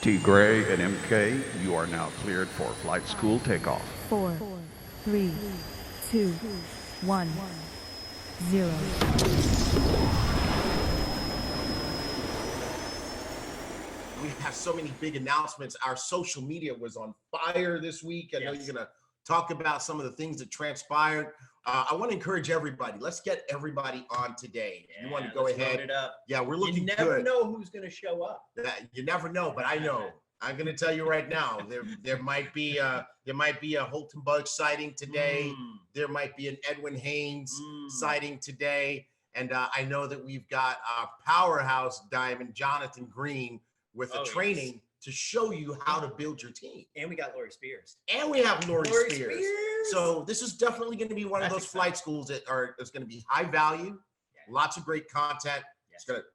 T. Gray and MK, you are now cleared for flight school takeoff. 4, 3, 2, 1, 0. We have so many big announcements. Our social media was on fire this week. I know you're going to talk about some of the things that transpired. I want to encourage everybody. Let's get everybody on today. Yeah, you want to go ahead? Load it up. Yeah, we're looking good. You never know who's going to show up. You never know, but I know. I'm going to tell you right now. There might be a Holton Buggs sighting today. There might be an Edwin Haynes sighting today, and I know that we've got our powerhouse diamond Jonathan Green with a training to show you how to build your team. And we got Lori Spears. And we have Lori Spears. So this is definitely going to be one of those flight schools that is going to be high value, lots of great content. It's going to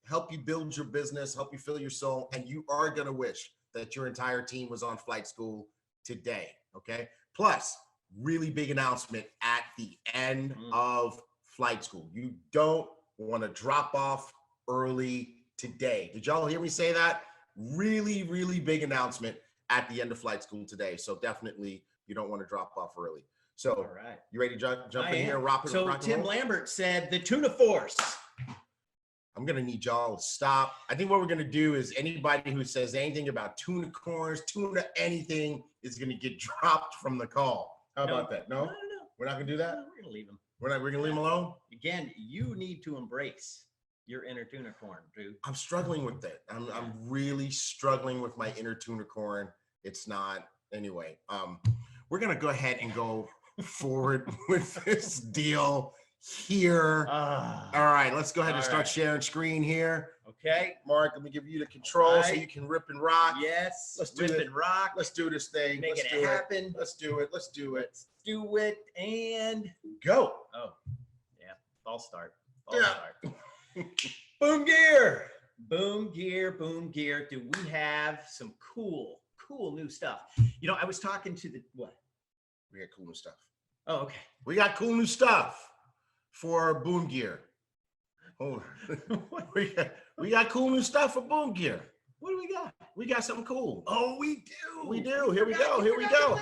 help you build your business, help you fill your soul, and you are going to wish that your entire team was on flight school today, okay? Plus, really big announcement at the end of flight school. You don't want to drop off early today. Did y'all hear me say that? Really, really big announcement at the end of flight school today. So definitely you don't want to drop off early. So all right, you ready to jump in here? So Tim Lambert said the tuna force. I'm going to need y'all to stop. I think what we're going to do is anybody who says anything about tuna corns, tuna anything is going to get dropped from the call. How about that? No? We're not going to do that? No, we're going to leave them. We're going to leave them alone? Again, you need to embrace your inner tuna corn, dude. I'm struggling with that. I'm really struggling with my inner tuna corn. It's not. Anyway, we're going to go ahead and go forward with this deal here. All right, let's go ahead and start sharing screen here. Okay. Mark, let me give you the control so you can rip and rock. Yes. Let's do rip it. And rock. Let's do this thing. Make Let's it happen. Let's do it. Let's do it. Let's do it and go. Oh, yeah. False start. Start. Boom gear. Boom gear. Boom gear. Do we have some cool new stuff? You know, I was talking to the what? We got cool new stuff. Oh, okay. We got cool new stuff for Boom Gear. Hold on. we got cool new stuff for Boom Gear. What do we got? We got something cool. Oh, we do. We do. Here we go. Here we go.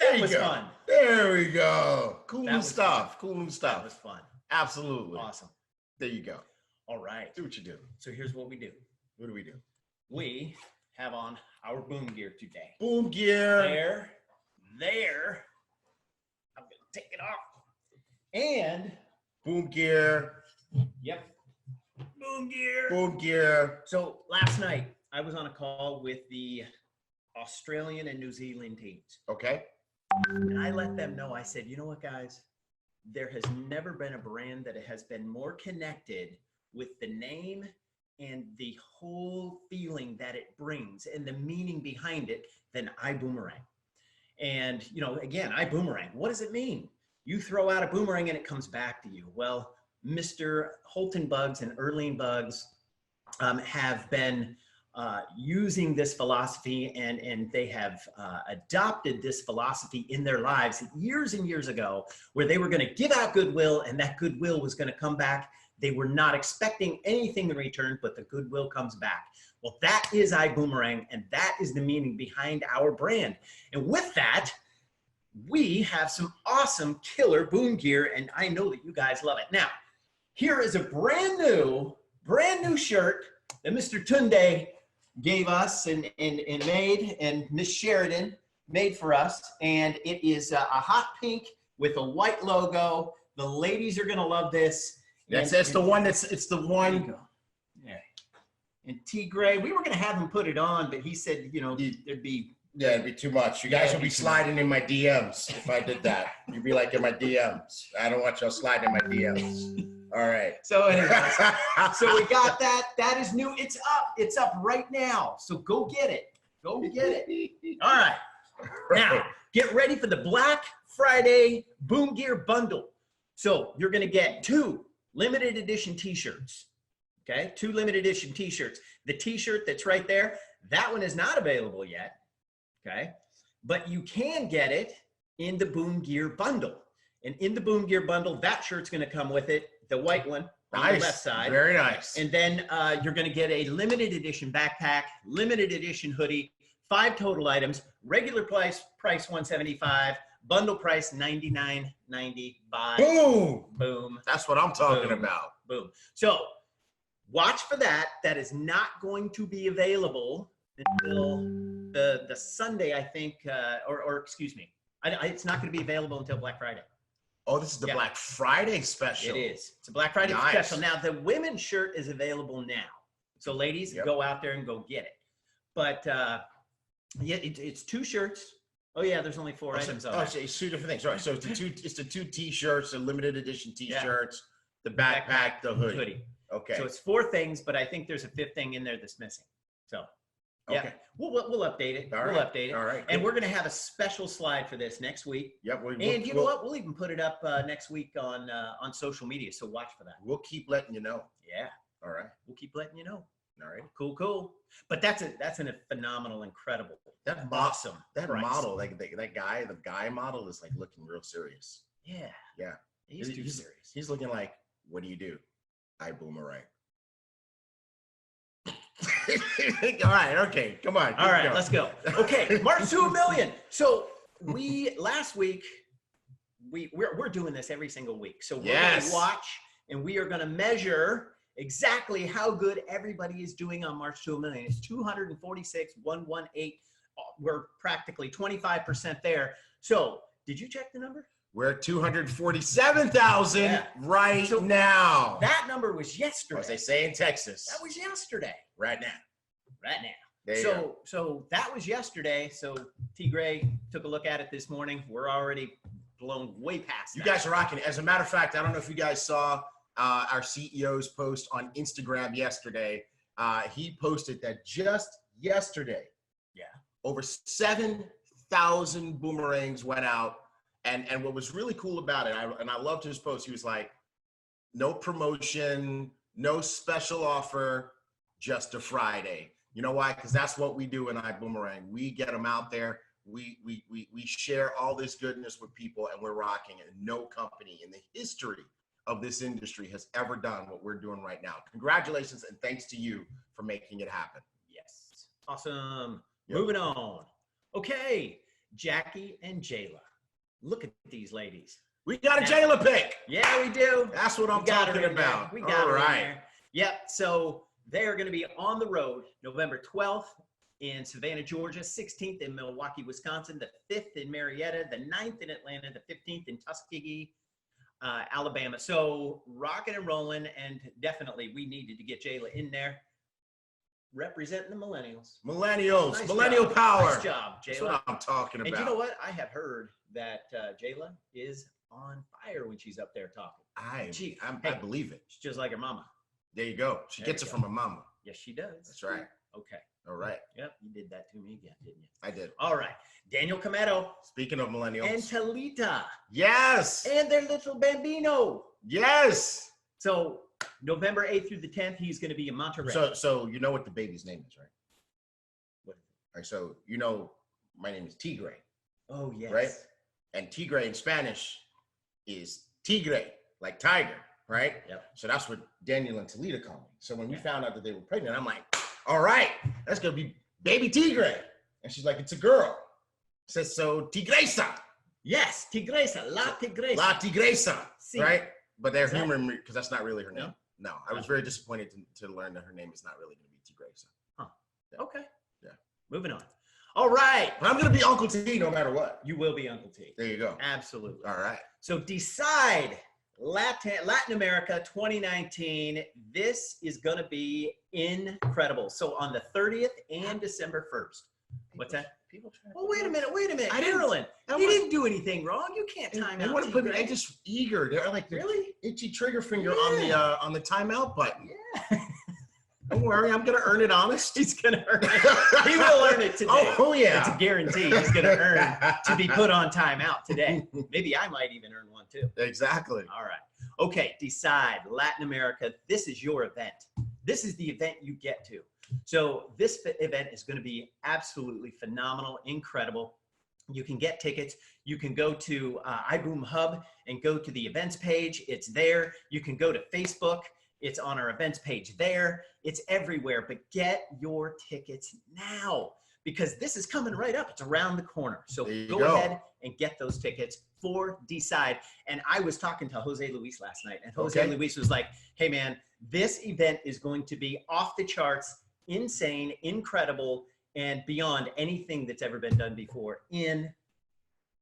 That was fun. There we go. Cool That new was stuff. fun. Cool new stuff. That was fun. Absolutely. Awesome. There you go. All right. Do what you do. So here's what we do. What do we do? We have on our boom gear today. Boom Gear. There. I'm going to take it off. And Boom Gear. yep. Boom gear. Boom Gear. So last night I was on a call with the Australian and New Zealand teams. Okay. And I let them know, I said, you know what, guys? There has never been a brand that has been more connected with the name and the whole feeling that it brings and the meaning behind it than Ibüümerang. And, you know, again, Ibüümerang, what does it mean? You throw out a boomerang and it comes back to you. Well, Mr. Holton Buggs and Earlene Buggs have been using this philosophy, and they have adopted this philosophy in their lives years and years ago, where they were going to give out goodwill, and that goodwill was going to come back. They were not expecting anything in return, but the goodwill comes back. Well, that is Ibüümerang, and that is the meaning behind our brand. And with that, we have some awesome killer boom gear, and I know that you guys love it. Now, here is a brand new shirt that Mr. Tunde gave us and made, and Miss Sheridan made for us. And it is a hot pink with a white logo. The ladies are going to love this. It's the one. Yeah. And T. Gray, we were going to have him put it on, but he said, you know, there'd be Yeah, it'd be too much. You guys will be sliding in my DMs if I did that. You'd be like in my DMs. I don't want y'all sliding in my DMs. All right. So anyways, so we got that. That is new. It's up. It's up right now. So go get it. Go get it. All right. Now, get ready for the Black Friday Boom Gear Bundle. So you're going to get 2 limited edition t-shirts. Okay, 2 limited edition t-shirts. The t-shirt that's right there, that one is not available yet. Okay, but you can get it in the Boom Gear Bundle. And in the Boom Gear Bundle, that shirt's going to come with it, the white one on the left side. Very nice. And then you're going to get a limited edition backpack, limited edition hoodie, 5 total items, regular price $175, bundle price $99.95. Boom. Boom. That's what I'm talking Boom. about. Boom. So watch for that. That is not going to be available until the Sunday, I think, or excuse me. It's not going to be available until Black Friday. Oh, this is the Black Friday special. It is. It's a Black Friday Nice. special. Now, the women's shirt is available now. So ladies, go out there and go get it. But yeah, it's 2 shirts. Oh yeah, there's only 4 items on it. So it's 2 different things. Right. So it's the 2 t-shirts, the limited edition t-shirts, the backpack, the hoodie. Okay. So it's 4 things, but I think there's a 5th thing in there that's missing. So yeah, okay. we'll update it. All right. We'll update it. All right. And we're going to have a special slide for this next week. Yep. And you know what? We'll even put it up next week on social media. So watch for that. We'll keep letting you know. Yeah. All right. We'll keep letting you know. All right. Cool, cool. But that's a phenomenal, incredible, Awesome. That price. model, the guy model is like looking real serious. Yeah. Yeah. He's too serious. He's looking like, what do you do? Ibüümerang. All right. Okay. Come on. All right, let's go. Okay, March to $1 million. So last week we're doing this every single week. So we're going to watch and we are going to measure exactly how good everybody is doing on March to $1 million. It's 246,118. We're practically 25% there. So did you check the number? We're at 247,000 right now. That number was yesterday. As they say in Texas. That was yesterday. Right now. Right now. There you go. So that was yesterday. So T. Gray took a look at it this morning. We're already blown way past You that. guys are rocking it. As a matter of fact, I don't know if you guys saw our CEO's post on Instagram yesterday. He posted that just yesterday, over 7,000 boomerangs went out. And what was really cool about it, and I loved his post, he was like, no promotion, no special offer, just a Friday. You know why? Because that's what we do in Ibüümerang. We get them out there. We share all this goodness with people, and we're rocking it. No company in the history of this industry has ever done what we're doing right now. Congratulations, and thanks to you for making it happen. Yes. Awesome. Moving on. Okay, Jackie and Jayla. Look at these ladies. We got a Jayla pick. Yeah, we do. That's what I'm talking about. We got her in there. Yep. So they are going to be on the road November 12th in Savannah, Georgia, 16th in Milwaukee, Wisconsin, the 5th in Marietta, the 9th in Atlanta, the 15th in Tuskegee, Alabama. So rocking and rolling, and definitely we needed to get Jayla in there. Representing the millennials. Millennials. Nice Millennial job. power. Nice job, Jayla. That's what I'm talking about. And you know what? I have heard that Jayla is on fire when she's up there talking. I believe it. She's just like her mama. There you go. She gets it from her mama. Yes, she does. That's right. Okay. All right. Yep, you did that to me again, didn't you? I did. All right. Daniel Cometto. Speaking of millennials. And Talita. Yes. And their little bambino. Yes. So November 8th through the 10th, he's going to be in Monterey. So you know what the baby's name is, right? What? All right, so you know my name is Tigre. Oh, yes. Right? And Tigre in Spanish is tigre, like tiger, right? Yep. So that's what Daniel and Talita call me. So when we found out that they were pregnant, I'm like, all right, that's going to be baby Tigre. And she's like, it's a girl. I said, so Tigresa. Yes, Tigresa, La Tigresa. La Tigresa, Sí. Right? But they're humoring me because that's not really her name. No? No, I was very disappointed to learn that her name is not really going to be Tigresa. Huh. Yeah. Okay. Yeah. Moving on. All right. But I'm going to be Uncle T no matter what. You will be Uncle T. There you go. Absolutely. All right. So Decide Latin America 2019. This is going to be incredible. So on the 30th and December 1st, What's that? People trying Oh, wait a minute. I didn't- Marilyn, that he was- didn't do anything wrong. You can't time They out. want to put me. T-Greg. They just eager. They're like the Really? itchy trigger finger Yeah. on the timeout button. Yeah. Don't worry, I'm gonna earn it honest. He's gonna earn it. He will earn it today. Oh yeah. It's a guarantee. He's gonna earn to be put on timeout today. Maybe I might even earn one too. Exactly. All right. Okay. Decide. Latin America. This is your event. This is the event you get to. So this event is going to be absolutely phenomenal, incredible. You can get tickets. You can go to iBoom Hub and go to the events page. It's there. You can go to Facebook. It's on our events page there. It's everywhere, but get your tickets now because this is coming right up. It's around the corner. So go ahead and get those tickets for Decide. And I was talking to Jose Luis last night, and Jose Luis was like, hey man, this event is going to be off the charts, insane, incredible, and beyond anything that's ever been done before in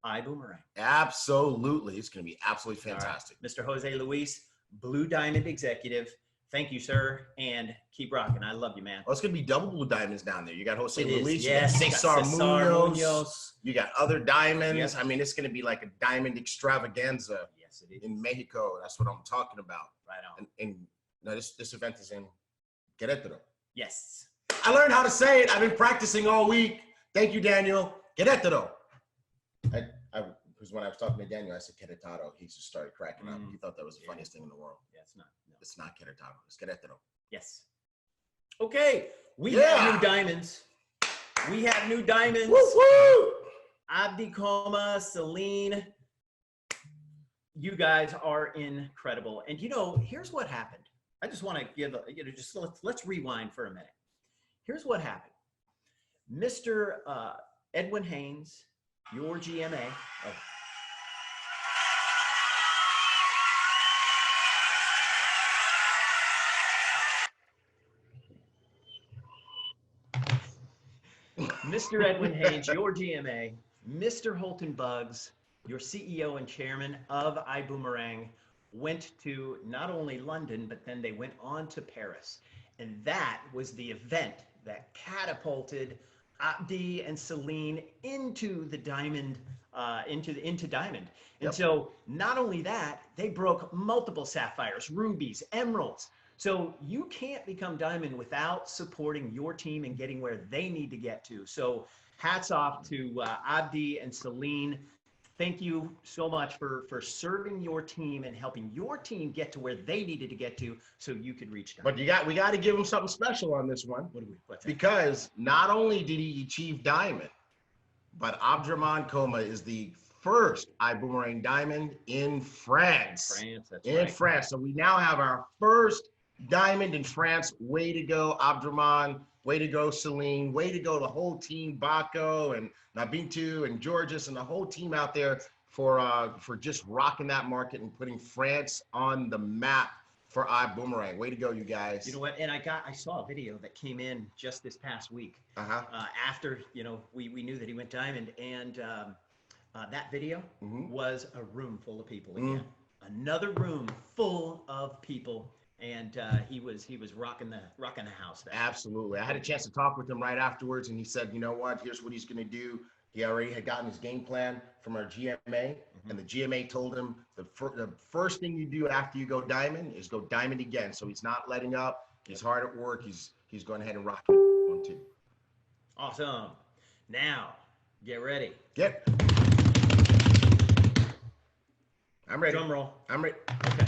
Ibüümerang. Absolutely. It's going to be absolutely fantastic. Right. Mr. Jose Luis, Blue Diamond Executive. Thank you, sir, and keep rocking. I love you, man. Well, it's going to be double blue diamonds down there. You got Jose It is, Luis, yes. you got Cesar Munoz, you got other diamonds. Yep. I mean, it's going to be like a diamond extravaganza Yes, it is. in Mexico. That's what I'm talking about. Right on. And no, this event is in Querétaro. Yes. I learned how to say it. I've been practicing all week. Thank you, Daniel. Querétaro. Because when I was talking to Daniel, I said Querétaro. He just started cracking up. He thought that was the funniest thing in the world. Yeah, it's not. No. It's not Querétaro. It's Querétaro. Yes. Okay. We have new diamonds. We have new diamonds. Woo woo! Abdi Coma, Celine. You guys are incredible. And you know, here's what happened. I just want to give let's rewind for a minute. Here's what happened. Mr. Edwin Haynes, your GMA. Oh. Mr. Edwin Haynes, your GMA, Mr. Holton Buggs, your CEO and chairman of Ibüümerang, went to not only London, but then they went on to Paris. And that was the event that catapulted Abdi and Celine into the diamond, into diamond. And so not only that, they broke multiple sapphires, rubies, emeralds. So you can't become diamond without supporting your team and getting where they need to get to. So hats off to Abdi and Celine. Thank you so much for serving your team and helping your team get to where they needed to get to so you could reach diamond. But we got to give him something special on this one. What's that? Because not only did he achieve diamond, but Abdurrahman Coma is the first Ibüümerang diamond in France. That's France. So we now have our first diamond in France. Way to go, Abdurrahman. Way to go, Celine. Way to go, the whole team, Baco and Nabintu and Georges and the whole team out there for just rocking that market and putting France on the map for Ibüümerang. Way to go, you guys. You know what? And I saw a video that came in just this past week after, you know, we knew that he went diamond, and that video was a room full of people again. Another room full of people. And he was rocking the house there. Absolutely. I had a chance to talk with him right afterwards, and he said, you know what, here's what he's going to do. He already had gotten his game plan from our GMA, and the GMA told him the first thing you do after you go diamond is go diamond again. So he's not letting up. He's hard at work. He's going ahead and rocking it. 1, 2. Awesome. Now, get ready. I'm ready. Drum roll. I'm ready. Okay.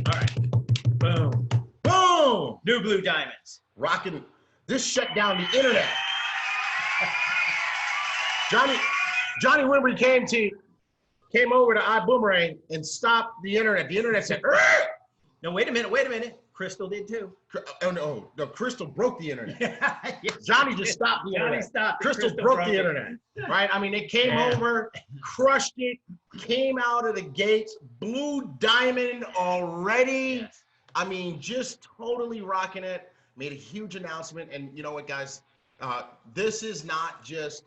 All right. Boom. Boom! New blue diamonds. Rocking. This shut down the internet. Johnny Wimbrey came over to Ibüümerang and stopped the internet. The internet said, "Arr!" No, wait a minute. Crystal did too. Oh no, Crystal broke the internet. Yes. Johnny just stopped the internet. Stopped. Crystal broke the internet. Right? I mean, they came over, crushed it, came out of the gates, blue diamond already. Yes. I mean, just totally rocking it. Made a huge announcement. And you know what, guys? This is not just,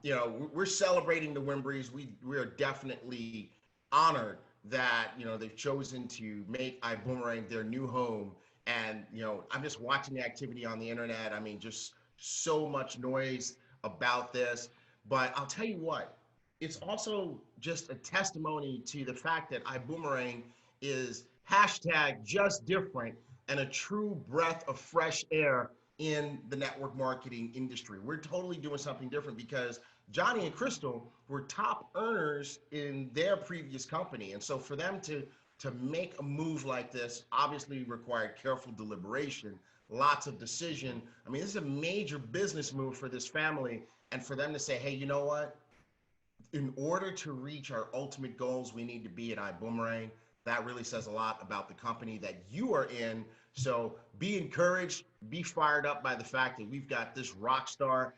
you know, we're celebrating the Wimbreys. We are definitely honored that, you know, they've chosen to make Ibüümerang their new home. And, you know, I'm just watching the activity on the internet. I mean, just so much noise. about this. But I'll tell you what, it's also just a testimony to the fact that Iboomerang is hashtag just different and a true breath of fresh air in the network marketing industry. We're totally doing something different because Johnny and Crystal were top earners in their previous company. And so for them to make a move like this obviously required careful deliberation, lots of decision. I mean, this is a major business move for this family. And for them to say, hey, you know what? In order to reach our ultimate goals, we need to be at Iboomerang. That really says a lot about the company that you are in. So be encouraged, be fired up by the fact that we've got this rock star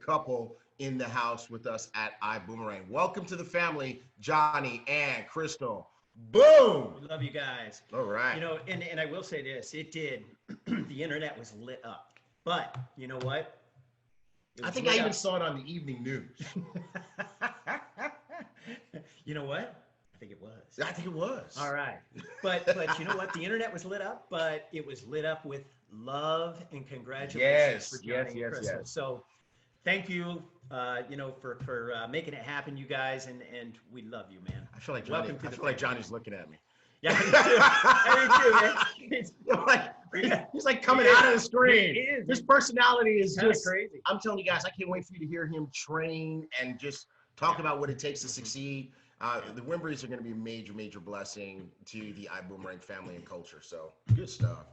couple in the house with us at Iboomerang. Welcome to the family, Johnny and Crystal. Boom! We love you guys. All right. You know, and I will say this, it did, the internet was lit up. But you know what? I think I even saw it on the evening news. You know what? I think it was. I think it was. All right. But you know what? The internet was lit up, but it was lit up with love and congratulations for Johnny and Crystal. Yes. So thank you, you know, for making it happen, you guys, and we love you, man. I feel like Johnny's looking at me. Yeah, I do, man. He's like coming out of the screen. He is. His personality is just crazy. I'm telling you guys, I can't wait for you to hear him train and just talk about what it takes to succeed. The Wimbreys are going to be a major, major blessing to the Iboomerang family and culture. So good stuff.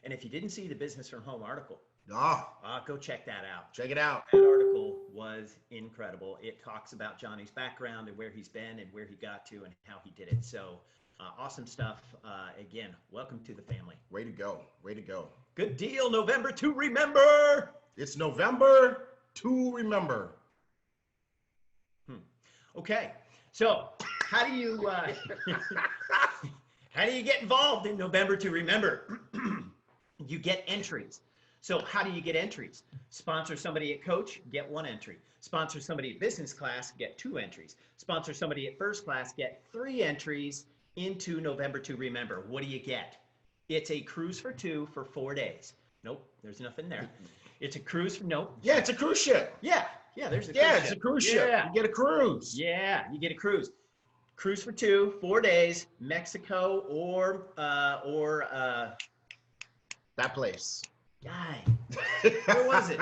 And if you didn't see the Business from Home article, go check that out. Check it out. That article was incredible. It talks about Johnny's background and where he's been and where he got to and how he did it. So awesome stuff. Again, welcome to the family. Way to go. Way to go. Good deal. November to remember. It's November to remember. Okay. So how do you get involved in November to remember? You get entries. So how do you get entries? Sponsor somebody at Coach, get 1 entry. Sponsor somebody at business class, get 2 entries. Sponsor somebody at first class, get 3 entries into November to remember. What do you get? It's a cruise for 2 for 4 days. Nope, there's nothing there. It's a cruise for Yeah, it's a cruise ship. Yeah, there's a cruise Yeah, ship. it's a cruise ship. Yeah. You get a cruise. Yeah, you get a cruise. Cruise for 2, 4 days, Mexico or That place. guy. Where was it?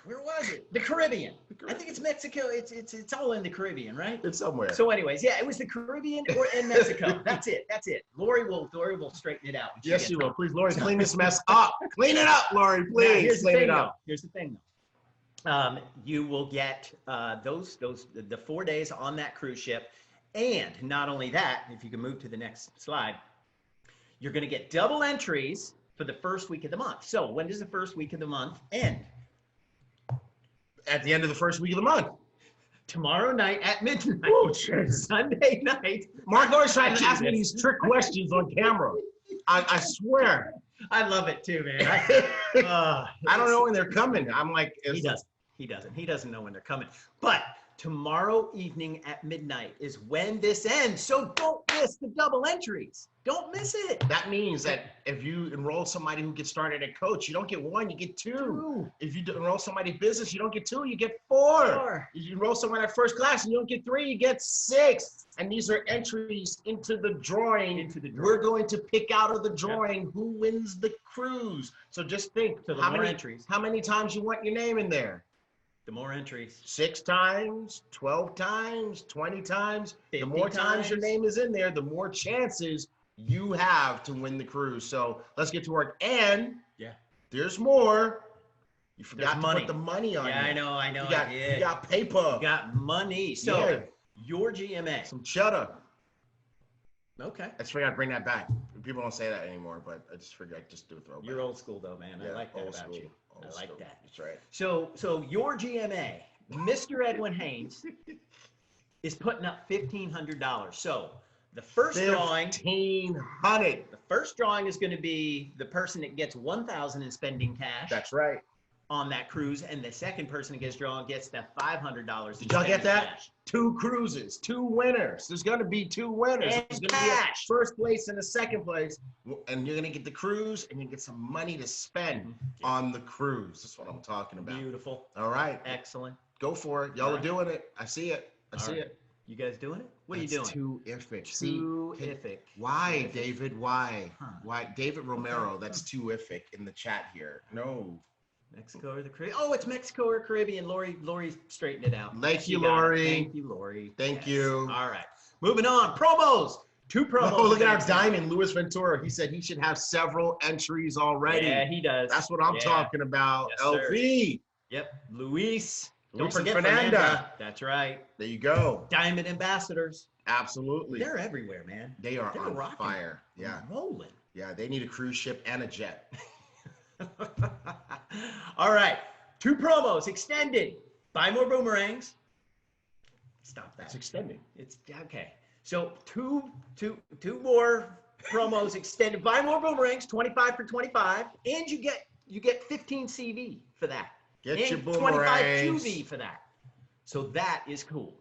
Where was it? The Caribbean. I think it's Mexico. It's all in the Caribbean, right? It's somewhere. So anyways, yeah, it was the Caribbean or in Mexico. That's it. Lori will straighten it out. Yes, she will. Please, Lori, clean this mess up. Clean it up, Lori. Now, Please clean it up. Here's the thing, though. You will get the 4 days on that cruise ship, and not only that, if you can move to the next slide, you're going to get double entries for the first week of the month. So when does the first week of the month end? At the end of the first week of the month. Tomorrow night at midnight. Oh, jeez. Sunday night. Mark always trying to ask me these trick questions on camera. I swear. I love it too, man. I don't know when they're coming. I'm like, He doesn't. He doesn't know when they're coming. But tomorrow evening at midnight is when this ends. So don't miss the double entries. Don't miss it. That means that if you enroll somebody who gets started at Coach, you don't get 1, you get 2. If you enroll somebody business, you don't get 2, you get 4. If you enroll someone at first class and you don't get 3, you get 6. And these are entries into the drawing. We're going to pick out of the drawing who wins the cruise. So just think, So the how more many entries. How many times you want your name in there? The more entries. 6 times, 12 times, 20 times. The 50 more times your times. name is in there, the more chances you have to win the cruise. So let's get to work. And there's more. You forgot to put the money on. Yeah, it. I know. You got paper. You got money. So your GMA. Some cheddar. Okay. I just forgot to bring that back. People don't say that anymore, but I just forgot. Just do a throwback. You're old school though, man. I like that old about school. you. Old I like school. that. That's right. So your GMA, Mr. Edwin Haynes, is putting up $1,500. So the first drawing, $1,500. the first drawing is going to be the person that gets $1,000 in spending cash. That's right. on that cruise, and the second person that gets drawn gets the $500. Did y'all get that? 2 cruises, 2 winners. There's going to be 2 winners. And There's going to be a cash. first place and a second place, and you're going to get the cruise, and you get some money to spend on the cruise. That's what I'm talking about. Beautiful. All right. Excellent. Go for it. Y'all are doing it. I see it. I see it. You guys doing it? What are you That's doing? too ific. Too ific. Why, David? Why? Huh. Why? David Romero, that's too ific in the chat here. No. Mexico or the Caribbean? Oh, it's Mexico or Caribbean. Lori straightened it out. Thank you, She got it. Lori. Thank you, Lori. Thank you. All right. Moving on. Promos. 2 promos. Oh, look at our diamond, Luis Ventura. He said he should have several entries already. Yeah, he does. That's what I'm talking about. Yes, sir. LV. Yep. Luis. Don't Luis and forget Fernanda. Fernanda. That's right. There you go. Diamond ambassadors. Absolutely. They're everywhere, man. They are They're on rocking. fire. Yeah. Rolling. Yeah, they need a cruise ship and a jet. All right. 2 promos extended. Buy more boomerangs. Stop that. That's extending. It's okay. So two more promos extended. Buy more boomerangs, 25 for 25, and you get 15 CV for that. Get and your 25 boomerangs. QV for that. So that is cool.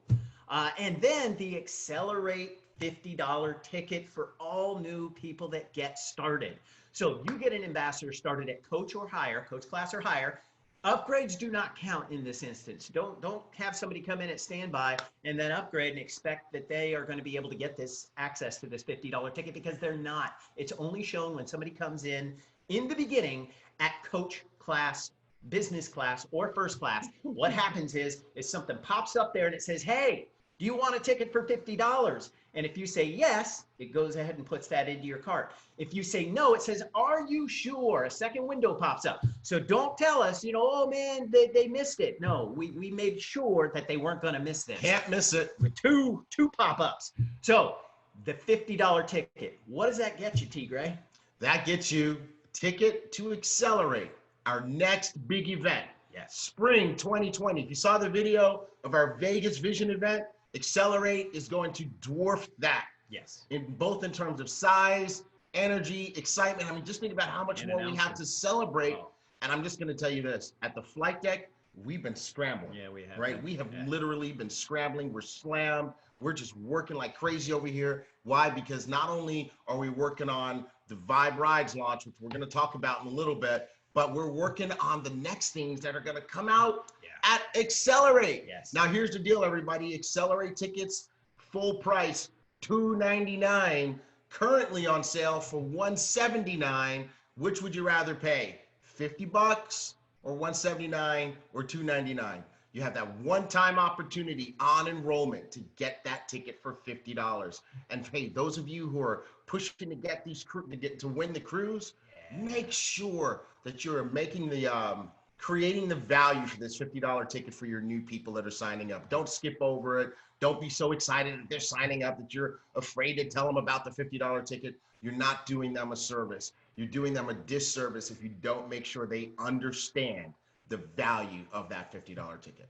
And then the Accelerate $50 ticket for all new people that get started. So you get an ambassador started at coach or higher, coach class or higher. Upgrades do not count in this instance. Don't have somebody come in at standby and then upgrade and expect that they are going to be able to get this access to this $50 ticket, because they're not. It's only shown when somebody comes in the beginning at coach class, business class, or first class. What happens is something pops up there and it says, hey, do you want a ticket for $50? And if you say yes, it goes ahead and puts that into your cart. If you say no, it says, are you sure? A second window pops up. So don't tell us, oh man, they missed it. No, we made sure that they weren't going to miss this. Can't miss it. With two pop-ups. So the $50 ticket, what does that get you, T. Gray? That gets you ticket to Accelerate, our next big event. Yes. Spring 2020. If you saw the video of our Vegas Vision event, Accelerate is going to dwarf that. Yes. In terms of size, energy, excitement. I mean, just think about how much more we have to celebrate. Oh. And I'm just going to tell you this: at the flight deck, we've been scrambling. Yeah, we have. Right? We have literally been scrambling. We're slammed. We're just working like crazy over here. Why? Because not only are we working on the Vibe Rides launch, which we're going to talk about in a little bit, but we're working on the next things that are going to come out at Accelerate. Yes. Now, here's the deal, everybody. Accelerate tickets, full price, $299, currently on sale for $179. Which would you rather pay? $50 or $179 or $299? You have that one-time opportunity on enrollment to get that ticket for $50. And hey, those of you who are pushing to get these to win the cruise, make sure that you're making the creating the value for this $50 ticket for your new people that are signing up. Don't skip over it. Don't be so excited that they're signing up that you're afraid to tell them about the $50 ticket. You're not doing them a service. You're doing them a disservice if you don't make sure they understand the value of that $50 ticket.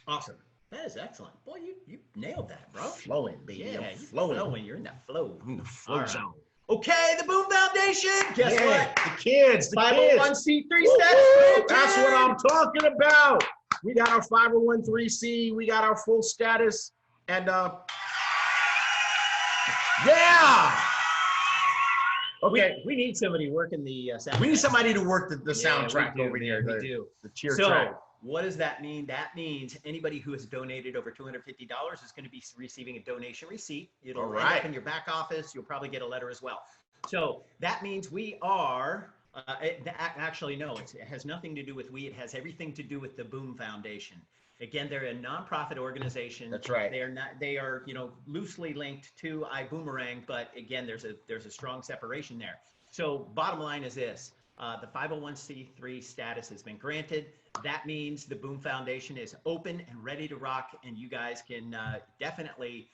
Awesome. That is excellent. Boy, you nailed that, bro. Flowing, baby. Yeah, I'm flowing. You're in that flow. I'm in the flow All right. zone. Okay, the Boom Foundation. Guess what? The kids, the kids. 501c3 Woo, status. that's what I'm talking about. We got our 501c. We got our full status. And yeah. Okay. We need somebody working the sound. We need somebody to work the Yeah, soundtrack we do, over man, here. we The, do. the cheer So, track. what does that mean? That means anybody who has donated over $250 is going to be receiving a donation receipt. It'll All end right. up in your back office. You'll probably get a letter as well. So that means we are, actually, no, it has nothing to do with we. It has everything to do with the Boom Foundation. Again, they're a nonprofit organization. That's right. They are not. They are, loosely linked to Ibüümerang, but again, there's a strong separation there. So bottom line is this. The 501c3 status has been granted. That means the Boom Foundation is open and ready to rock, and you guys can definitely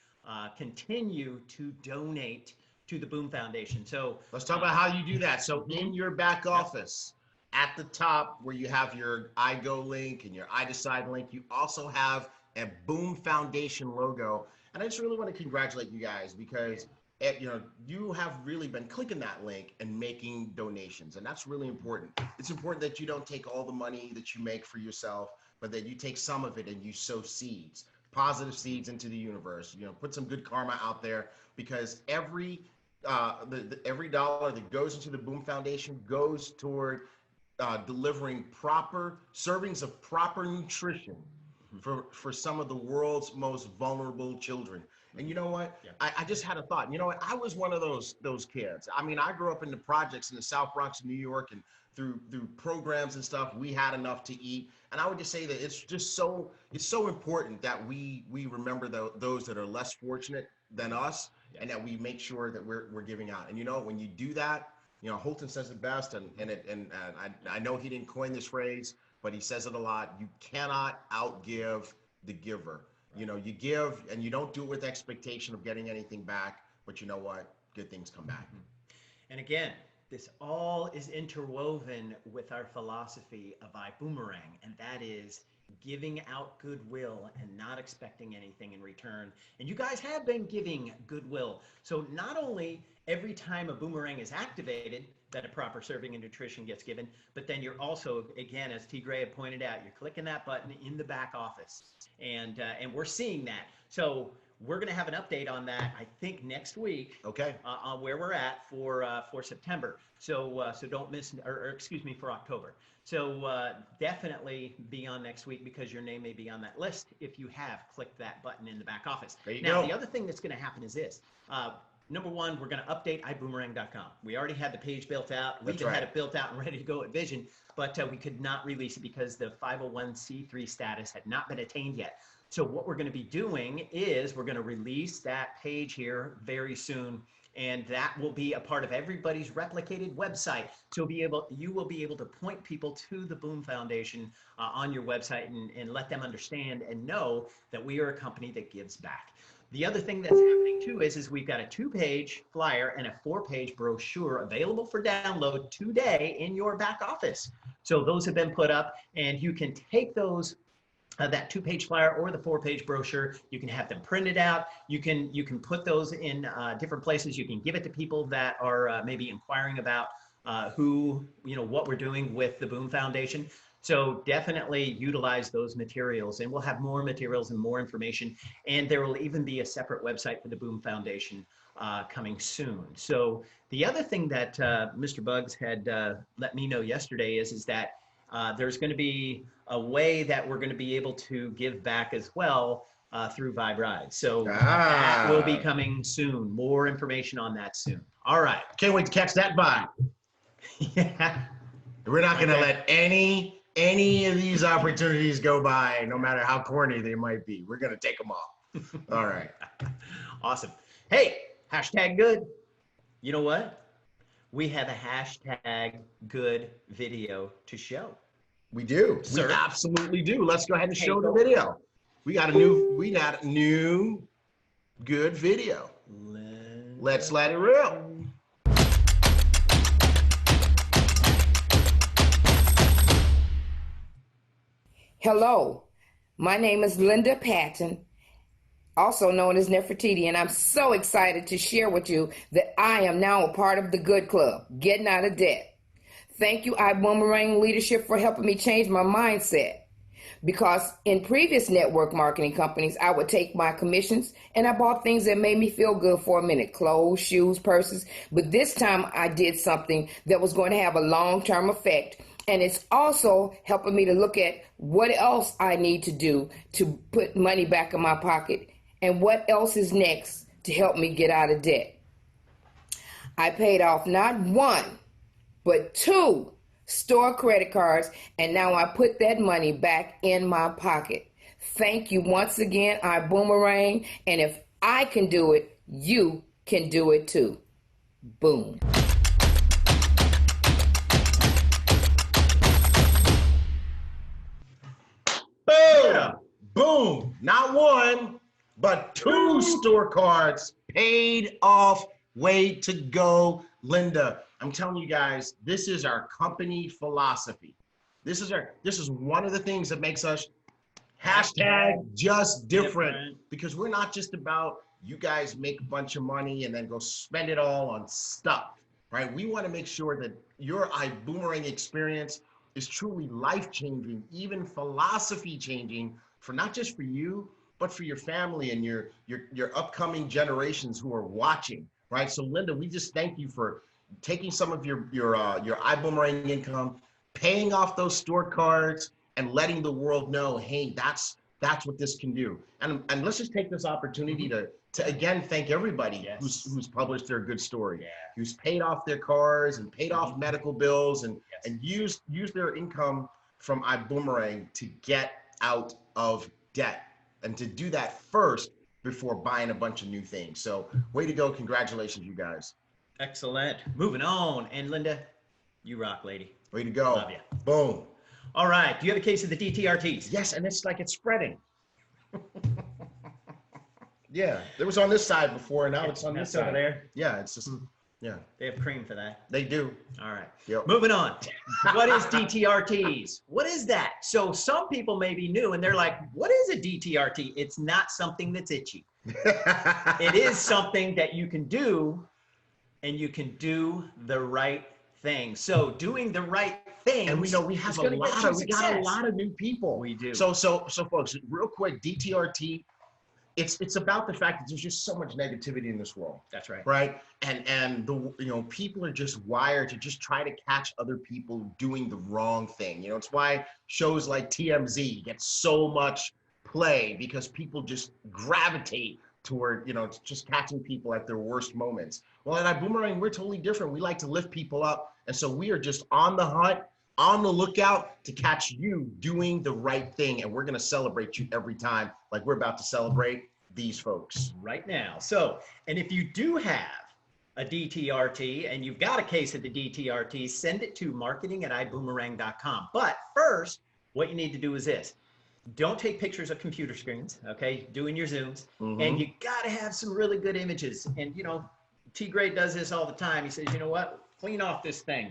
continue to donate to the Boom Foundation. So Let's talk about how you do that. So in your back office, at the top where you have your iGo link and your iDecide link, you also have a Boom Foundation logo. And I just really want to congratulate you guys because and you have really been clicking that link and making donations, and that's really important. It's important that you don't take all the money that you make for yourself, but that you take some of it and you sow seeds, positive seeds into the universe. Put some good karma out there, because every dollar that goes into the Boom Foundation goes toward delivering proper servings of proper nutrition for some of the world's most vulnerable children. And you know what? Yeah. I just had a thought. You know what? I was one of those kids. I mean, I grew up in the projects in the South Bronx of New York, and through programs and stuff, we had enough to eat. And I would just say that it's so important that we remember those that are less fortunate than us, Yeah. and that we make sure that we're giving out. And when you do that, Holton says it best, and I know he didn't coin this phrase, but he says it a lot. You cannot outgive the giver. You give, and you don't do it with expectation of getting anything back, but you know what? Good things come back. And again, this all is interwoven with our philosophy of Ibüümerang, and that is giving out goodwill and not expecting anything in return. And you guys have been giving goodwill. So not only every time a boomerang is activated that a proper serving of nutrition gets given, but then you're also, again, as T. Gray had pointed out, you're clicking that button in the back office, and we're seeing that. So we're going to have an update on that, I think, next week. Okay. On where we're at for September. So don't miss, or excuse me, for October. So definitely be on next week, because your name may be on that list if you have clicked that button in the back office. There you now, go. the other thing that's going to happen is this. Number one, we're going to update iboomerang.com. We already had the page built out. We That's even had right. it built out and ready to go at Vision, but we could not release it because the 501c3 status had not been attained yet. So what we're going to be doing is we're going to release that page here very soon, and that will be a part of everybody's replicated website. So you will be able to point people to the Boom Foundation on your website and let them understand and know that we are a company that gives back. The other thing that's happening too is we've got a 2-page flyer and a 4-page brochure available for download today in your back office. So those have been put up, and you can take those that 2-page flyer or the 4-page brochure. You can have them printed out. You can put those in different places. You can give it to people that are maybe inquiring about what we're doing with the Boom Foundation. So definitely utilize those materials, and we'll have more materials and more information. And there will even be a separate website for the Boom Foundation coming soon. So the other thing that Mr. Buggs had let me know yesterday is that there's going to be a way that we're going to be able to give back as well through Vibe Ride. So that will be coming soon. More information on that soon. All right. Can't wait to catch that vibe. Yeah. We're not going to let any of these opportunities go by, no matter how corny they might be. We're going to take them all. All right. Awesome. Hey, #good. You know what? We have a #good video to show. We do. Sir. We absolutely do. Let's go ahead and show the go. video. We got a new good video. Let's let it rip. Hello, my name is Linda Patton, also known as Nefertiti, and I'm so excited to share with you that I am now a part of the Good Club, getting out of debt. Thank you, Ibüümerang leadership, for helping me change my mindset. Because in previous network marketing companies, I would take my commissions and I bought things that made me feel good for a minute, clothes, shoes, purses. But this time I did something that was going to have a long-term effect. And it's also helping me to look at what else I need to do to put money back in my pocket and what else is next to help me get out of debt. I paid off not one, but 2 store credit cards, and now I put that money back in my pocket. Thank you once again, Ibüümerang, and if I can do it, you can do it too. Boom. Boom! Boom! Not 1, but 2 store cards paid off. Way to go, Linda. I'm telling you guys, this is our company philosophy. This is one of the things that makes us #just different, because we're not just about you guys make a bunch of money and then go spend it all on stuff, right? We want to make sure that your Iboomerang experience is truly life-changing, even philosophy-changing, for not just for you, but for your family and your upcoming generations who are watching, right? So Linda, we just thank you for taking some of your Iboomerang income, paying off those store cards, and letting the world know, hey, that's what this can do. And let's just take this opportunity to again thank everybody who's published their good story, who's paid off their cars and paid off medical bills and used their income from Iboomerang to get out of debt, and to do that first before buying a bunch of new things. So way to go. Congratulations, you guys. Excellent. Moving on. And Linda, you rock, lady. Way to go. Love you. Boom. All right. Do you have a case of the DTRTs? Yes, and it's like it's spreading. Yeah, it was on this side before, and now it's on this side. Over there. Yeah, it's just, yeah. They have cream for that. They do. All right. Yep. Moving on. What is DTRTs? What is that? So some people may be new and they're like, what is a DTRT? It's not something that's itchy. It is something that you can do, and you can do the right thing. So doing the right thing. And we know we have we got a lot of new people. We do. So folks, real quick, DTRT, it's about the fact that there's just so much negativity in this world. That's right. Right. And the people are just wired to just try to catch other people doing the wrong thing. It's why shows like TMZ get so much play, because people just gravitate toward just catching people at their worst moments. Well, at Iboomerang, we're totally different. We like to lift people up, and so we are just on the hunt, on the lookout to catch you doing the right thing, and we're going to celebrate you every time, like we're about to celebrate these folks right now. So, and if you do have a DTRT and you've got a case of the DTRT, send it to marketing@iboomerang.com. But first, what you need to do is this. Don't take pictures of computer screens, okay? Doing your Zooms. And you got to have some really good images. And, T. Gray does this all the time. He says, you know what? Clean off this thing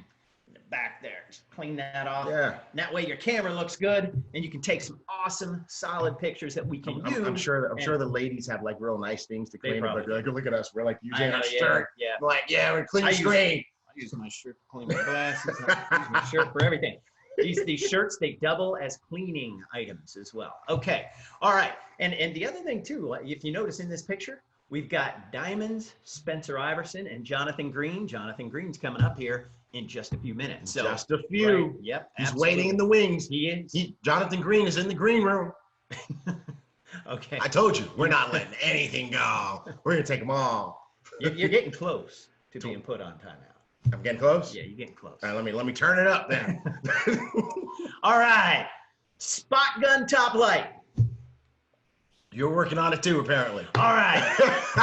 in the back there. Just clean that off. Yeah. And that way your camera looks good, and you can take some awesome, solid pictures that we can use. I'm sure the ladies have like real nice things to clean up. Like, look at us. We're like using our shirt. Yeah. We're like, we're clean screen. I use my shirt to clean my glasses. I use my shirt for everything. These shirts, they double as cleaning items as well. Okay. All right. And the other thing too, if you notice in this picture, we've got Diamonds, Spencer Iverson, and Jonathan Green. Jonathan Green's coming up here in just a few minutes. So just a few. Right, yep. He's absolutely. waiting in the wings. He is. Jonathan Green is in the green room. Okay. I told you, we're not letting anything go. We're going to take them all. You're getting close to being put on timeout. I'm getting close? Yeah, you're getting close. All right, let me turn it up then. All right. Spot gun top light. You're working on it too, apparently. All right.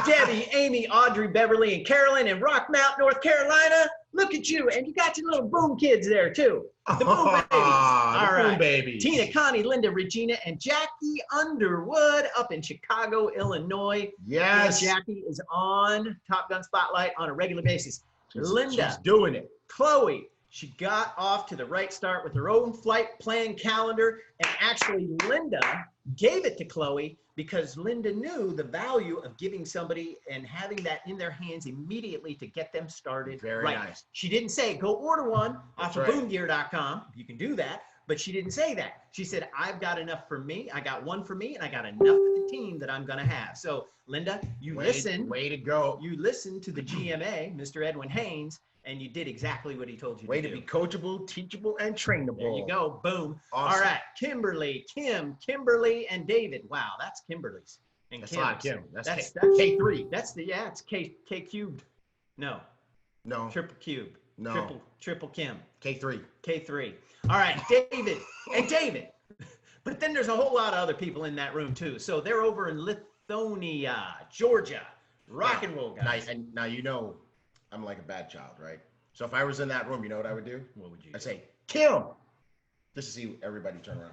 Debbie, Amy, Audrey, Beverly, and Carolyn in Rock Mount, North Carolina. Look at you. And you got your little boom kids there too. The boom babies. All right. Boom babies. Tina, Connie, Linda, Regina, and Jackie Underwood up in Chicago, Illinois. Yes. And Jackie is on Top Gun Spotlight on a regular basis. Linda. She's doing it. Chloe. She got off to the right start with her own flight plan calendar. And actually, Linda gave it to Chloe because Linda knew the value of giving somebody and having that in their hands immediately to get them started. Very right. nice. She didn't say, go order one off of right. boomgear.com. You can do that. But she didn't say that. She said, I've got enough for me. I got one for me, and I got enough for the team that I'm going to have. So, Linda, you listened. Way to go. You listened to the GMA, Mr. Edwin Haynes, and you did exactly what he told you Way to to do. be coachable, teachable, and trainable. There you go. Boom. Awesome. All right. Kimberly, Kimberly, and David. Wow, that's Kimberly's. And That's Kim's. not Kim. That's K3. That's it's K cubed. No. Triple cube. No. Triple Kim. K3. K3. All right, David and David. But then there's a whole lot of other people in that room too. So they're over in Lithonia, Georgia. Rock and roll guys. Nice. And now I'm like a bad child, right? So if I was in that room, you know what I would do? What would you I'd say, Kim! Just to see everybody turn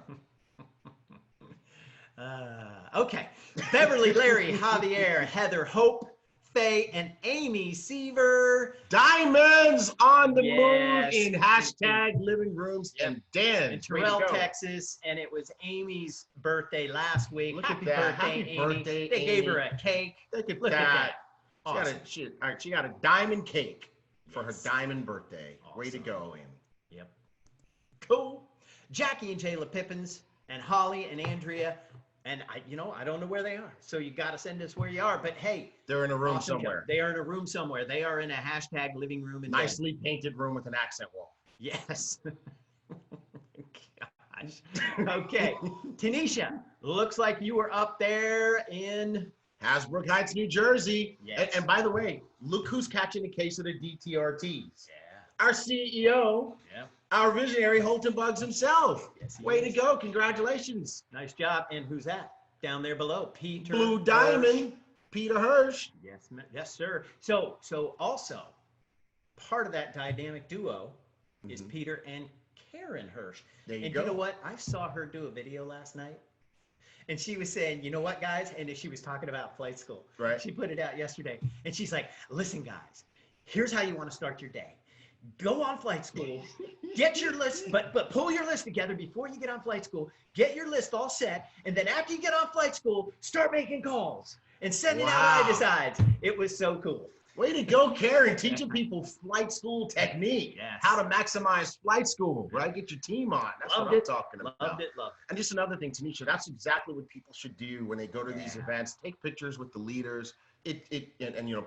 around. Okay. Beverly, Larry, Javier, Heather, Hope, Faye, and Amy Seaver. Diamonds on the move Yes. in hashtag living rooms and dens. In Terrell, Texas, and it was Amy's birthday last week. Look Happy at that. birthday, Happy Amy. birthday, They gave Amy. her a cake. Look at Look that. at that. Awesome. She got a diamond cake for her Yes. diamond birthday. Way to Awesome. go, Amy. Yep. Cool. Jackie and Jayla Pippins and Holly and Andrea. And I don't know where they are. So you got to send us where you are. But hey, They're in a room awesome job. somewhere. They are in a room somewhere. They are in a hashtag living room. And Nicely painted room with an accent wall. yes. Gosh. Okay. Tanisha, looks like you were up there in. Hasbrook Heights, New Jersey. Yes. And by the way, look who's catching a case of the DTRTs. Yeah. Our CEO, Yeah. our visionary, Holton Buggs himself. Yes, he Way is. to go. Congratulations. Nice job. And who's that? Down there below. Peter. Blue Hirsch. Diamond, Peter Hirsch. Yes, yes, sir. So also part of that dynamic duo is Peter and Karen Hirsch. There you And go. you know what? I saw her do a video last night. And she was saying, you know what, guys? And she was talking about flight school. Right. She put it out yesterday. And she's like, listen, guys, here's how you want to start your day. Go on flight school, get your list, but pull your list together before you get on flight school. Get your list all set. And then after you get on flight school, start making calls and sending Wow. out I-decides. It was so cool. Way to go, Karen. Teaching people flight school technique. Yes. How to maximize flight school, right? Get your team on. That's Loved what I'm it. talking about. Loved it. And just another thing, Tanisha, that's exactly what people should do when they go to these Yeah. events. Take pictures with the leaders. And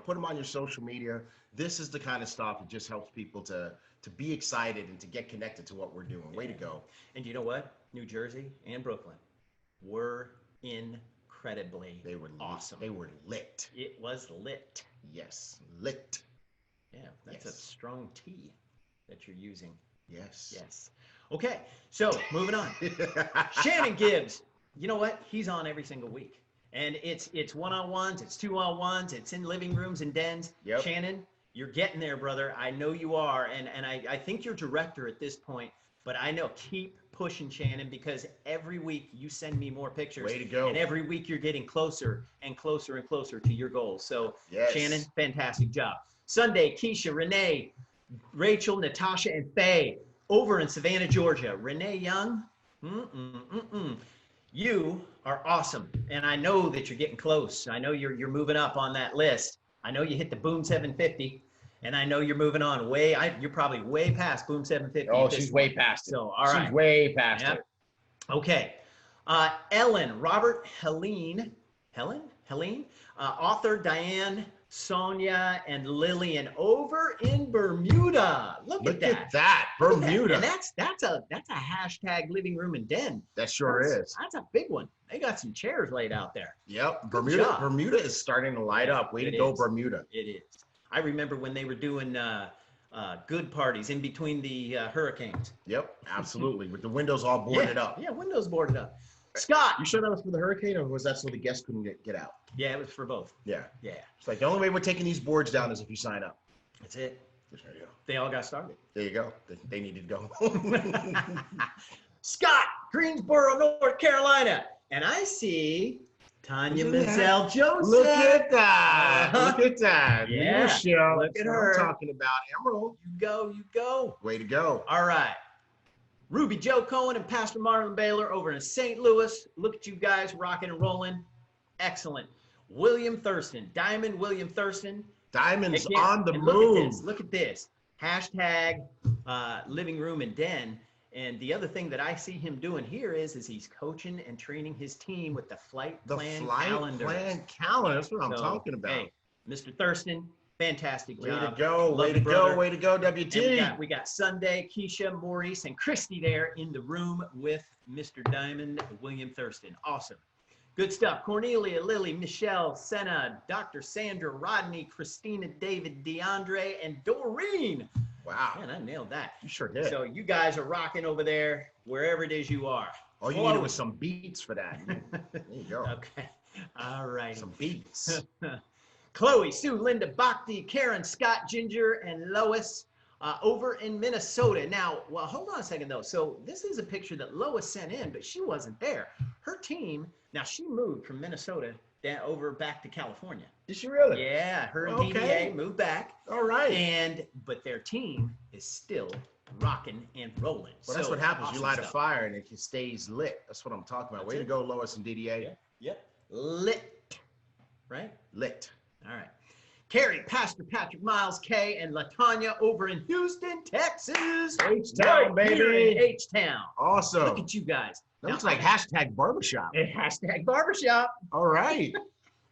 put them on your social media. This is the kind of stuff that just helps people to be excited and to get connected to what we're doing. Way to go. And you know what? New Jersey and Brooklyn were incredibly They were awesome. They were lit. It was lit. Yes, lit. Yeah, that's a Yes. strong T that you're using. Yes. Yes. Okay, so moving on. Shannon Gibbs, you know what? He's on every single week. And it's one-on-ones, it's two-on-ones, it's in living rooms and dens. Yep. Shannon, you're getting there, brother. I know you are. And I think you're director at this point, but I know keep pushing, Shannon, because every week you send me more pictures. Way to go. And every week you're getting closer and closer and closer to your goals. So Yes. Shannon, fantastic job. Sunday, Keisha, Renee, Rachel, Natasha, and Faye over in Savannah, Georgia. Renee Young, you are awesome. And I know that you're getting close. I know you're moving up on that list. I know you hit the Boom 750. And I know you're moving on you're probably way past Boom 750. Oh, at this she's way point. past it. So, all right. She's way past Yep. it. Okay. Ellen, Robert, Helene, author Diane, Sonia, and Lillian over in Bermuda. Look at that. Bermuda. And that's a hashtag living room and den. That sure is. That's a big one. They got some chairs laid out there. Yep. Good job. Bermuda is starting to light up. Way to It go, is. Bermuda. It is. I remember when they were doing good parties in between the hurricanes. Yep, absolutely. With the windows all boarded up. Yeah, windows boarded up. Scott. You sure that was for the hurricane, or was that so the guests couldn't get out? Yeah, it was for both. Yeah. Yeah, It's like the only way we're taking these boards down is if you sign up. that's it. There you go. They all got started. There you go. They needed to go. Scott, Greensboro, North Carolina. And I see Tanya Look at that. Menzel Joseph. Look at that. Uh-huh. Look at that. Yeah. Leadership. Look at That's what her. I'm talking about. Emerald. You go. Way to go. All right. Ruby Joe Cohen and Pastor Marlon Baylor over in St. Louis. Look at you guys rocking and rolling. Excellent. William Thurston, Diamond William Thurston. Diamonds Again, on the and move. Look at this. Hashtag living room and den. And the other thing that I see him doing here is he's coaching and training his team with the flight The plan flight calendar. plan calendar. That's what I'm So, talking about. Hey, Mr. Thurston, fantastic Way job. to go. Love Way you, to brother. go. Way to go, And WT. we got Sunday, Keisha, Maurice, and Christy there in the room with Mr. Diamond, William Thurston. Awesome. Good stuff. Cornelia, Lily, Michelle, Senna, Dr. Sandra, Rodney, Christina, David, DeAndre, and Doreen. Wow. Man, I nailed that. You sure did. So you guys are rocking over there, wherever it is you are. All you needed was some beats for that. There you go. Okay. All right. Some beats. Chloe, Sue, Linda, Bhakti, Karen, Scott, Ginger, and Lois over in Minnesota. Now, well, hold on a second though. So this is a picture that Lois sent in, but she wasn't there. Her team, now she moved from Minnesota down over back to California. Did she really? Yeah, her and Okay. DDA moved back. All right. But their team is still rocking and rolling. Well, that's So, what happens. You awesome light a stuff. fire and it stays lit. That's what I'm talking about. That's Way to it. go, Lois and DDA. Yeah. Yep. Lit. Right? Lit. All right. Carrie, Pastor Patrick, Miles, K, and LaTanya over in Houston, Texas. H-Town, Right here baby. in H-Town. Awesome. Look at you guys. That looks like hashtag barbershop. Hashtag barbershop. All right.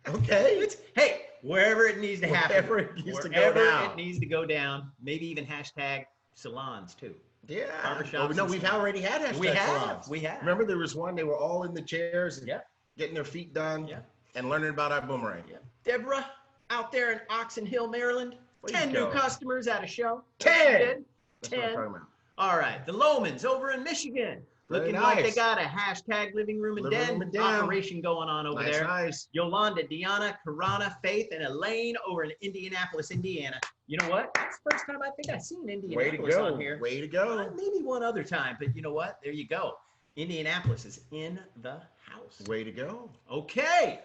Okay. Hey, wherever it needs to happen. Wherever it needs to go Wherever down. it needs to go down. Maybe even hashtag salons too. Yeah. Barbershops Oh, no, and we've stuff. already had hashtag We have. salons. We have. Remember there was one, they were all in the chairs and Yeah. getting their feet done Yeah. and learning about Ibüümerang. Yeah. Deborah out there in Oxon Hill, Maryland. Way 10 to new go. customers at a show. 10. That's what I'm 10. talking about. All right. The Lomans over in Michigan. Very Looking like they nice. got a hashtag living room and Living den room and den. operation going on over Nice, there. nice. Yolanda, Deanna, Karana, Faith, and Elaine over in Indianapolis, Indiana. You know what? That's the first time I think I've seen Way to Indianapolis go. on here. Way to go. Maybe one other time, but you know what? There you go. Indianapolis is in the house. Way to go. Okay.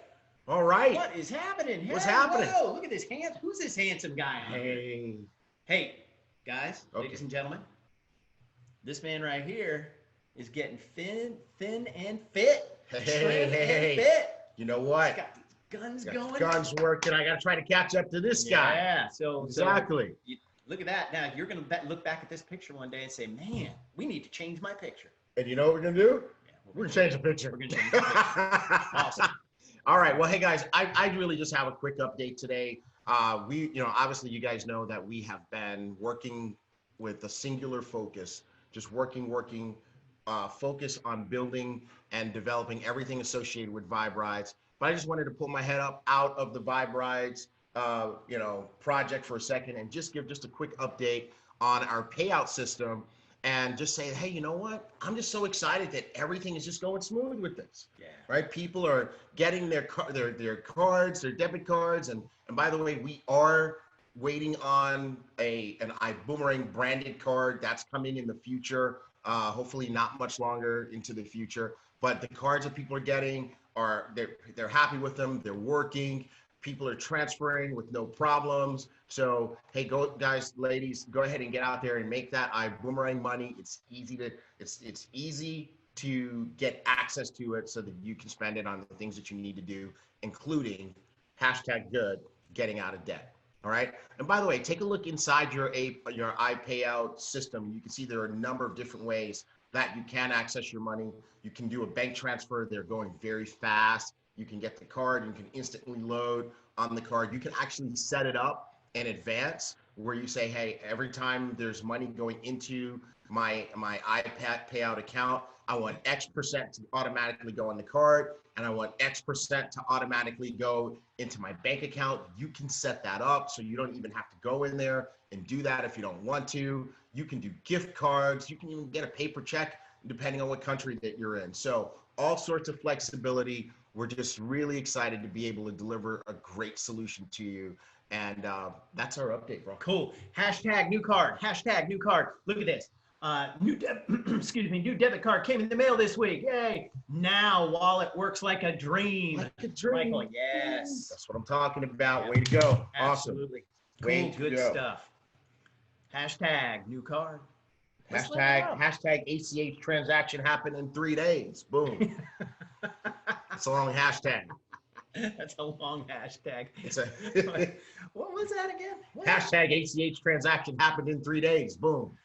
All right. What is happening? What's Hey, happening? Whoa, look at this who's this handsome guy? Hey. Hey, guys, Okay. ladies and gentlemen, this man right here is getting thin and fit. Hey, Trim and hey. fit. You know He's what? got these guns Got going. guns working. I got to try to catch up to this guy. Yeah. So Exactly. you, look at that. Now you're gonna look back at this picture one day and say, "Man, we need to change my picture." And you know what we're going to do? Yeah, We're going to change the picture. We're gonna change the picture. Awesome. All right. Well, hey guys, I really just have a quick update today. Obviously you guys know that we have been working with a singular focus, just working, focus on building and developing everything associated with Vibe Rides. But I just wanted to pull my head up out of the Vibe Rides, project for a second and just give just a quick update on our payout system and just say, hey, you know what? I'm just so excited that everything is just going smooth with this. Yeah. Right? People are getting their cards, their debit cards, and by the way, we are waiting on an Ibüümerang branded card that's coming in the future. Hopefully, not much longer into the future. But the cards that people are getting they're happy with them. They're working. People are transferring with no problems. So hey, go guys, ladies, go ahead and get out there and make that Ibüümerang money. It's easy to get access to it so that you can spend it on the things that you need to do, including #good, getting out of debt. All right. And by the way, take a look inside your iPayout system. You can see there are a number of different ways that you can access your money. You can do a bank transfer. They're going very fast. You can get the card. You can instantly load on the card. You can actually set it up in advance where you say, hey, every time there's money going into my iPad payout account, I want X% to automatically go on the card, and I want X% to automatically go into my bank account. You can set that up so you don't even have to go in there and do that if you don't want to. You can do gift cards. You can even get a paper check depending on what country that you're in. So all sorts of flexibility. We're just really excited to be able to deliver a great solution to you. And that's our update, bro. Cool. #new card. #new card. Look at this. New debit card came in the mail this week. Yay! Now wallet works like a dream. Like a dream. Michael, yes. That's what I'm talking about. Yeah. Way to go. Awesome. Absolutely. Way Cool. to Good go. stuff. #new card. Let's let it out. Hashtag ACH transaction happened in 3 days. Boom. It's a long hashtag. That's a long hashtag. It's a What was that again? What? hashtag ACH transaction happened in 3 days. Boom.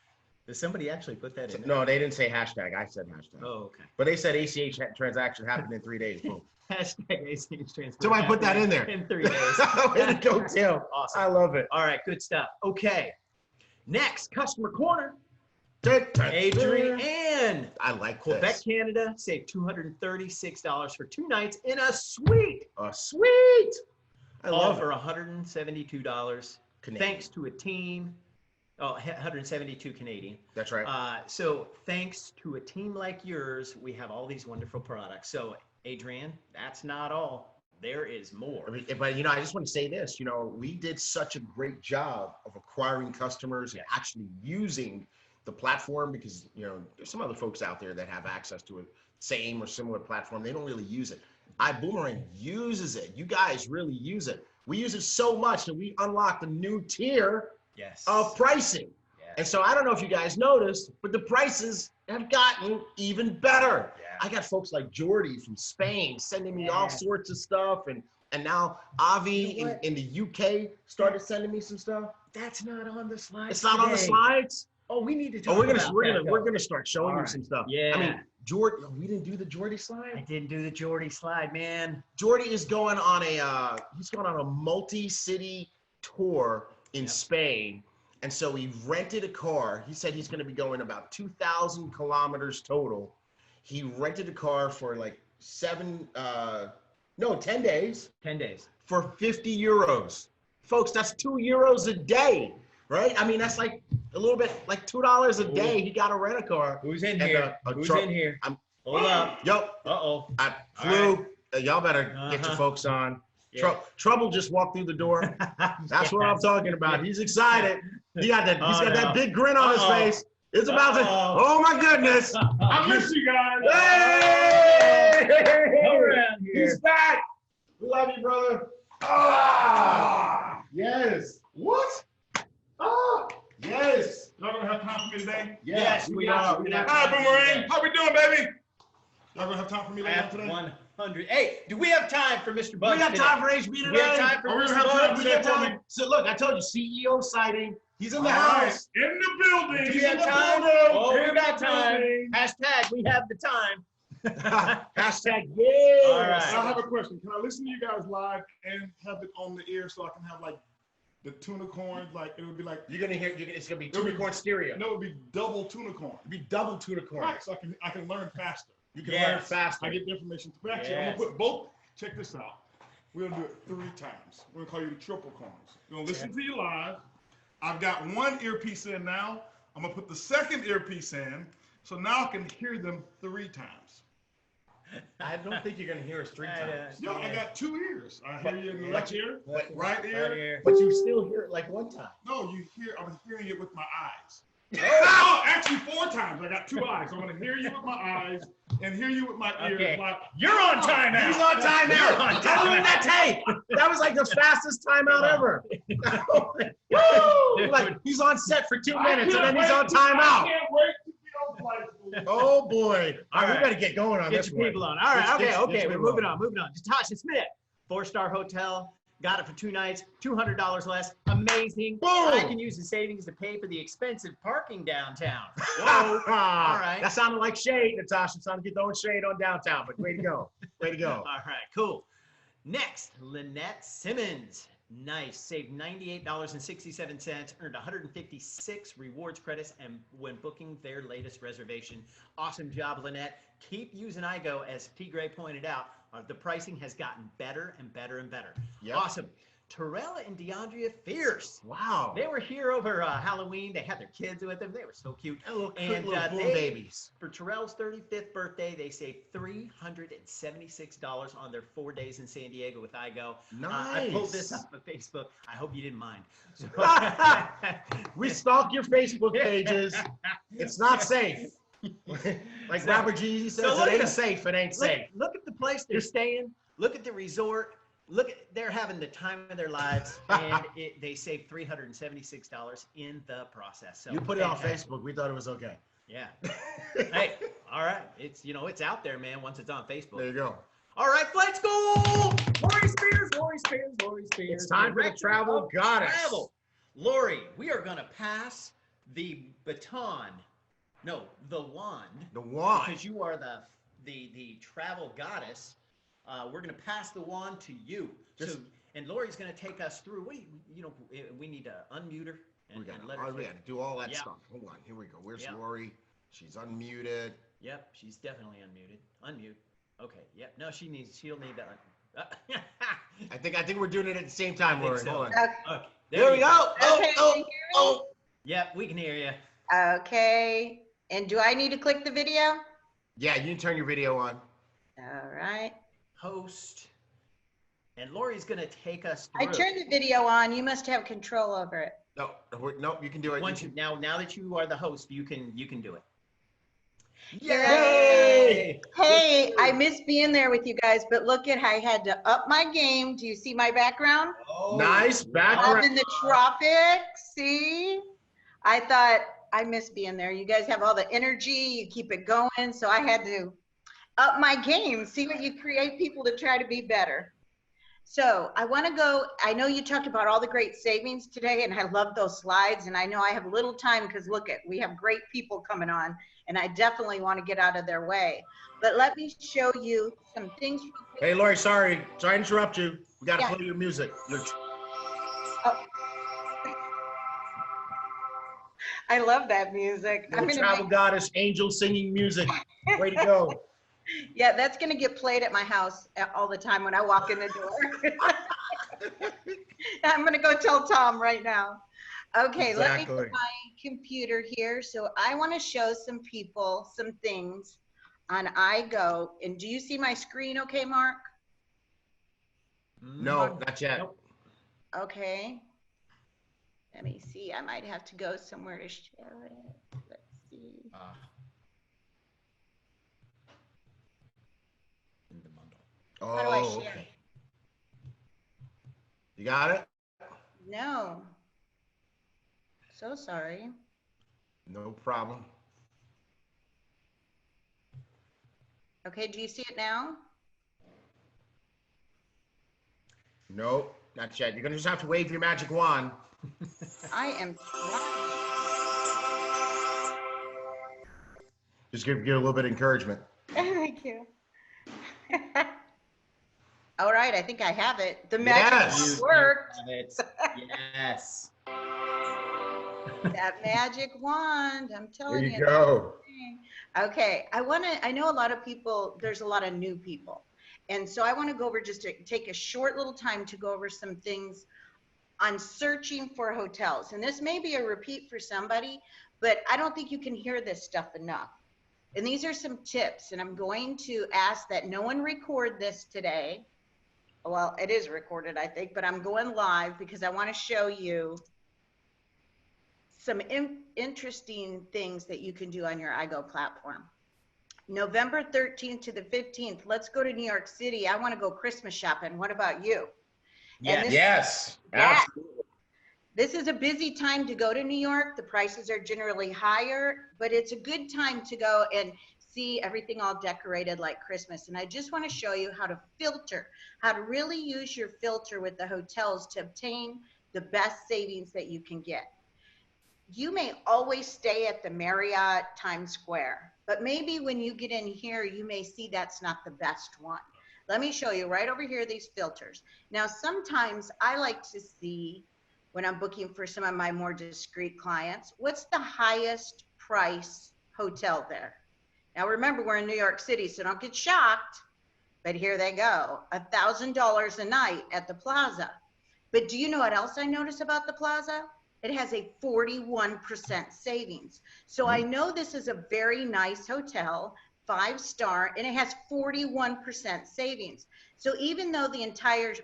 Did somebody actually put that in there? No, they didn't say hashtag. I said hashtag. Oh, okay. But they said ACH transaction happened in 3 days. Boom. #ACH transfer. So I put that in there. In 3 days. Way to go, Tim. Awesome. I love it. All right, good stuff. Okay. Next, customer corner. Adrienne. I like Quebec, this. Canada, save $236 for 2 nights in a suite. Sweet. I All love for it. $172. Canadian. Thanks to a team. Oh, 172 Canadian. That's right. So thanks to a team like yours, we have all these wonderful products. So Adrienne, that's not all. There is more. I mean, but I just want to say this. We did such a great job of acquiring customers and actually using the platform because there's some other folks out there that have access to a same or similar platform. They don't really use it. Ibüümerang uses it. You guys really use it. We use it so much that we unlocked a new tier of pricing. And so I don't know if you guys noticed, but the prices have gotten even better. I got folks like Jordy from Spain sending me all sorts of stuff. And now Avi in the UK started sending me some stuff. That's not on the slides. It's not on the slides? Oh, we need to talk we're about gonna start showing you some stuff. Yeah. I mean, Jordy, we didn't do the Jordy I slide. didn't do the Jordy slide, man. Jordy is going on a multi-city tour in Spain. And so he rented a car. He said he's going to be going about 2,000 kilometers total. He rented a car for like 10 days. 10 days. For 50 euros. Folks, that's €2 a day, right? I mean, that's like a little bit like $2 a day. He got to rent a car. Who's in And, here? Who's in here? Hold up. Yo. Uh-oh. I flew. Y'all better get your folks on. Trouble just walked through the door. That's what I'm talking about. He's excited. He's got that big grin on his face. It's about to. Oh my goodness! I miss you guys. Hey! Come around here. He's back. We love you, brother. Ah, yes. What? Ah, yes. Y'all gonna have time for me today? Yes, we are. Hi, Boomerang. How we doing, baby? Y'all gonna have time for me later today? 100. Hey, do we have time for Mr. Buggs? We got time for HB today. We have time for Oh, we're Mr. gonna have Buggs. time. We got time. So look, I told you, CEO sighting. He's in the house. In the building. Do we He's have in the time? building. Oh, In we got the time. building. Hashtag, we have the time. Hashtag yes. All right. So I have a question. Can I listen to you guys live and have it on the ear so I can have like the tuna corn? Like it would be like You're gonna hear. It's gonna be tuna-corn stereo. no, it would be double tuna corn. It'll be double tuna-corn. Right. So I can learn faster. You can learn faster. I get the information. Actually, I'm Yes. gonna put both. Check this out. We're gonna do it 3 times. We're gonna call you the triple corns. We're gonna listen to you live. I've got one earpiece in now. I'm gonna put the second earpiece in, so now I can hear them 3 times. I don't think you're gonna hear us 3 times. Yo, I got 2 ears. I hear you in the left ear, right ear. But you still hear it like 1 time. No, I'm hearing it with my eyes. Oh, actually 4 times. I got 2 eyes. I'm gonna hear you with my eyes and hear you with my ears. Okay. Like, You're on time now. He's on time now. You're on How long did that take? That was like the fastest timeout ever. Woo! Like he's on set for 2 minutes and then he's on I timeout. can't wait to be on flight. Oh boy! All right, right. we better get going on Get this your one. people on. All right, Let's okay. get We're people moving on. Natasha Smith, 4-star hotel. Got it for 2 nights, $200 less. Amazing. Boom. I can use the savings to pay for the expensive parking downtown. Whoa. All right. That sounded like shade, Natasha. Sounded like you're throwing shade on downtown, but way to go. Way to go. All right, cool. Next, Lynette Simmons. Nice. Saved $98.67, earned 156 rewards credits, and when booking their latest reservation. Awesome job, Lynette. Keep using iGo, as T. Gray pointed out. The pricing has gotten better and better and better. Yep. Awesome. Terrell and DeAndrea Fierce. Wow. They were here over Halloween. They had their kids with them. They were so cute. Little And little boom they, babies. for Terrell's 35th birthday, they saved $376 on their 4 days in San Diego with iGo. I pulled this Nice. up on Facebook. I hope you didn't mind. So, We stalk your Facebook pages. It's not safe. Like So- Robert G. says, so look it ain't at- safe. It ain't safe. look at the place they're staying. Look at the resort. They're having the time of their lives, and they saved $376 in the process. So You put it on fantastic. Facebook. We thought it was okay. Yeah. Hey, all right. It's out there, man. Once it's on Facebook. There you go. All right, flight school. Lori Spears. It's time for the Director travel of goddess. Travel. Lori, we are gonna pass the baton. No, the wand. The wand. Because you are the travel goddess. We're gonna pass the wand to you. And Lori's gonna take us through. We need to unmute her and let her. We got to do all that Yeah. stuff. Hold on. Here we go. Where's Yeah. Lori? She's unmuted. Yep, she's definitely unmuted. Unmute. Okay. Yep. No, she'll need that. I think we're doing it at the same time, Lori. so. Hold on. Okay. There we go. Okay, can you hear me? Yep, we can hear you. Okay. And do I need to click the video? Yeah, you can turn your video on. All right. Host. And Lori's going to take us I through. turned the video on. You must have control over it. No, no, you can do it. Once you, now that you are the host, you can do it. Yay! Hey, I miss being there with you guys, but look at how I had to up my game. Do you see my background? Oh, Nice background. I'm in the tropics. See? I thought I miss being there. You guys have all the energy. You keep it going. So I had to up my game. See what you create people to try to be better. So I want to go. I know you talked about all the great savings today, and I love those slides. And I know I have little time because look at, we have great people coming on, and I definitely want to get out of their way. But let me show you some things. Hey, Lori, sorry to interrupt you. We got to Yeah. play your music. I love that music. Your travel goddess, angel singing music. Way to go. Yeah, that's going to get played at my house all the time when I walk in the door. I'm going to go tell Tom right now. Okay, Let me get my computer here. So I want to show some people some things on iGo. And do you see my screen okay, Mark? No, not yet. Nope. Okay. Let me see. I might have to go somewhere to show it. Let's see. Oh, How do I share? okay. You got it? No. So sorry. No problem. Okay, do you see it now? Nope, not yet. You're gonna just have to wave your magic wand. I am trying. Just give you a little bit of encouragement. Thank you. All right, I think I have it. The magic Yes. worked. Yes. That magic wand, I'm There telling you go. Okay, I know a lot of people, there's a lot of new people. And so I want to go over just to take a short little time to go over some things on searching for hotels. And this may be a repeat for somebody, but I don't think you can hear this stuff enough. And these are some tips, and I'm going to ask that no one record this today. Well, it is recorded, I think, but I'm going live because I want to show you some interesting things that you can do on your iGo platform. November 13th to the 15th, let's go to New York City. I want to go Christmas shopping. What about you? Yes. Yes. Yeah. Absolutely. This is a busy time to go to New York. The prices are generally higher, but it's a good time to go and see everything all decorated like Christmas. And I just want to show you how to filter, how to really use your filter with the hotels to obtain the best savings that you can get. You may always stay at the Marriott Times Square, but maybe when you get in here, you may see that's not the best one. Let me show you right over here, these filters. Now, sometimes I like to see, when I'm booking for some of my more discreet clients, what's the highest price hotel there? Now, remember, we're in New York City, so don't get shocked, but here they go, $1,000 a night at the Plaza. But do you know what else I notice about the Plaza? It has a 41% savings. So I know this is a very nice hotel, 5-star, and it has 41% savings. So even though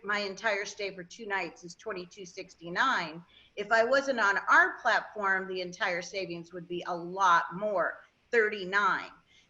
my entire stay for 2 nights is $22.69, if I wasn't on our platform, the entire savings would be a lot more, $39.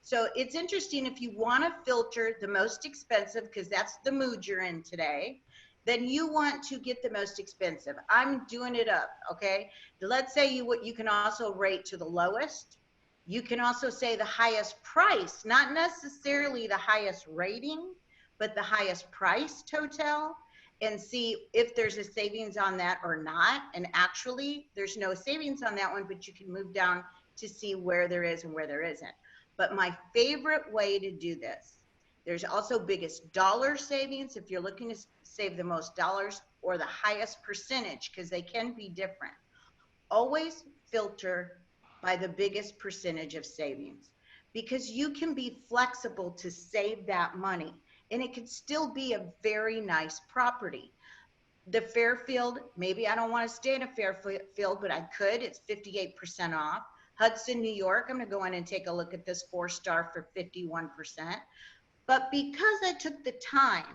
So it's interesting, if you want to filter the most expensive, because that's the mood you're in today, then you want to get the most expensive. I'm doing it up, okay? Let's say you can also rate to the lowest. You can also say the highest price, not necessarily the highest rating, but the highest priced hotel, and see if there's a savings on that or not. And actually, there's no savings on that one, but you can move down to see where there is and where there isn't. But my favorite way to do this, there's also biggest dollar savings if you're looking to save the most dollars, or the highest percentage, because they can be different. Always filter by the biggest percentage of savings, because you can be flexible to save that money, and it could still be a very nice property. The Fairfield, maybe I don't want to stay in a Fairfield, but I could. It's 58% off. Hudson, New York, I'm going to go in and take a look at this 4-star for 51%. But because I took the time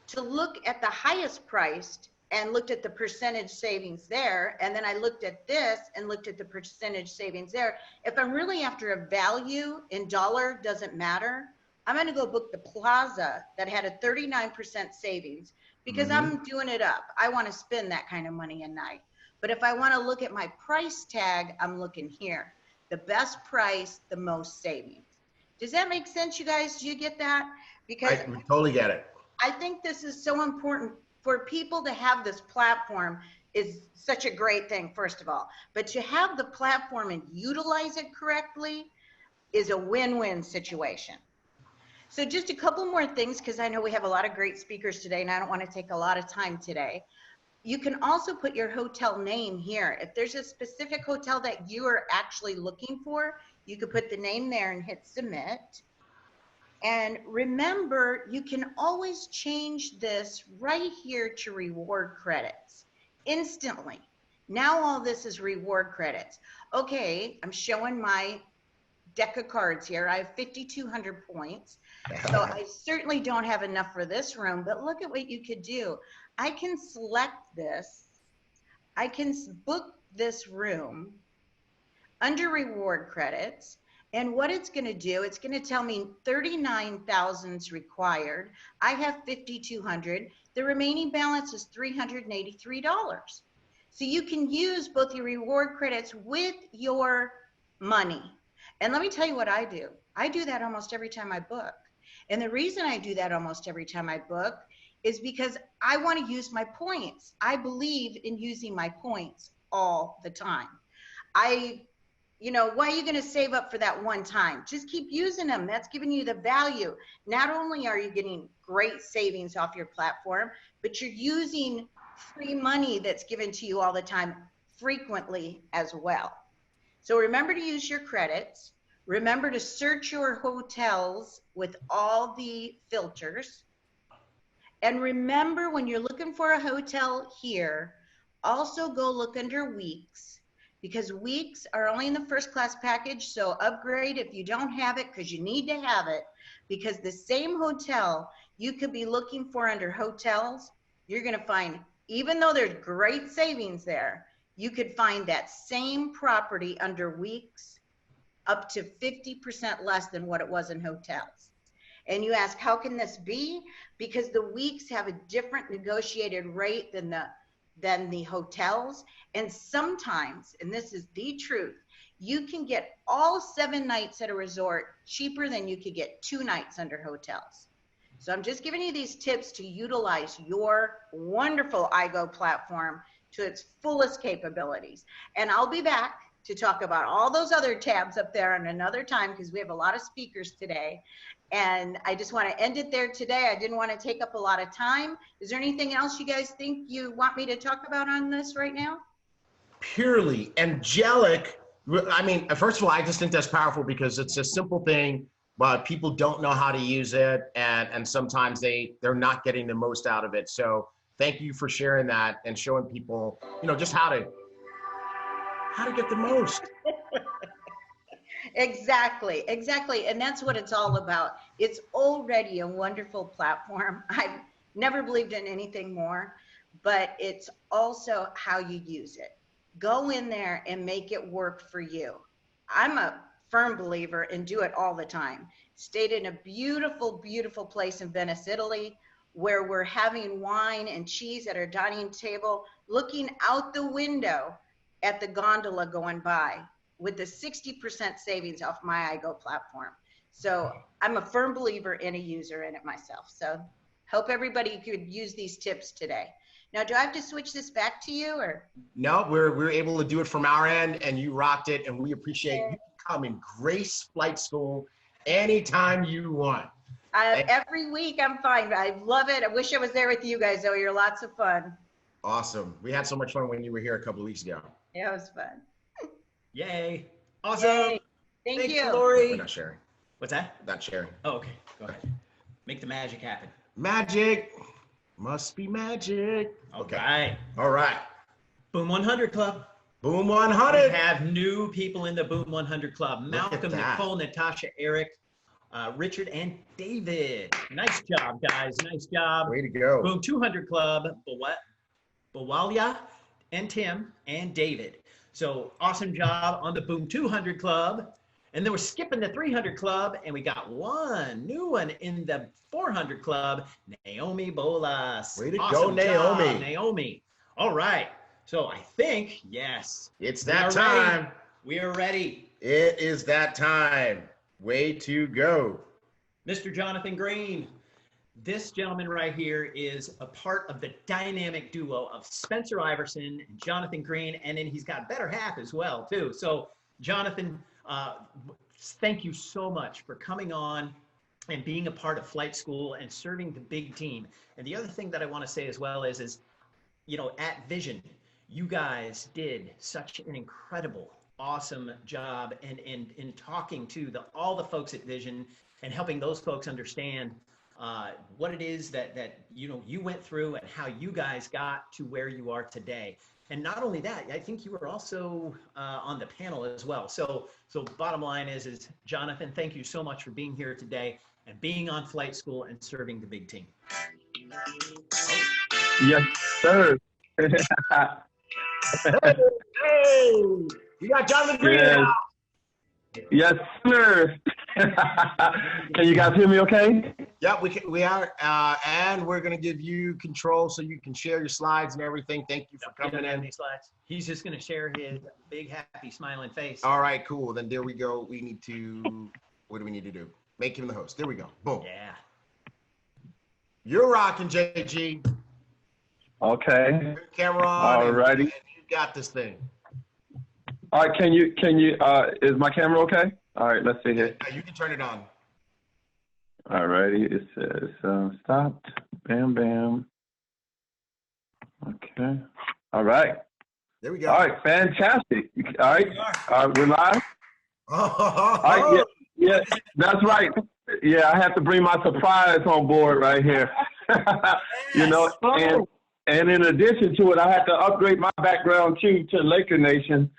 to look at the highest priced and looked at the percentage savings there. And then I looked at this and looked at the percentage savings there. If I'm really after a value in dollar, doesn't matter. I'm going to go book the Plaza that had a 39% savings because I'm doing it up. I want to spend that kind of money a night. But if I want to look at my price tag, I'm looking here. The best price, the most savings. Does that make sense, you guys? Do you get that? Because I totally get it. I think this is so important for people to have this platform is such a great thing, first of all. But to have the platform and utilize it correctly is a win-win situation. So just a couple more things, because I know we have a lot of great speakers today and I don't want to take a lot of time today. You can also put your hotel name here. If there's a specific hotel that you are actually looking for, you could put the name there and hit submit. And remember, you can always change this right here to reward credits instantly. Now all this is reward credits. Okay, I'm showing my deck of cards here. I have 5,200 points. So I certainly don't have enough for this room, but look at what you could do. I can select this. I can book this room under reward credits. And what it's going to do, it's going to tell me 39,000 is required. I have 5,200. The remaining balance is $383. So you can use both your reward credits with your money. And let me tell you what I do. I do that almost every time I book. And the reason I do that almost every time I book is because I want to use my points. I believe in using my points all the time. You know, why are you going to save up for that one time? Just keep using them. That's giving you the value. Not only are you getting great savings off your platform, but you're using free money that's given to you all the time frequently as well. So remember to use your credits. Remember to search your hotels with all the filters. And remember, when you're looking for a hotel here, also go look under weeks, because weeks are only in the first class package. So upgrade if you don't have it, because you need to have it, because the same hotel you could be looking for under hotels, you're going to find, even though there's great savings there, you could find that same property under weeks up to 50% less than what it was in hotels. And you ask, how can this be? Because the weeks have a different negotiated rate than the hotels. And sometimes, and this is the truth, you can get all 7 nights at a resort cheaper than you could get 2 nights under hotels. So I'm just giving you these tips to utilize your wonderful iGo platform to its fullest capabilities. And I'll be back to talk about all those other tabs up there on another time, because we have a lot of speakers today. And I just want to end it there today. I didn't want to take up a lot of time. Is there anything else you guys think you want me to talk about on this right now? Purely angelic. I mean, first of all, I just think that's powerful because it's a simple thing, but people don't know how to use it. And sometimes they're not getting the most out of it. So thank you for sharing that and showing people, you know, just how to get the most. Exactly. And that's what it's all about. It's already a wonderful platform. I've never believed in anything more, but it's also how you use it. Go in there and make it work for you. I'm a firm believer and do it all the time. Stayed in a beautiful, beautiful place in Venice, Italy, where we're having wine and cheese at our dining table, looking out the window at the gondola going by, with the 60% savings off my iGo platform. So I'm a firm believer and a user in it myself. So hope everybody could use these tips today. Now, do I have to switch this back to you, or? No, we're able to do it from our end, and you rocked it, and we appreciate you coming. Grace Flight School anytime you want. Every week I'm fine. I love it. I wish I was there with you guys, though. You're lots of fun. Awesome. We had so much fun when you were here a couple of weeks ago. Yeah, it was fun. Yay. Awesome. Yay. Thanks, you. Lori. We're not sharing. What's that? Not sharing. Oh, okay. Go ahead. Make the magic happen. Magic. Must be magic. Okay. All right. Boom 100 Club. Boom We 100. have new people in the Boom 100 Club. Look at Malcolm, that. Nicole, Natasha, Eric, Richard and David. Nice job, guys. Nice job. Way to go. Boom 200 Club, Bawalia, and Tim, and David. So awesome job on the Boom 200 Club. And then we're skipping the 300 Club, and we got one new one in the 400 Club, Naomi Bolas. Way to Awesome go, Naomi. job, Naomi. All right. So I think, yes. It's we that are time. ready. We are ready. It is that time. Way to go. Mr. Jonathan Green. This gentleman right here is a part of the dynamic duo of Spencer Iverson and Jonathan Green, and then he's got a better half as well, too. So, Jonathan, thank you so much for coming on and being a part of Flight School and serving the big team. And the other thing that I want to say as well is, you know, at Vision, you guys did such an incredible, awesome job in talking to all the folks at Vision and helping those folks understand what it is that you went through and how you guys got to where you are today. And not only that, I think you were also on the panel as well. So bottom line is Jonathan, thank you so much for being here today and being on Flight School and serving the big team. Yes, sir. Hey, we got Jonathan Green now. Yes, sir. Can you guys hear me okay? Yeah, we are, and we're going to give you control so you can share your slides and everything. Thank you for coming in. These slides. He's just going to share his big, happy, smiling face. All right, cool. Then there we go. We need to, what do we need to do? Make him the host. There we go. Boom. Yeah. You're rocking, JG. Okay. Camera on. All righty. And you got this thing. All right, can you, is my camera okay? All right, let's see here. You can turn it on. All righty, it says stopped, bam, bam. Okay, all right. There we go. All right, fantastic. All right, we're live. All right, yeah, that's right. Yeah, I have to bring my surprise on board right here. You know, and in addition to it, I have to upgrade my background too to Laker Nation.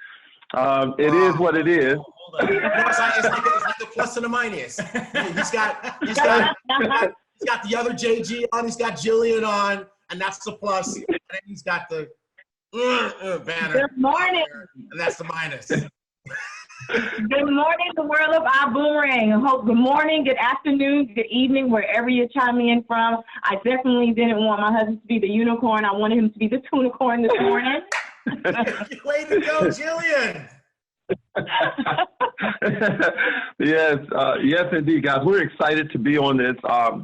It is what it is. It's like a plus and a minus. He's got the other JG on. He's got Jillian on, and that's the plus. And then he's got the banner. Good morning. And that's the minus. Good morning, the world of Ibüümerang. Good morning, good afternoon, good evening, wherever you're chiming in from. I definitely didn't want my husband to be the unicorn. I wanted him to be the tunicorn this morning. Way to go, Jillian. Yes, indeed, guys. We're excited to be on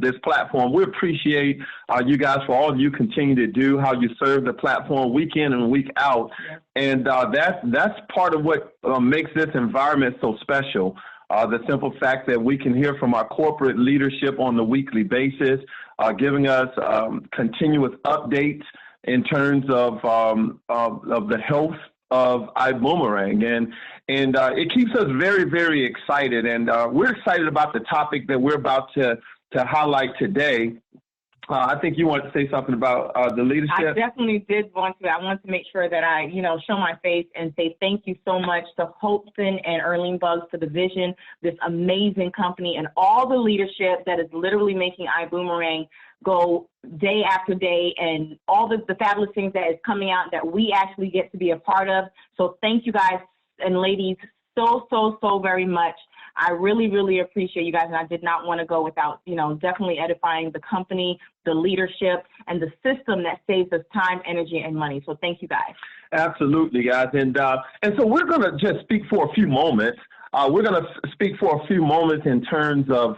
this platform. We appreciate you guys for all you continue to do, how you serve the platform week in and week out, and that's part of what makes this environment so special. The simple fact that we can hear from our corporate leadership on the weekly basis, giving us continuous updates in terms of the health of Ibüümerang, and it keeps us very, very excited, and we're excited about the topic that we're about to highlight today. I think you want to say something about the leadership. I definitely did want to. I want to make sure that I, show my face and say thank you so much to Holton and Earlene Buggs for the vision, this amazing company, and all the leadership that is literally making Ibüümerang go day after day, and all the fabulous things that is coming out that we actually get to be a part of. So thank you guys and ladies so very much. I really, really appreciate you guys, and I did not want to go without, definitely edifying the company, the leadership, and the system that saves us time, energy, and money. So thank you guys. Absolutely, guys. And so we're going to just speak for a few moments. We're going to speak for a few moments in terms of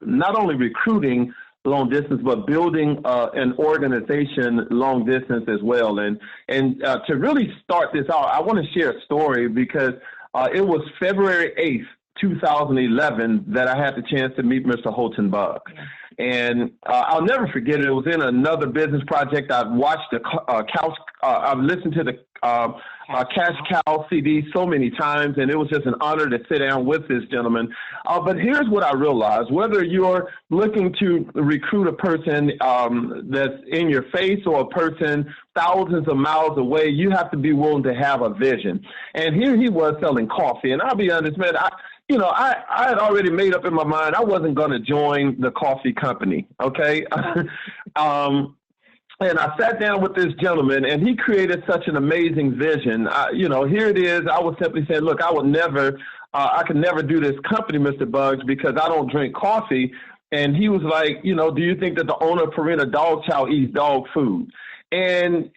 not only recruiting long distance, but building an organization long distance as well. And to really start this out, I want to share a story because it was February 8th, 2011 that I had the chance to meet Mr. Holton Buggs. And I'll never forget it. It was in another business project. I've watched I've listened to the Cash Cow CD so many times, and it was just an honor to sit down with this gentleman. But here's what I realized. Whether you're looking to recruit a person that's in your face or a person thousands of miles away, you have to be willing to have a vision. And here he was selling coffee. And I'll be honest, man, you know, I had already made up in my mind I wasn't going to join the coffee company, okay? And I sat down with this gentleman, and he created such an amazing vision. You know, here it is. I was simply saying, look, I could never do this company, Mr. Buggs, because I don't drink coffee. And he was like, you know, do you think that the owner of Purina Dog Chow eats dog food? And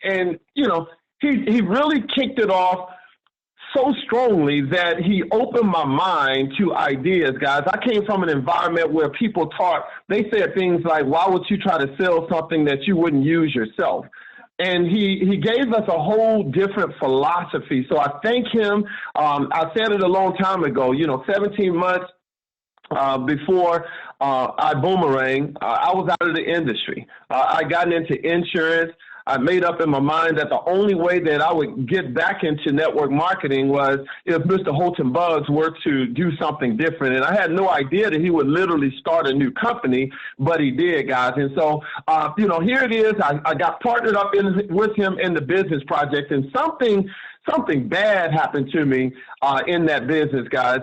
you know, he really kicked it off so strongly that he opened my mind to ideas, guys. I came from an environment where people they said things like, why would you try to sell something that you wouldn't use yourself? And he gave us a whole different philosophy. So I thank him. I said it a long time ago, you know, 17 months before Ibüümerang, I was out of the industry. I got into insurance. I made up in my mind that the only way that I would get back into network marketing was if Mr. Holton Buggs were to do something different. And I had no idea that he would literally start a new company, but he did, guys. And so, you know, here it is. I got partnered up with him in the business project, and something bad happened to me in that business, guys.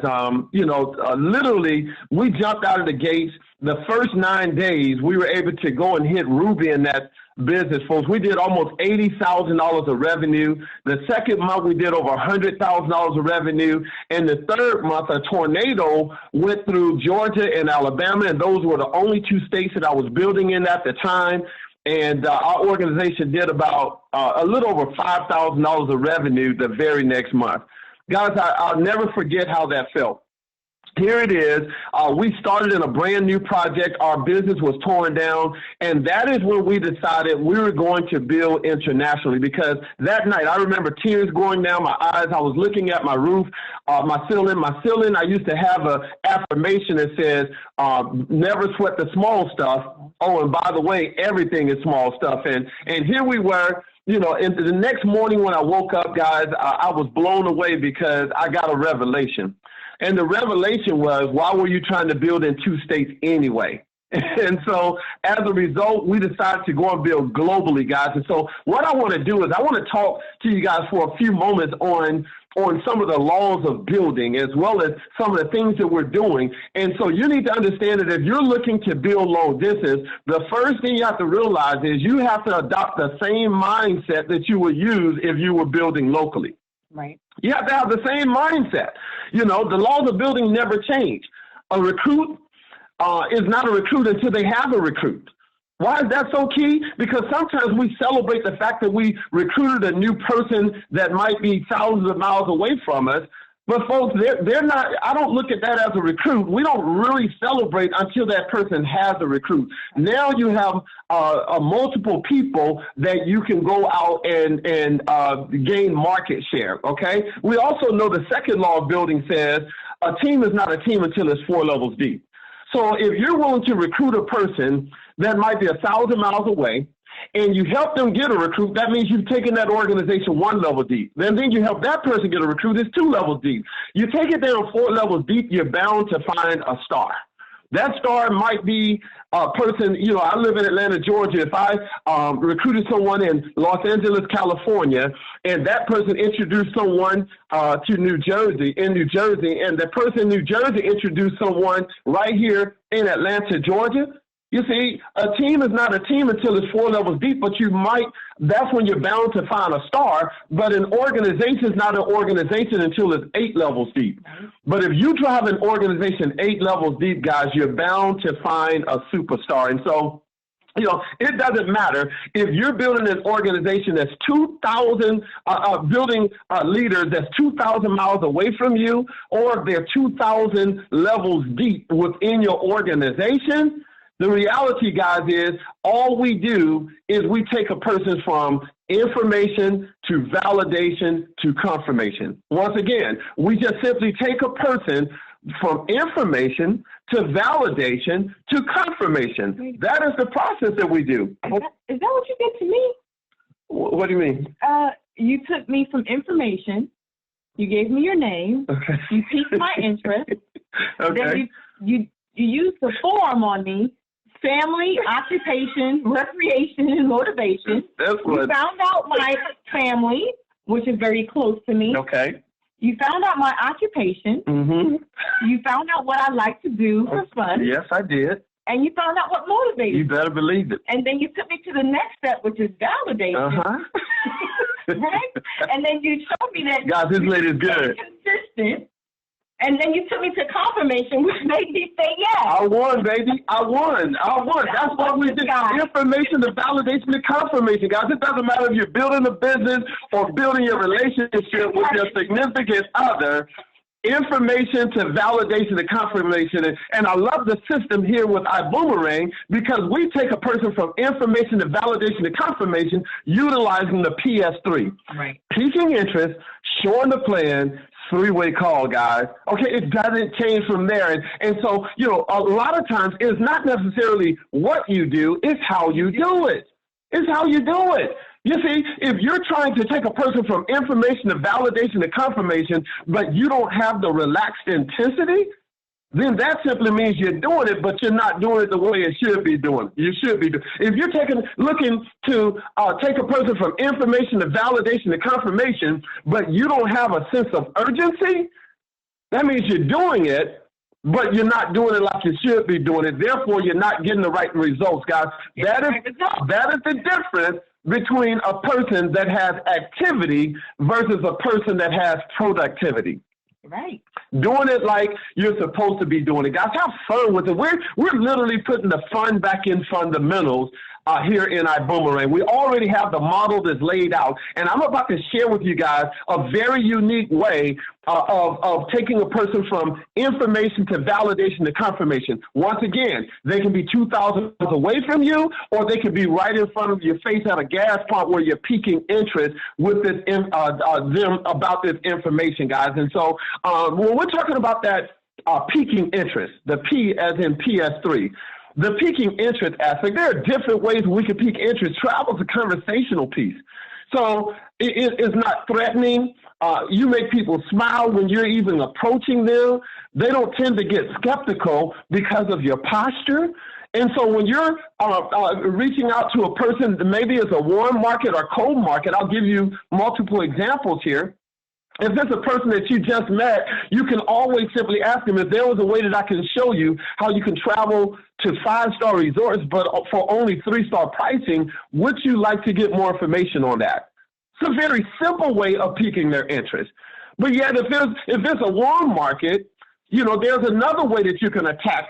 You know, literally, we jumped out of the gates. The first 9 days, we were able to go and hit Ruby in that business, folks. We did almost $80,000 of revenue. The second month, we did over $100,000 of revenue. And the third month, a tornado went through Georgia and Alabama, and those were the only two states that I was building in at the time. And our organization did about a little over $5,000 of revenue the very next month. Guys, I'll never forget how that felt. Here it is. We started in a brand new project. Our business was torn down. And that is when we decided we were going to build internationally, because that night, I remember tears going down my eyes. I was looking at my roof, my ceiling. I used to have an affirmation that says, never sweat the small stuff. Oh, and by the way, everything is small stuff. And here we were. You know, and the next morning when I woke up, guys, I was blown away because I got a revelation. And the revelation was, why were you trying to build in 2 states anyway? And so as a result, we decided to go and build globally, guys. And so what I want to do is I want to talk to you guys for a few moments on some of the laws of building, as well as some of the things that we're doing. And so you need to understand that if you're looking to build long distance, the first thing you have to realize is you have to adopt the same mindset that you would use if you were building locally. Right. You have to have the same mindset. You know, the laws of building never change. A recruit is not a recruit until they have a recruit. Why is that so key? Because sometimes we celebrate the fact that we recruited a new person that might be thousands of miles away from us. But folks, they're not, I don't look at that as a recruit. We don't really celebrate until that person has a recruit. Now you have multiple people that you can go out and gain market share, okay? We also know the second law of building says a team is not a team until it's 4 levels deep. So if you're willing to recruit a person that might be 1,000 miles away, and you help them get a recruit, that means you've taken that organization 1 level deep. Then you help that person get a recruit, it's 2 levels deep. You take it down 4 levels deep, you're bound to find a star. That star might be a person, you know, I live in Atlanta, Georgia. If I recruited someone in Los Angeles, California, and that person introduced someone to New Jersey, and the person in New Jersey introduced someone right here in Atlanta, Georgia, you see, a team is not a team until it's 4 levels deep, but that's when you're bound to find a star. But an organization is not an organization until it's 8 levels deep. But if you drive an organization 8 levels deep, guys, you're bound to find a superstar. And so, you know, it doesn't matter if you're building an organization that's 2,000, building leaders that's 2,000 miles away from you, or if they're 2,000 levels deep within your organization. The reality, guys, is all we do is we take a person from information to validation to confirmation. Once again, we just simply take a person from information to validation to confirmation. That is the process that we do. Is that what you did to me? What do you mean? You took me from information. You gave me your name. Okay. You piqued my interest. Okay. Then you used the form on me. Family, occupation, recreation, and motivation. That's what. You found out my family, which is very close to me. Okay. You found out my occupation. Mm-hmm. You found out what I like to do for fun. Yes, I did. And you found out what motivated me. You better believe it. And then you took me to the next step, which is validation. Right? And then you showed me that. Guys, this lady's good. Consistent. And then you took me to confirmation, which made me say yes. I won, baby. I won. That's what we did. Information, the validation, the confirmation, guys. It doesn't matter if you're building a business or building your relationship with your significant other. Information to validation to confirmation. And I love the system here with Ibüümerang because we take a person from information to validation to confirmation utilizing the PS3. Right. Piquing interest, showing the plan, three-way call, guys. Okay, it doesn't change from there. And so, you know, a lot of times it's not necessarily what you do, it's how you do it. It's how you do it. You see, if you're trying to take a person from information to validation to confirmation, but you don't have the relaxed intensity, then that simply means you're doing it, but you're not doing it the way it should be doing. You should be. If you're looking to take a person from information to validation to confirmation, but you don't have a sense of urgency, that means you're doing it, but you're not doing it like you should be doing it. Therefore, you're not getting the right results, guys. That is the difference between a person that has activity versus a person that has productivity. Right. Doing it like you're supposed to be doing it. Guys, have fun with it. We're literally putting the fun back in fundamentals here in Ibüümerang. We already have the model that's laid out, and I'm about to share with you guys a very unique way of taking a person from information to validation to confirmation. Once again, they can be 2,000 miles away from you, or they can be right in front of your face at a gas pump where you're piquing interest with this them about this information, guys. And so when we're talking about that piquing interest, the P as in PS3, the piquing interest aspect, there are different ways we can pique interest. Travel is a conversational piece. So it's not threatening. You make people smile when you're even approaching them. They don't tend to get skeptical because of your posture. And so when you're reaching out to a person, maybe it's a warm market or cold market, I'll give you multiple examples here. If there's a person that you just met, you can always simply ask them, if there was a way that I can show you how you can travel to 5-star resorts, but for only 3-star pricing, would you like to get more information on that? It's a very simple way of piquing their interest. But yet, if there's a warm market, you know, there's another way that you can attach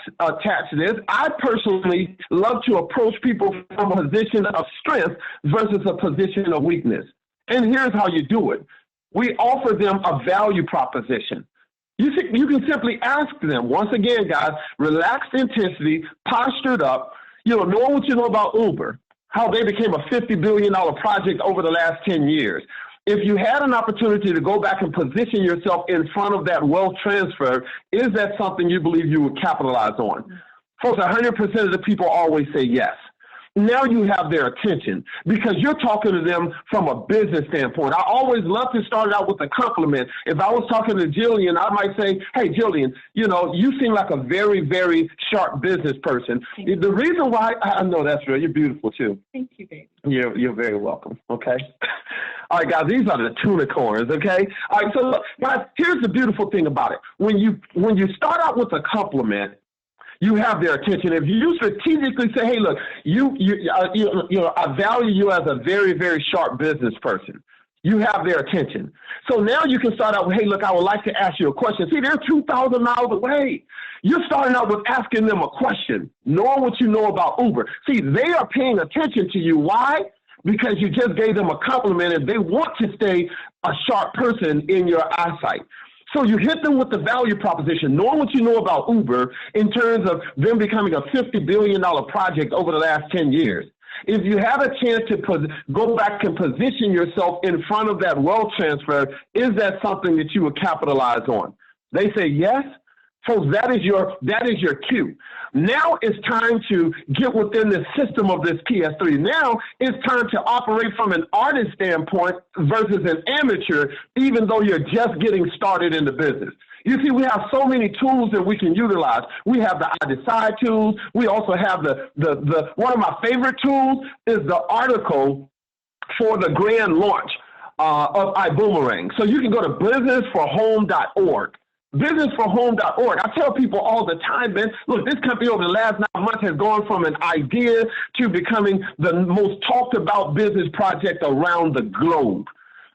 this. I personally love to approach people from a position of strength versus a position of weakness. And here's how you do it. We offer them a value proposition. You can simply ask them, once again, guys, relaxed intensity, postured up, know what you know about Uber, how they became a $50 billion project over the last 10 years. If you had an opportunity to go back and position yourself in front of that wealth transfer, is that something you believe you would capitalize on? Folks, 100% of the people always say yes. Now you have their attention because you're talking to them from a business standpoint. I always love to start out with a compliment. If I was talking to Jillian, I might say, hey, Jillian, you seem like a very, very sharp business person. The reason why, I know that's real. You're beautiful, too. Thank you, baby. You're very welcome, okay? All right, guys, these are the tunicorns, okay? All right, so look, guys, here's the beautiful thing about it. When you start out with a compliment, you have their attention. If you strategically say, hey, look, I value you as a very, very sharp business person, you have their attention. So now you can start out with, hey, look, I would like to ask you a question. See, they're 2,000 miles away. You're starting out with asking them a question, knowing what you know about Uber. See, they are paying attention to you. Why? Because you just gave them a compliment and they want to stay a sharp person in your eyesight. So you hit them with the value proposition, knowing what you know about Uber in terms of them becoming a $50 billion project over the last 10 years. If you have a chance to go back and position yourself in front of that wealth transfer, is that something that you would capitalize on? They say yes. Folks, that is your cue. Now it's time to get within the system of this PS3. Now it's time to operate from an artist standpoint versus an amateur, even though you're just getting started in the business. You see, we have so many tools that we can utilize. We have the I Decide tools. We also have the one of my favorite tools is the article for the grand launch. of Ibüümerang. So you can go to businessforhome.org. Businessforhome.org. I tell people all the time, man, look, this company over the last 9 months has gone from an idea to becoming the most talked about business project around the globe.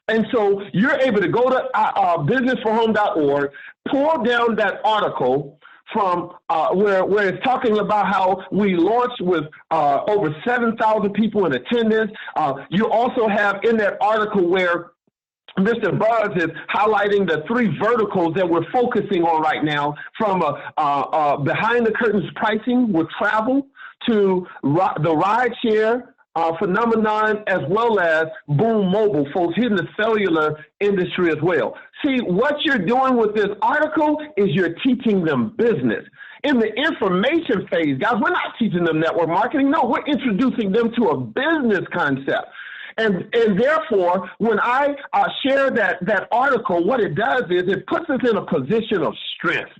And so you're able to go to businessforhome.org, pull down that article from where it's talking about how we launched with over 7,000 people in attendance. You also have in that article where Mr. Buggs is highlighting the 3 verticals that we're focusing on right now, from behind the curtains pricing with travel to the ride share phenomenon, as well as Boom Mobile, folks hitting the cellular industry as well. See, what you're doing with this article is you're teaching them business. In the information phase, guys, we're not teaching them network marketing. No, we're introducing them to a business concept. And therefore, when I share that article, what it does is it puts us in a position of strength.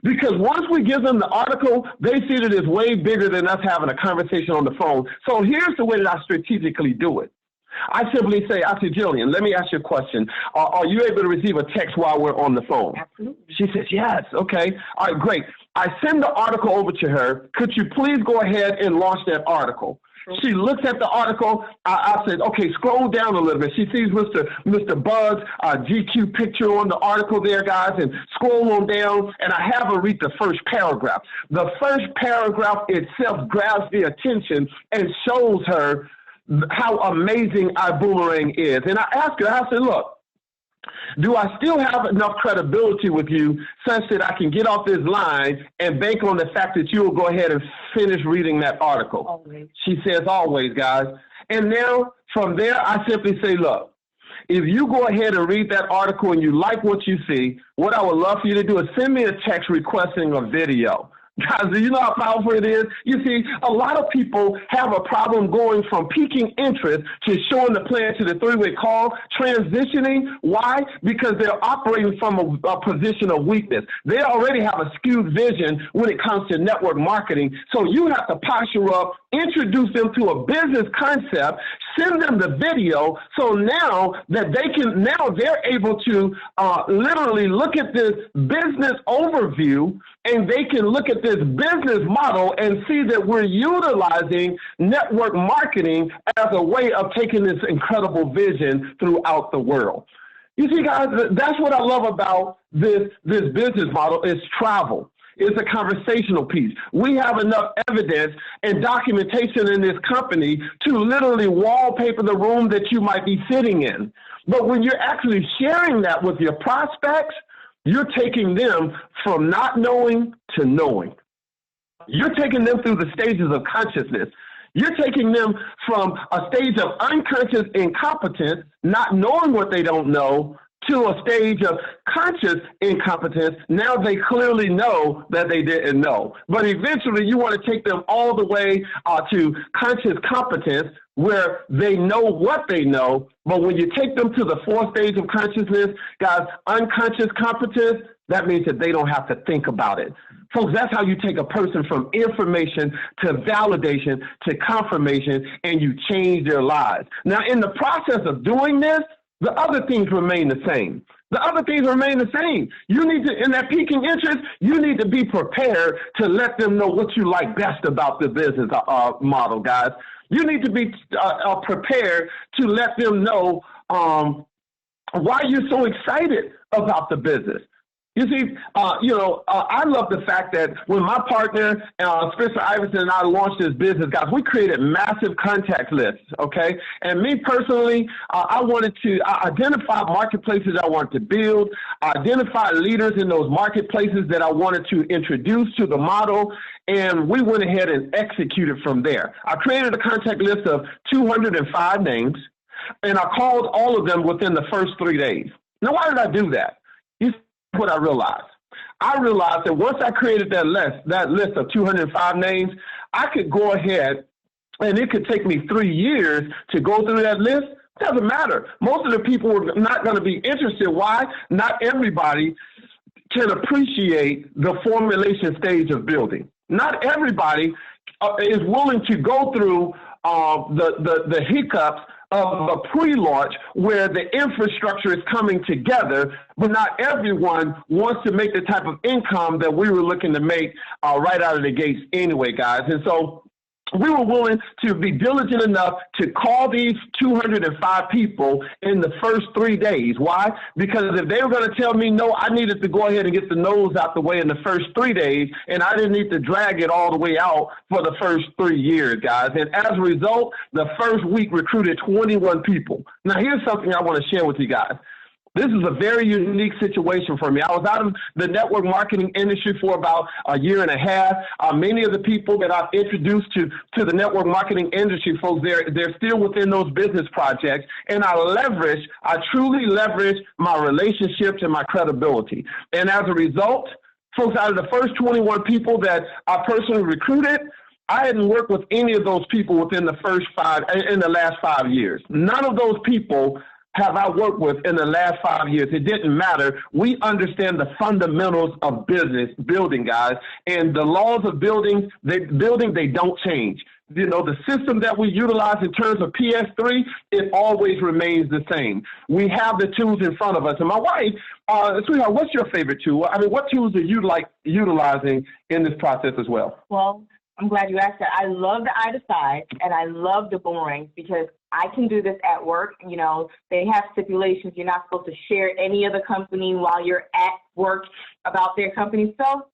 Because once we give them the article, they see that it's way bigger than us having a conversation on the phone. So here's the way that I strategically do it. I simply say, Jillian, let me ask you a question. Are you able to receive a text while we're on the phone? Absolutely. She says, yes. Okay. All right, great. I send the article over to her. Could you please go ahead and launch that article? She looks at the article. I said, okay, scroll down a little bit. She sees Mr. Buggs' GQ picture on the article there, guys, and scroll on down, and I have her read the first paragraph. The first paragraph itself grabs the attention and shows her how amazing Ibüümerang is. And I asked her, I said, look, do I still have enough credibility with you such that I can get off this line and bank on the fact that you will go ahead and finish reading that article? Always. She says, always, guys. And now from there, I simply say, look, if you go ahead and read that article and you like what you see, what I would love for you to do is send me a text requesting a video. Guys, do you know how powerful it is? You see, a lot of people have a problem going from piquing interest to showing the plan to the 3-way call, transitioning. Why? Because they're operating from a position of weakness. They already have a skewed vision when it comes to network marketing. So you have to posture up, introduce them to a business concept, send them the video. So now that they're able to literally look at this business overview, and they can look at this business model and see that we're utilizing network marketing as a way of taking this incredible vision throughout the world. You see, guys, that's what I love about this business model is travel. It's a conversational piece. We have enough evidence and documentation in this company to literally wallpaper the room that you might be sitting in. But when you're actually sharing that with your prospects, you're taking them from not knowing to knowing. You're taking them through the stages of consciousness. You're taking them from a stage of unconscious incompetence, not knowing what they don't know, to a stage of conscious incompetence. Now they clearly know that they didn't know. But eventually you want to take them all the way to conscious competence, where they know what they know. But when you take them to the 4th stage of consciousness, guys, unconscious competence, that means that they don't have to think about it. Folks, that's how you take a person from information to validation to confirmation, and you change their lives. Now, in the process of doing this, the other things remain the same. The other things remain the same. You need to, in that piquing interest, you need to be prepared to let them know what you like best about the business model, guys. You need to be prepared to let them know why you're so excited about the business. You see, I love the fact that when my partner, Spencer Iverson, and I launched this business, guys, we created massive contact lists, okay? And me personally, I wanted to identify marketplaces I wanted to build, identify leaders in those marketplaces that I wanted to introduce to the model, and we went ahead and executed from there. I created a contact list of 205 names, and I called all of them within the first 3 days. Now, why did I do that? What I realized. I realized that once I created that list of 205 names, I could go ahead, and it could take me 3 years to go through that list. Doesn't matter. Most of the people are not going to be interested. Why? Not everybody can appreciate the formulation stage of building. Not everybody is willing to go through the hiccups of a pre-launch where the infrastructure is coming together, but not everyone wants to make the type of income that we were looking to make right out of the gates anyway, guys. And so we were willing to be diligent enough to call these 205 people in the first 3 days. Why? Because if they were going to tell me no, I needed to go ahead and get the no's out the way in the first 3 days, and I didn't need to drag it all the way out for the first 3 years, guys. And as a result, the first week recruited 21 people. Now, here's something I want to share with you guys. This is a very unique situation for me. I was out of the network marketing industry for about a year and a half. Many of the people that I've introduced to the network marketing industry, folks, they're still within those business projects. And I truly leverage my relationships and my credibility. And as a result, folks, out of the first 21 people that I personally recruited, I hadn't worked with any of those people in the last 5 years. None of those people have I worked with in the last 5 years. It didn't matter. We understand the fundamentals of business building, guys, and the laws of building, they don't change. You know, the system that we utilize in terms of PS3, it always remains the same. We have the tools in front of us. And my wife, sweetheart, what's your favorite tool? I mean, what tools are you like utilizing in this process as well? Well, I'm glad you asked that. I love the eye to side and I love the boomerangs because I can do this at work. You know, they have stipulations. You're not supposed to share any other company while you're at work about their company. So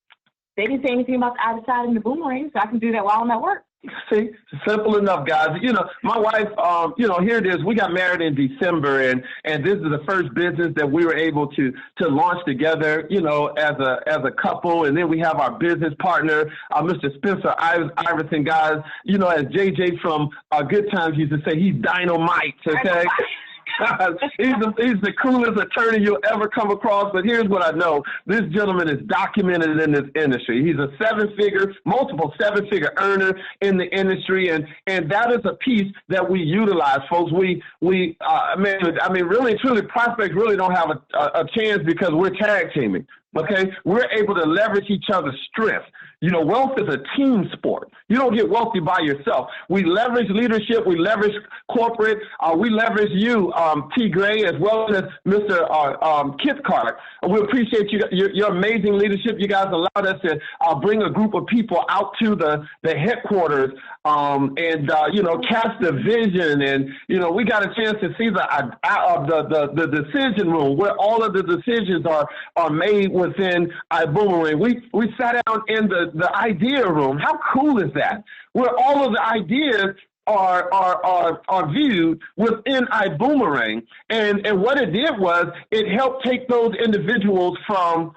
they didn't say anything about the eye to side and the boomerang, so I can do that while I'm at work. See, simple enough, guys. You know, my wife, here it is. We got married in December, and this is the first business that we were able to launch together, you know, as a couple. And then we have our business partner, Mr. Spencer Iverson, guys. You know, as JJ from Good Times used to say, he's dynamite, okay? He's the coolest attorney you'll ever come across. But here's what I know. This gentleman is documented in this industry. He's a multiple seven-figure earner in the industry. And that is a piece that we utilize, folks. We really and truly, prospects really don't have a chance because we're tag teaming. Okay, we're able to leverage each other's strengths. You know, wealth is a team sport. You don't get wealthy by yourself. We leverage leadership. We leverage corporate. We leverage you, T. Gray, as well as Mr. Kithcart. We appreciate your amazing leadership. You guys allowed us to bring a group of people out to the headquarters and cast the vision. And, you know, we got a chance to see the decision room where all of the decisions are made within Ibüümerang. We sat down in the idea room. How cool is that? Where all of the ideas are viewed within Ibüümerang. And what it did was it helped take those individuals from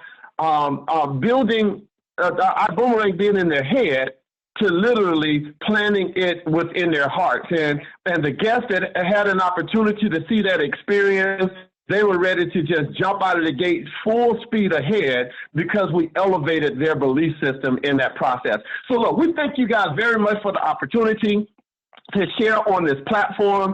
building Ibüümerang being in their head to literally planning it within their hearts. And the guests that had an opportunity to see that experience, they were ready to just jump out of the gate full speed ahead because we elevated their belief system in that process. So look, we thank you guys very much for the opportunity to share on this platform,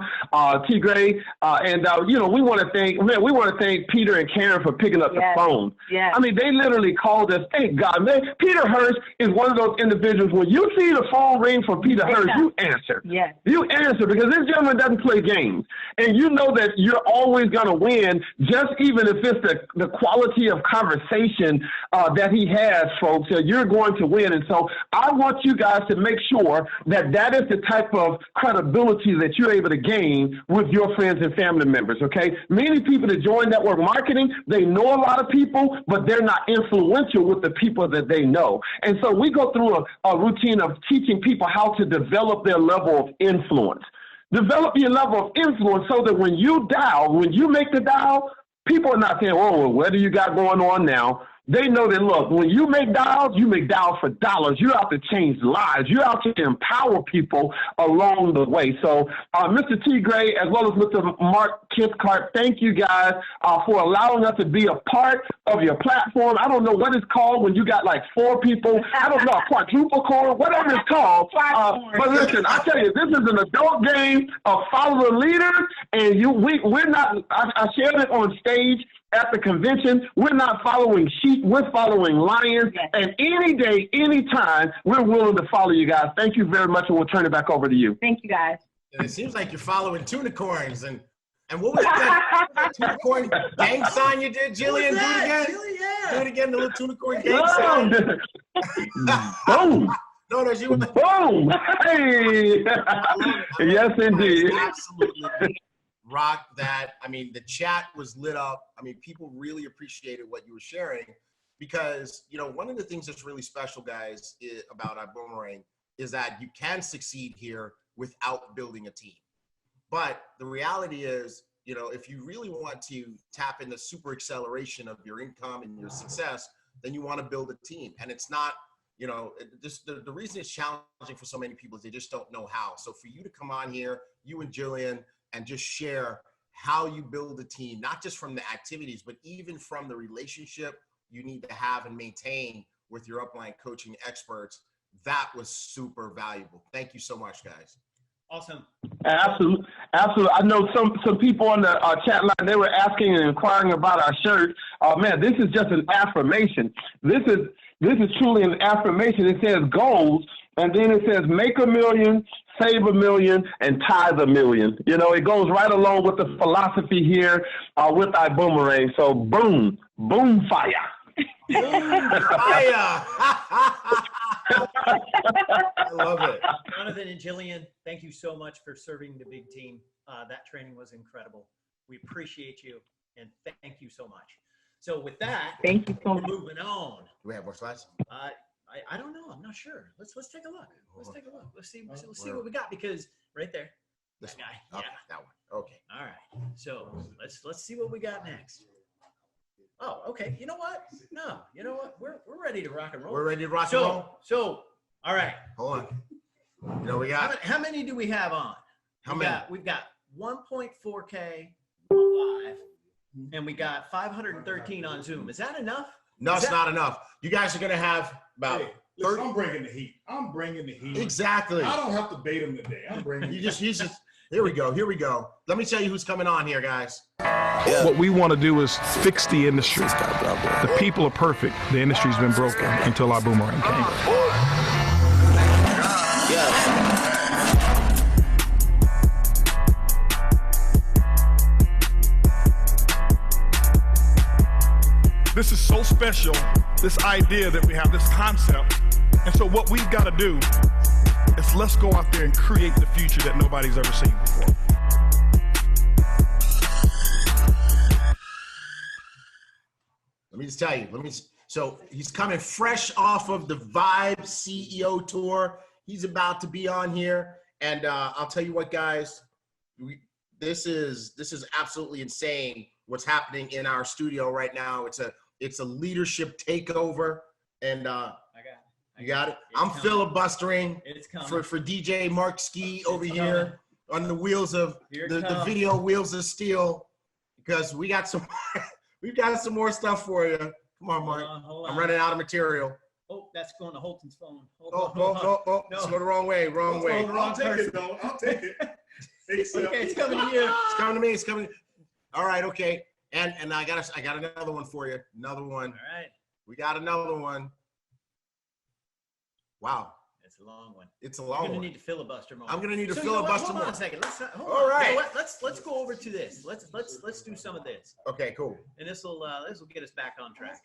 T. Gray, we want to thank Peter and Karen for picking up the phone. Yes. I mean, they literally called us. Thank God, man. Peter Hirsch is one of those individuals. When you see the phone ring from Peter Hirsch, you answer. Yes. You answer because this gentleman doesn't play games, and you know that you're always going to win, just even if it's the quality of conversation that he has, folks. You're going to win, and so I want you guys to make sure that is the type of credibility that you're able to gain with your friends and family members, okay? Many people that join network marketing, they know a lot of people, but they're not influential with the people that they know. And so we go through a routine of teaching people how to develop their level of influence. Develop your level of influence so that when you make the dial, people are not saying, oh, well, what do you got going on now? They know that, look, when you make dials for dollars. You're out to change lives. You're out to empower people along the way. So, Mr. T. Gray, as well as Mr. Mark Kithcart, thank you guys for allowing us to be a part of your platform. I don't know what it's called when you got like 4 people. I don't know, a quadruple core, whatever it's called. But listen, I tell you, this is an adult game of follow the leader, and we're not. I shared it on stage at the convention. We're not following sheep, we're following lions. Yes. And any day, any time, we're willing to follow you guys. Thank you very much, and we'll turn it back over to you. Thank you, guys. And it seems like you're following tunicorns. And what was that tunicorn gang sign you did, Jillian? Do it again. Yeah. Do it again, the little tunicorn gang sign. Boom. No, she was Boom. Hey. Yes, indeed. Absolutely rock that. I mean, the chat was lit up. I mean, people really appreciated what you were sharing because, you know, one of the things that's really special, guys, about Ibüümerang is that you can succeed here without building a team. But the reality is, you know, if you really want to tap into super acceleration of your income and your success, then you want to build a team. And it's not, you know, just the reason it's challenging for so many people is they just don't know how. So for you to come on here, you and Jillian, and just share how you build a team, not just from the activities, but even from the relationship you need to have and maintain with your upline coaching experts, that was super valuable. Thank you so much, guys. Awesome. Absolutely. Absolutely. I know some people on the chat line, they were asking and inquiring about our shirt. Man, this is just an affirmation. This is truly an affirmation. It says goals, and then it says make $1 million, save $1 million, and tithe $1 million. You know, it goes right along with the philosophy here with Ibüümerang. So boom, boom fire. Boom fire. I love it. Jonathan and Jillian, thank you so much for serving the big team. That training was incredible. We appreciate you, and thank you so much. So with that, Thank you so we're much. moving on. Do we have more slides? I don't know. I'm not sure. Let's take a look. Let's take a look. Let's see what we got, because right there, This that guy. one. Okay, Yeah. that one. Okay. All right. So let's see what we got next. Oh, okay. You know what? No. You know what? We're ready to rock and roll. We're ready to rock and roll. So all right. Hold on. You know, we got How many do we have on? how many? We've got 1.4K live, and we got 513 on Zoom. Is that enough? No, it's not enough. You guys are gonna have about Hey, listen, 30. I'm bringing the heat. I'm bringing the heat. Exactly. I don't have to bait him today. I'm bringing. He's just. Here we go. Here we go. Let me tell you who's coming on here, guys. What we want to do is fix the industry. The people are perfect. The industry's been broken until Ibüümerang came. This is so special, this idea that we have, this concept. And so what we've got to do is let's go out there and create the future that nobody's ever seen before. Let me just tell you. So he's coming fresh off of the Vibe CEO tour. He's about to be on here, and I'll tell you what, guys. This is absolutely insane. What's happening in our studio right now? It's a leadership takeover, and you got it. I'm coming. filibustering It's coming. for DJ Mark Ski over It's here on the wheels of Here it the comes. video wheels of steel, because we got some we've got some more stuff for you. Come on, Mark. Hold I'm on. running out of material. Oh, that's going to Holton's phone. Hold Oh, on, hold on. no. It's going the wrong way. Wrong way. Wrong I'll take person. it though. I'll take it. Okay, it's coming to you. It's coming to me. It's coming. All right. Okay. And I got another one for you. Another one. All right. We got another one. Wow. It's a long one. It's a You're long gonna one. need to filibuster more. I'm gonna need to So you know what? filibuster Hold more. on a second. Hold All on. right. You know what? Let's go over to this. Let's do some of this, Okay. Cool. and this will get us back on track.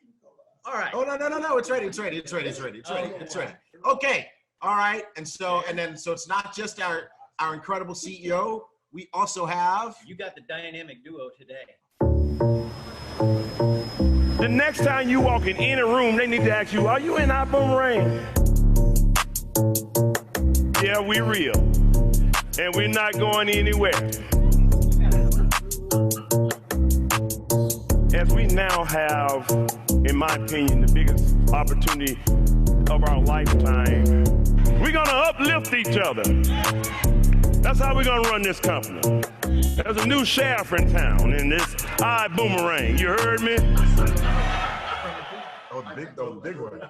All right. Oh no. It's ready. It's ready. Okay. All right. And so it's not just our incredible CEO. We also have. You got the dynamic duo today. The next time you walk in any room, they need to ask you, are you in Ibüümerang? Yeah, we real. And we're not going anywhere. As we now have, in my opinion, the biggest opportunity of our lifetime, we're gonna uplift each other. That's how we're gonna run this company. There's a new sheriff in town in this Ibüümerang. You heard me? Oh, the big one.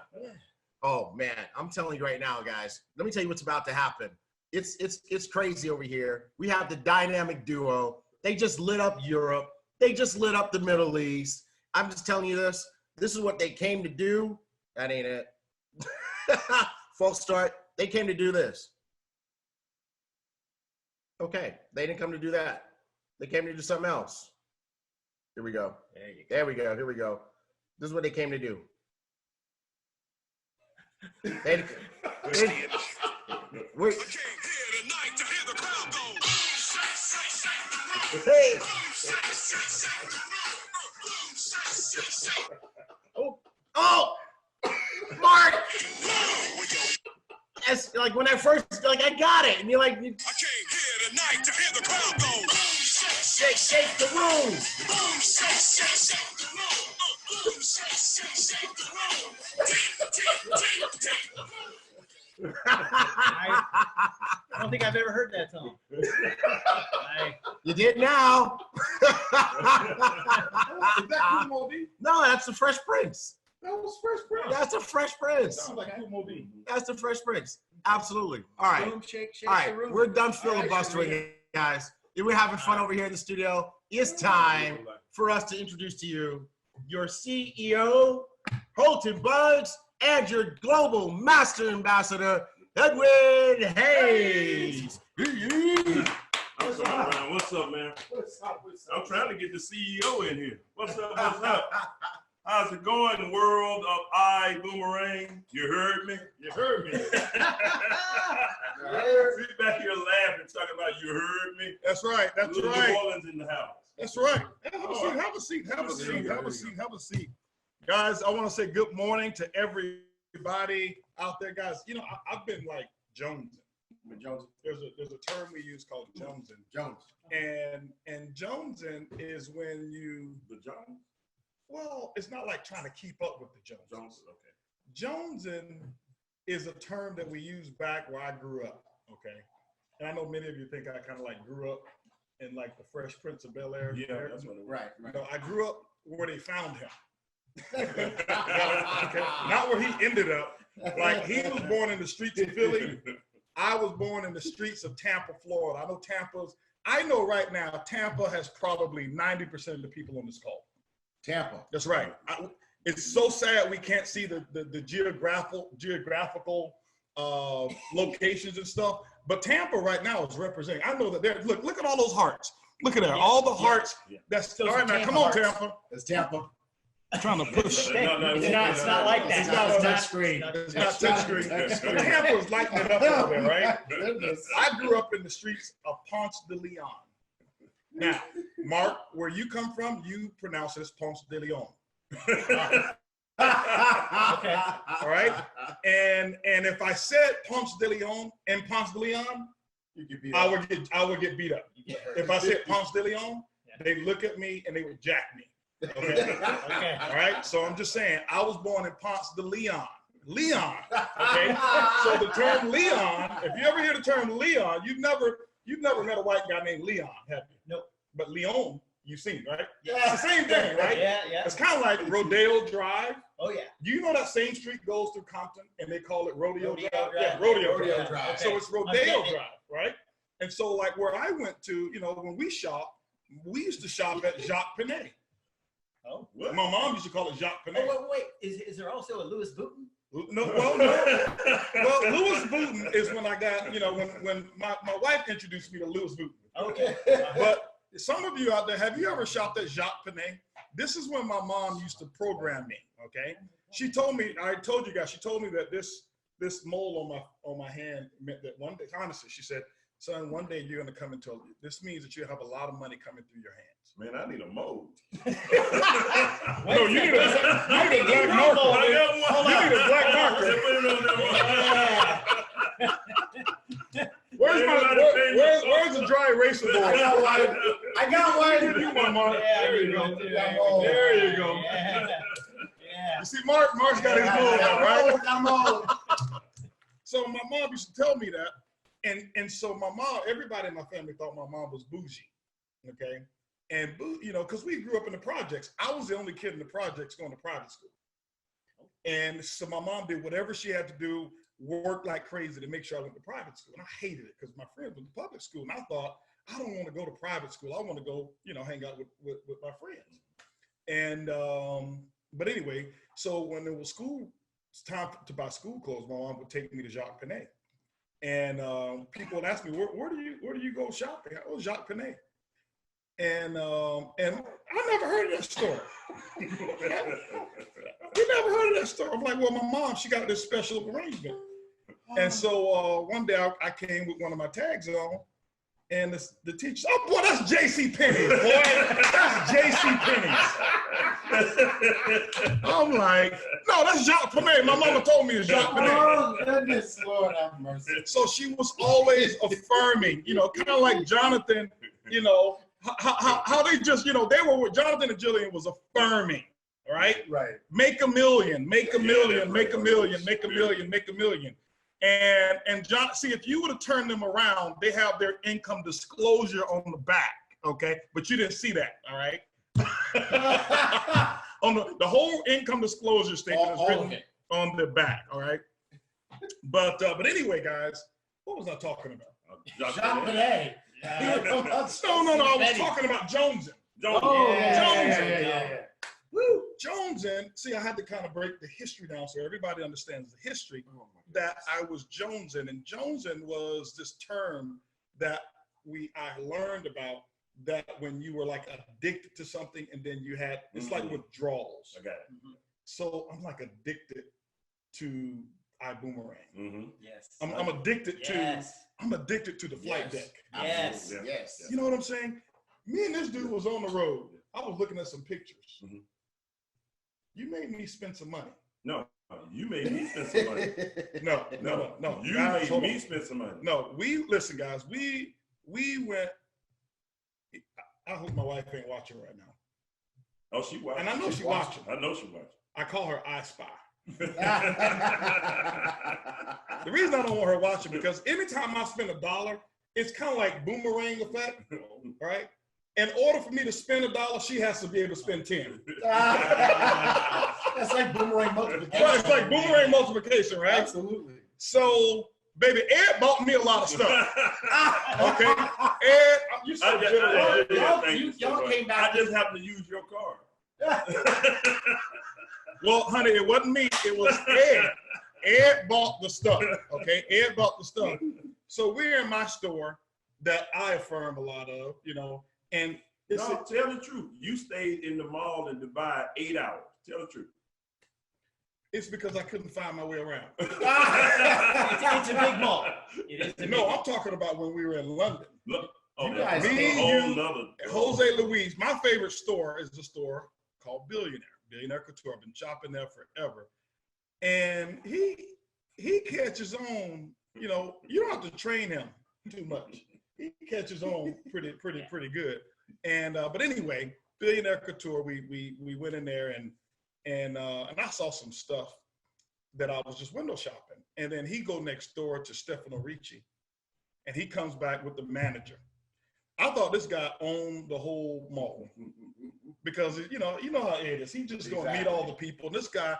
Oh man, I'm telling you right now, guys. Let me tell you what's about to happen. It's crazy over here. We have the dynamic duo. They just lit up Europe. They just lit up the Middle East. I'm just telling you this. This is what they came to do. That ain't it. False start. They came to do this. Okay, they didn't come to do that. They came to do something else. Here we go. There we go. Here we go. This is what they came to do. They, wait. Hey. Oh, Mark. That's like when I first, like, I got it, and you're like, I came here tonight to hear the crowd go. Shake, shake the room. Shake, shake, shake the room. Shake, shake the room. I don't think I've ever heard that song. You did now. Is that Cool Mo? No, that's the Fresh Prince. That was Fresh Prince. That's the Fresh Prince. Sounds like Cool Mo. That's the Fresh Prince. Absolutely. All right. Boom, shake, shake All right. the room. We're done All right, filibustering, Sharia. guys. We're having fun over here in the studio. It's time for us to introduce to you your CEO, Holton Buggs, and your global master ambassador, Edwin Hayes. What's up, man? What's up, man? I'm trying to get the CEO in here. What's up? What's up? How's it going, world of Ibüümerang? You heard me? You heard me. Sit back here laughing, talking about you heard me. That's right. That's Little right. New Orleans in the house. That's right. Have a seat. Have a seat. Have a seat. Have a seat. Have a seat. Guys, I want to say good morning to everybody out there, guys. You know, I've been like jonesing. There's a term we use called jonesing. And jonesing is when you Jones? well, it's not like trying to keep up with the Joneses. Jonesing is a term that we used back where I grew up. Okay, and I know many of you think I kind of like grew up in like the Fresh Prince of Bel-Air. Yeah, that's what it was. Right. You know, I grew up where they found him. Okay. Not where he ended up. Like he was born in the streets of Philly. I was born in the streets of Tampa, Florida. I know right now Tampa has probably 90% of the people on this call. Tampa. That's right. It's so sad we can't see the geographical locations and stuff. But Tampa right now is representing. I know that there. Look at all those hearts. Look at that. All the hearts. That's all right, man. Come on, Tampa. It's Tampa. I'm trying to push. It's not like that. It's not a touch screen. It's not touchscreen. But Tampa is lighting it up over there, right? I grew up in the streets of Ponce de Leon. Now, Mark, where you come from, you pronounce it as Ponce de Leon. Okay. All right. And if I said Ponce de Leon and Ponce de Leon, I would get beat up. If I said Ponce de Leon, they look at me and they would jack me. Okay. Okay. All right. So I'm just saying, I was born in Ponce de Leon. Leon. Okay. So the term Leon, if you ever hear the term Leon, you've never met a white guy named Leon, have you? Nope. But Leon, you've seen, right? Yeah. It's the same thing, right? Yeah. It's kind of like Rodeo Drive. Oh yeah. Do you know that same street goes through Compton and they call it Rodeo Drive? Drive. Yeah, Rodeo Drive. Drive. Okay. So it's Rodeo Drive, right? And so like where I went to, you know, when we shop, we used to shop at Jacques Penney. Oh. My mom used to call it Jacques Penney. Oh wait. Is there also a Louis Vuitton? No. Well, Louis Vuitton is when I got, you know, when my wife introduced me to Louis Vuitton. Okay. But some of you out there, have you ever shopped at Jacques Penney? This is when my mom used to program me. Okay. She told me, I told you guys, she told me that this mole on my hand meant that one day, honestly, she said, son, one day you're going to come into this means that you have a lot of money coming through your hands. Man, I need a mold. No, you need a black marker. You need a black marker. Where's the dry eraser board? I got one. You want Mark? Yeah, There you go. there you go. Yeah. You see, Mark's got his mold out, right? I'm old. So my mom used to tell me that, and so my mom, everybody in my family thought my mom was bougie, okay? And you know, because we grew up in the projects, I was the only kid in the projects going to private school, and so my mom did whatever she had to do, work like crazy to make sure I went to private school, and I hated it because my friends went to public school, and I thought I don't want to go to private school. I want to go, you know, hang out with my friends, and but anyway, so when it was time to buy school clothes, my mom would take me to Jacques Penney. And people would ask me, where do you go shopping? Oh, Jacques Penney. And I never heard of that store. We never heard of that store. I'm like, well, my mom, she got this special arrangement. And so one day I came with one of my tags on, and the teacher, oh boy, that's J.C. Penney, boy. That's J.C. Penney's. I'm like, no, that's Jacques Penney. My mama told me it's Jacques Penney. Oh, goodness, Lord have mercy. So she was always affirming, you know, kind of like Jonathan, you know, how they just, you know, they were, Jonathan and Jillian was affirming, right? Right. Make a million, make a million, make a million, make a million, make a million. And John, see, if you would have turned them around, they have their income disclosure on the back, okay? But you didn't see that, all right? On the whole income disclosure statement is written on the back, all right? But anyway, guys, what was I talking about? Jacques Penney. No, I was talking about Jonesin. Yeah. Woo, Jonesin. See, I had to kind of break the history down so everybody understands the history that I was Jonesin. And Jonesin was this term that I learned about, that when you were like addicted to something and then you had, it's like withdrawals. I got it. So I'm like addicted to Ibüümerang. Yes. I'm addicted to the flight deck. Yes. You know what I'm saying? Me and this dude was on the road. I was looking at some pictures. You made me spend some money. No, you made me spend some money. No. You Guys, made me spend some money. No, listen, guys. We went. I hope my wife ain't watching right now. Oh, she watching. And I know she's watching. I know she watching. I call her I Spy. The reason I don't want her watching, because anytime I spend $1, it's kind of like boomerang effect, right? In order for me to spend $1, she has to be able to spend 10. That's like boomerang multiplication. Right, it's like boomerang multiplication, right? Absolutely. So, baby, Ed bought me a lot of stuff. Okay, Ed, you so generous. Y'all came back. I just happened to use your card. Well, honey, it wasn't me. It was Ed. Ed bought the stuff. Okay, Ed bought the stuff. So we're in my store that I affirm a lot of, you know, and tell the truth. You stayed in the mall in Dubai 8 hours. Tell the truth. It's because I couldn't find my way around. It's a big mall. No, I'm talking about when we were in London. Look, Jose Luis. My favorite store is a store called Billionaire Couture. I've been shopping there forever. And he catches on, you know, you don't have to train him too much. He catches on pretty good. And but anyway, Billionaire Couture, we went in there and I saw some stuff that I was just window shopping. And then he go next door to Stefano Ricci, and he comes back with the manager. I thought this guy owned the whole mall, because you know how it is. He just gonna meet all the people. This guy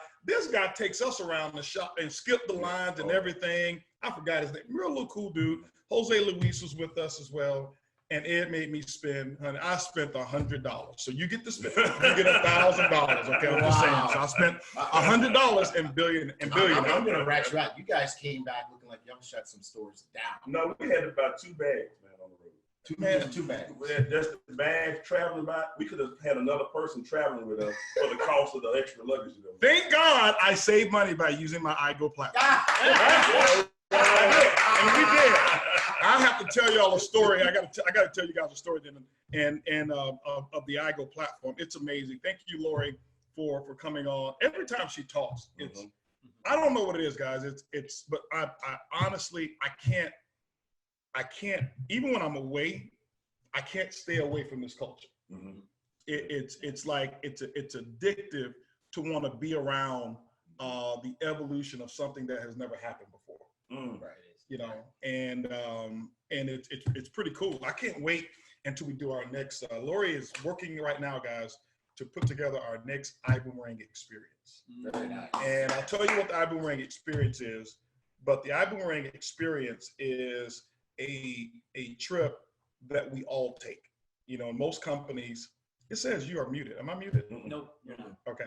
takes us around the shop and skip the lines and everything. I forgot his name. Real little cool dude. Jose Luis was with us as well. And Ed made me spend, honey, I spent $100. So you get to spend, you get $1,000. Okay, I'm just saying. So I spent $100 in billion. I'm gonna rat you out. You guys came back looking like y'all shut some stores down. No, we had about 2 bags, man, on the road. Two bags. We had just the bags traveling by. We could have had another person traveling with us for the cost of the extra luggage. Thank God I saved money by using my iGo platform. And we did. I have to tell y'all a story. I got to tell you guys a story then, and of the iGo platform. It's amazing. Thank you, Lori, for coming on. Every time she talks, it's I don't know what it is, guys. But I honestly I can't even when I'm away, I can't stay away from this culture. It's like it's addictive to want to be around the evolution of something that has never happened before. Right. You know, and it's pretty cool. I can't wait until we do our next. Lori is working right now, guys, to put together our next Ibüümerang experience. Very nice. And I'll tell you what the Ibüümerang experience is. But the Ibüümerang experience is a trip that we all take. You know, in most companies, it says you are muted. Am I muted? Nope, you're not. Okay.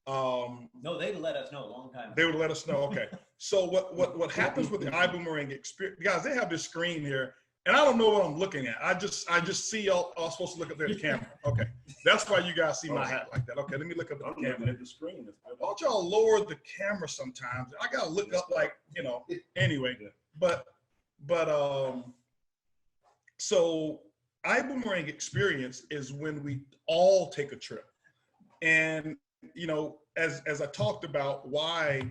No, they'd let us know a long time ago. They would let us know. Okay. So what happens with the Ibüümerang experience, guys, they have this screen here, and I don't know what I'm looking at. I just see y'all supposed to look up there at the camera. Okay. That's why you guys see my hat like that. Okay, let me look up at the camera. The screen. Why don't y'all lower the camera sometimes? I gotta look up like, anyway. But so Ibüümerang experience is when we all take a trip. And as I talked about why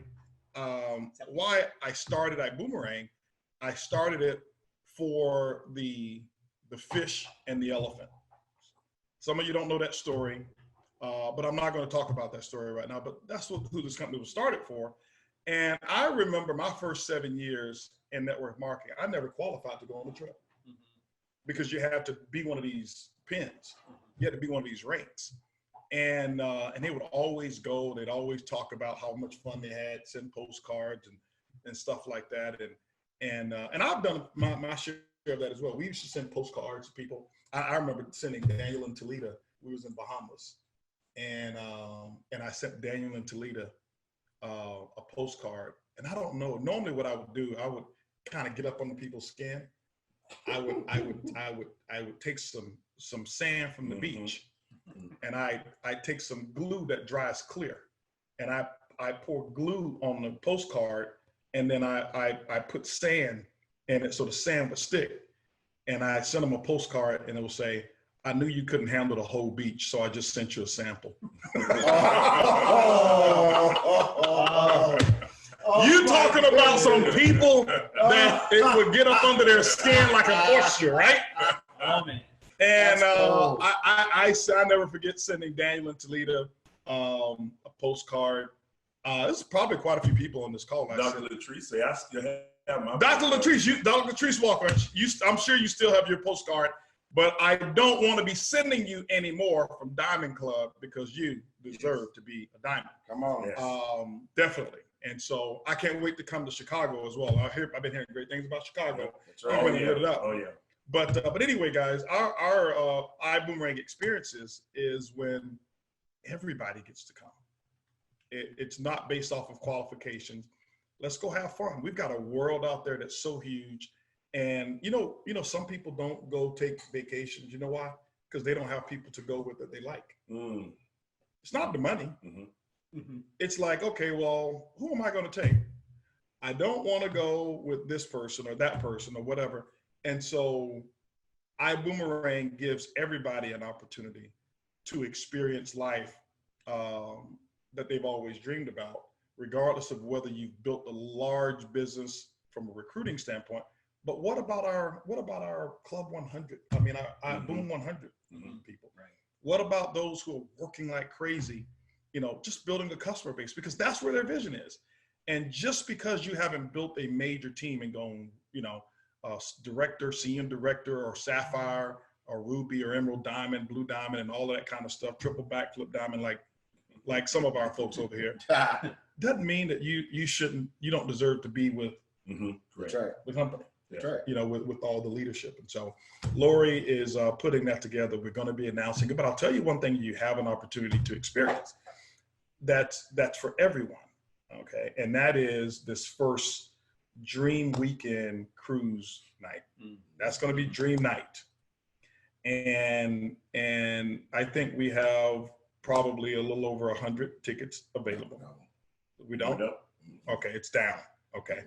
I started Ibüümerang, I started it for the fish and the elephant. Some of you don't know that story, but I'm not going to talk about that story right now. But that's who this company was started for. And I remember my first 7 years in network marketing, I never qualified to go on the trip because you had to be one of these pins. You had to be one of these ranks. And they would always go. They'd always talk about how much fun they had, send postcards and stuff like that. And I've done my share of that as well. We used to send postcards to people. I remember sending Daniel and Toledo. We was in Bahamas, and I sent Daniel and Toledo a postcard. And I don't know. Normally, what I would do, I would kind of get up on the people's skin. I would take some sand from the beach. And I take some glue that dries clear, and I pour glue on the postcard, and then I put sand in it so the sand would stick, and I send them a postcard, and it will say, "I knew you couldn't handle the whole beach, so I just sent you a sample." You talking about some people that it would get up under their skin like an oyster, right? Oh, man. And I never forget sending Daniel and Toledo a postcard. There's probably quite a few people on this call. Dr. Latrice, I still have my Dr. Latrice, Dr. Latrice Walker, I'm sure you still have your postcard, but I don't want to be sending you anymore from Diamond Club because you deserve to be a diamond. Come on. Definitely. And so I can't wait to come to Chicago as well. I've been hearing great things about Chicago. That's right. Oh, yeah. But anyway, guys, our Ibüümerang experiences is when everybody gets to come. It's not based off of qualifications. Let's go have fun. We've got a world out there that's so huge, and some people don't go take vacations. You know why? Because they don't have people to go with that they like. It's not the money. It's like, okay, well, who am I going to take? I don't want to go with this person or that person or whatever. And so Ibüümerang gives everybody an opportunity to experience life that they've always dreamed about, regardless of whether you've built a large business from a recruiting standpoint. But what about our Club 100? I mean, our Boom 100 people. Right. What about those who are working like crazy, just building a customer base? Because that's where their vision is. And just because you haven't built a major team and gone, director, senior director, or sapphire, or ruby, or emerald diamond, blue diamond, and all of that kind of stuff, triple backflip diamond, like some of our folks over here, doesn't mean that you don't deserve to be with the company. That's right. With all the leadership. And so Lori is putting that together. We're going to be announcing it, but I'll tell you one thing you have an opportunity to experience. That's for everyone. Okay. And that is this first Dream Weekend cruise night. That's going to be Dream Night. And I think we have probably a little over 100 tickets available. We don't? Okay, it's down. Okay.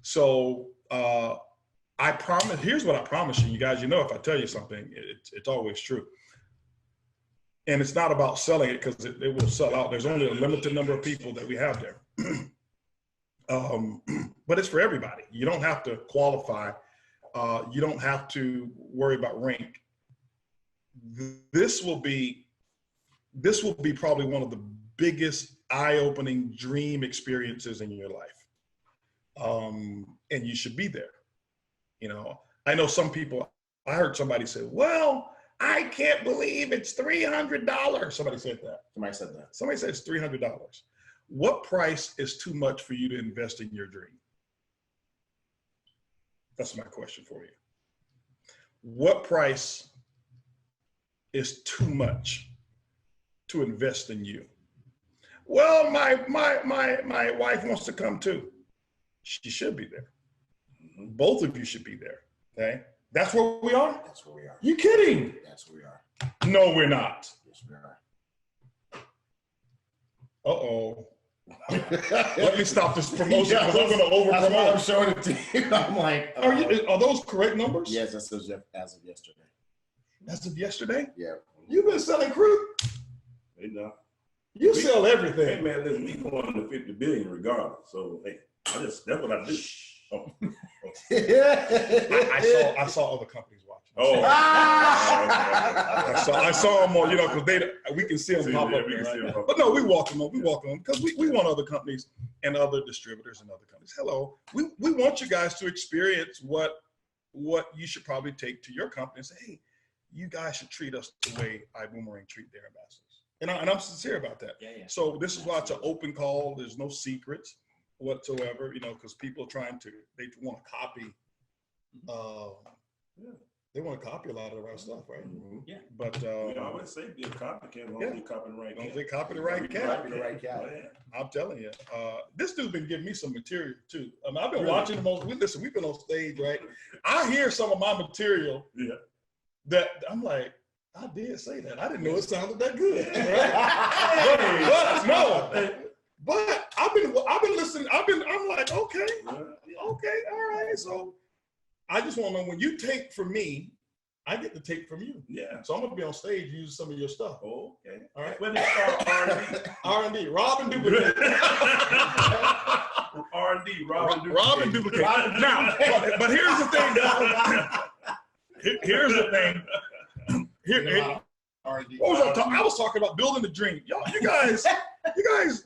So I promise, here's what I promise you guys, if I tell you something, it's always true. And it's not about selling it because it will sell out. There's only a limited number of people that we have there. But it's for everybody. You don't have to qualify. You don't have to worry about rank. This will be probably one of the biggest eye-opening dream experiences in your life. And you should be there. I know some people, I heard somebody say, well, I can't believe it's $300. Somebody said that. Somebody said it's $300. What price is too much for you to invest in your dream? That's my question for you. What price is too much to invest in you? Well, my wife wants to come too. She should be there. Both of you should be there. Okay, that's where we are. That's where we are. You kidding? That's where we are. No, we're not. Yes, we are. Uh-oh. Let me stop this promotion because I'm going to over That's why I'm promote. showing it to you. I'm like, Are those correct numbers? yes, that's as of yesterday. As of yesterday? Yeah. You've been selling crude? Hey, now. You sell Hey, everything. man, listen, we going to 50 billion regardless. So, hey, that's what I do. Oh. I saw other companies watching. Oh. I saw them on, because we can see them pop Yeah, up we there, can see right? them pop But no, we welcome them. We welcome them because we want other companies and other distributors and other companies. Hello, we want you guys to experience what you should probably take to your company and say, hey, you guys should treat us the way Ibüümerang treat their ambassadors. And I'm sincere about that. Yeah. So this is why it's an open call. There's no secrets whatsoever, because people are they want to copy. They want to copy a lot of our stuff, right? Mm-hmm. Yeah. But We always say be a copycat, as long as you copy the right as long as cat. they copy the right cat. Copy the right cat. I'm telling you, this dude's been giving me some material too. I've been Really? watching him we've been on stage, right? I hear some of my material Yeah. that I'm like, I did say that. I didn't know it sounded that good. Right? But I've been listening. I'm like, okay, all right. So I just want to know, when you take from me, I get to take from you. Yeah. So I'm gonna be on stage using some of your stuff. Oh, okay. All right. When they start R&D. R&D, Robin Duplicate. R&D, Robin Robin Duplicate. Now, but here's the thing. Here's the thing. R&D. What was I talking? I was talking about building the dream. You guys.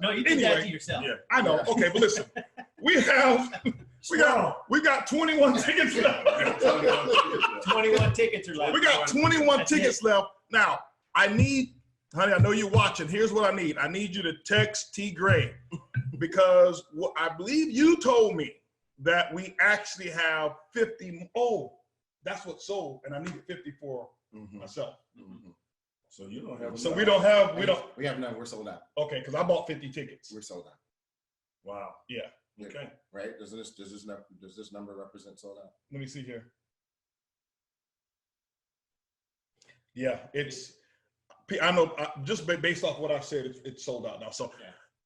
No, you did that to yourself. Yeah. I know. Okay, but listen, we got 21 tickets left. 21 tickets are left. We got 21 tickets left. Now, honey, I know you're watching. Here's what I need. I need you to text T Gray because I believe you told me that we actually have 50. Oh, that's what sold, and I needed 50 for myself. Mm-hmm. So you don't have. So enough. We have none. We're sold out. Okay, because I bought 50 tickets. We're sold out. Wow. Yeah. Okay. Right? Does this number represent sold out? Let me see here. Yeah, I know, just based off what I said, it's sold out now. So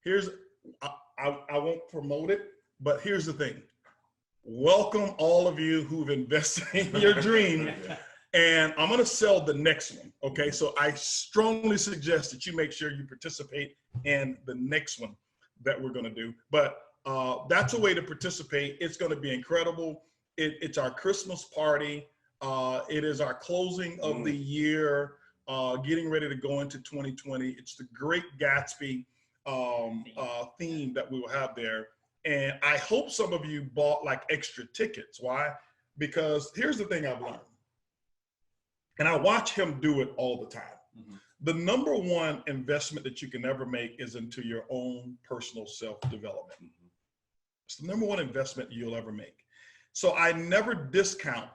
here's, I won't promote it, but here's the thing. Welcome all of you who've invested in your dream. And I'm going to sell the next one. Okay. So I strongly suggest that you make sure you participate in the next one that we're going to do. But that's a way to participate. It's going to be incredible. It's our Christmas party. It is our closing of the year, getting ready to go into 2020. It's the Great Gatsby theme that we will have there. And I hope some of you bought like extra tickets. Why? Because here's the thing I've learned. And I watch him do it all the time. Mm-hmm. The number one investment that you can ever make is into your own personal self-development. Mm-hmm. It's the number one investment you'll ever make. So I never discount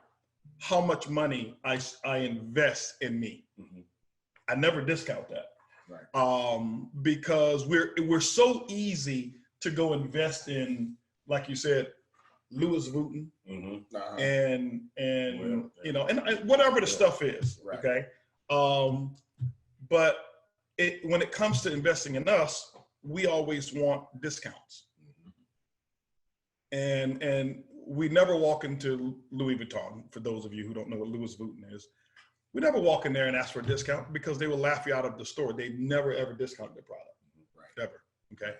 how much money I invest in me. Mm-hmm. I never discount that. Right. Because we're so easy to go invest in, like you said, Louis Vuitton, and and whatever the stuff is, right. Okay. But when it comes to investing in us, we always want discounts, and we never walk into Louis Vuitton. For those of you who don't know what Louis Vuitton is, we never walk in there and ask for a discount because they will laugh you out of the store. They never ever discount their product, right. Ever. Okay.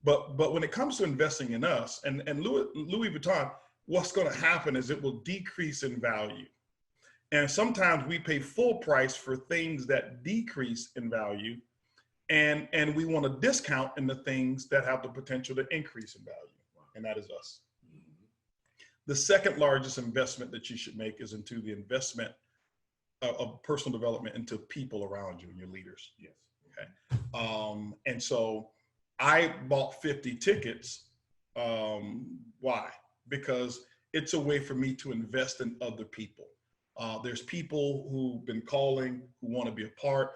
But when it comes to investing in us and Louis Vuitton, what's going to happen is it will decrease in value. And sometimes we pay full price for things that decrease in value. And we want to discount in the things that have the potential to increase in value. And that is us. The second largest investment that you should make is into the investment of personal development into people around you and your leaders. Yes. Okay. And so I bought 50 tickets. Why? Because it's a way for me to invest in other people. There's people who've been calling who want to be a part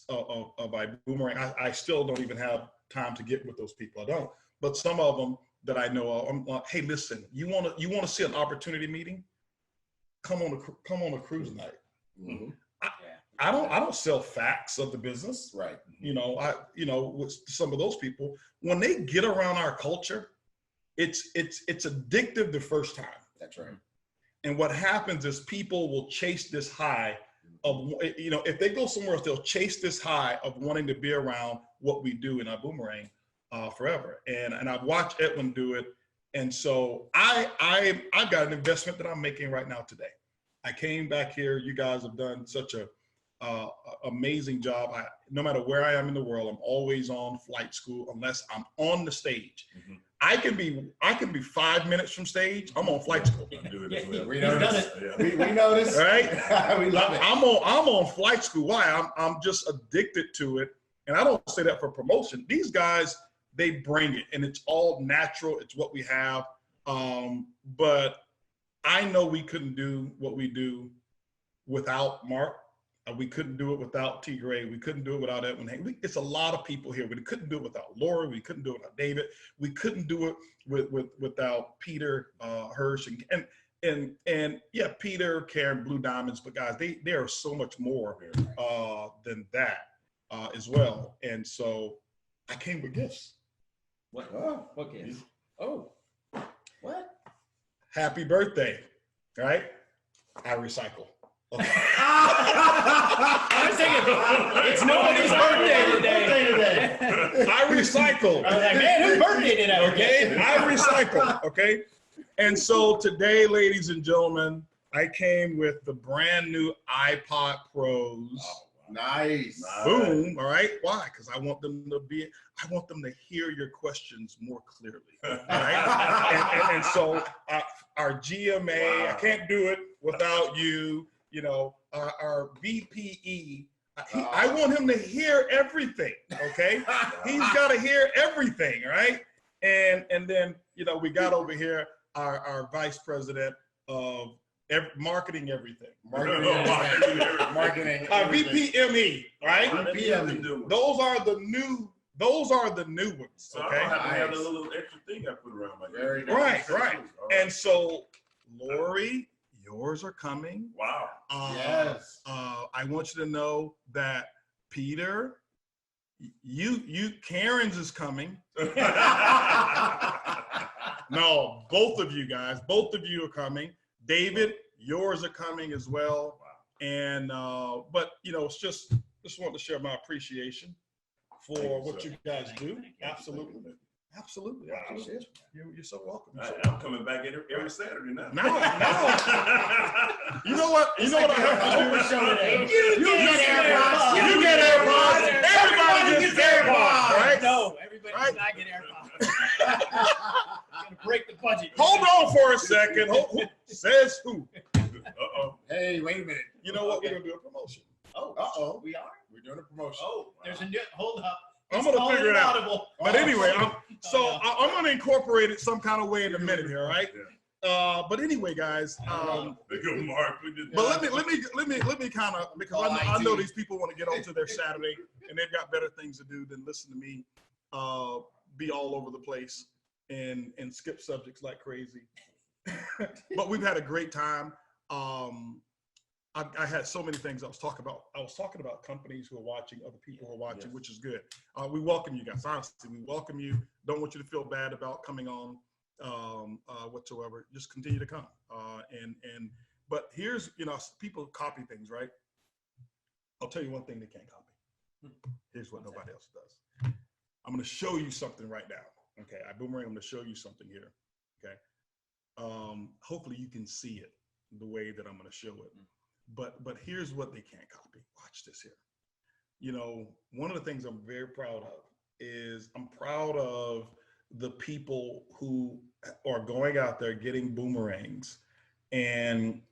of Ibüümerang. I still don't even have time to get with those people. I don't. But some of them that I know of, I'm like, hey, listen, you want to see an opportunity meeting? Come on a cruise night. Mm-hmm. I don't sell facts of the business. Right. With some of those people, when they get around our culture, it's addictive the first time. That's right. And what happens is people will chase this high of, if they go somewhere else, they'll chase this high of wanting to be around what we do in Ibüümerang forever. And I've watched Edwin do it. And so I've got an investment that I'm making right now today. I came back here. You guys have done such a amazing job. No matter where I am in the world, I'm always on flight school unless I'm on the stage. Mm-hmm. I can be 5 minutes from stage. I'm on flight school. We noticed. We noticed. Right? We love it. I'm on flight school. Why? I'm just addicted to it. And I don't say that for promotion. These guys, they bring it, and it's all natural. It's what we have. But I know we couldn't do what we do without Mark. We couldn't do it without T. Gray. We couldn't do it without Edwin Hank. It's a lot of people here. We couldn't do it without Lori. We couldn't do it without David. We couldn't do it without Peter Hirsch and yeah, Peter, Karen, Blue Diamonds. But guys, they are so much more than that as well. And so I came with gifts. What? What gifts? Oh, what? Happy birthday, right? I recycle. Okay. I was thinking, it's nobody's birthday today. I recycle. I was like, man, whose birthday today? Okay, I recycle. Okay, and so today, ladies and gentlemen, I came with the brand new iPod Pros. Oh, nice. Boom. All right. Why? Because I want them to hear your questions more clearly. All right. and so our GMA, I can't do it without you. Our VPE, I want him to hear everything, okay? He's got to hear everything, right? And then, we got over here our vice president of marketing everything. Marketing. VPME, right? VPME. Those are the new ones, So okay? I don't have to have a little extra thing I put around my Very nice. Right. Right. And so, Lori, yours are coming. Wow. Yes. I want you to know that Peter, Karen's is coming. No, both of you guys, both of you are coming. David, yours are coming as well. Wow. And but it's just wanted to share my appreciation for what you guys do. Absolutely. Absolutely. Absolutely. You're so welcome. I'm coming back every Saturday now. No. You know what? I heard you do? You get AirPods. Everybody gets AirPods, right? No, everybody does not get AirPods. Gonna break the budget. Hold on for a second. Who says who? Hey, wait a minute. You know what? We're gonna do a promotion. Oh, we are? We're doing a promotion. Oh, there's a new, hold up. I'm gonna figure it out. Audible. But anyway, I'm gonna incorporate it some kind of way in a minute here, right? But anyway, guys. Mark. But let me kind of, because I know these people want to get onto their Saturday and they've got better things to do than listen to me be all over the place and skip subjects like crazy. But we've had a great time. I had so many things I was talking about. I was talking about companies who are watching, other people who are watching, which is good. We welcome you guys. Honestly, we welcome you. Don't want you to feel bad about coming on whatsoever. Just continue to come. But here's, people copy things, right? I'll tell you one thing they can't copy. Here's what nobody else does. I'm going to show you something right now. Okay, Ibüümerang, I'm going to show you something here. Okay. Hopefully you can see it the way that I'm going to show it. But here's what they can't copy. Watch this here. One of the things I'm very proud of is I'm proud of the people who are going out there getting boomerangs and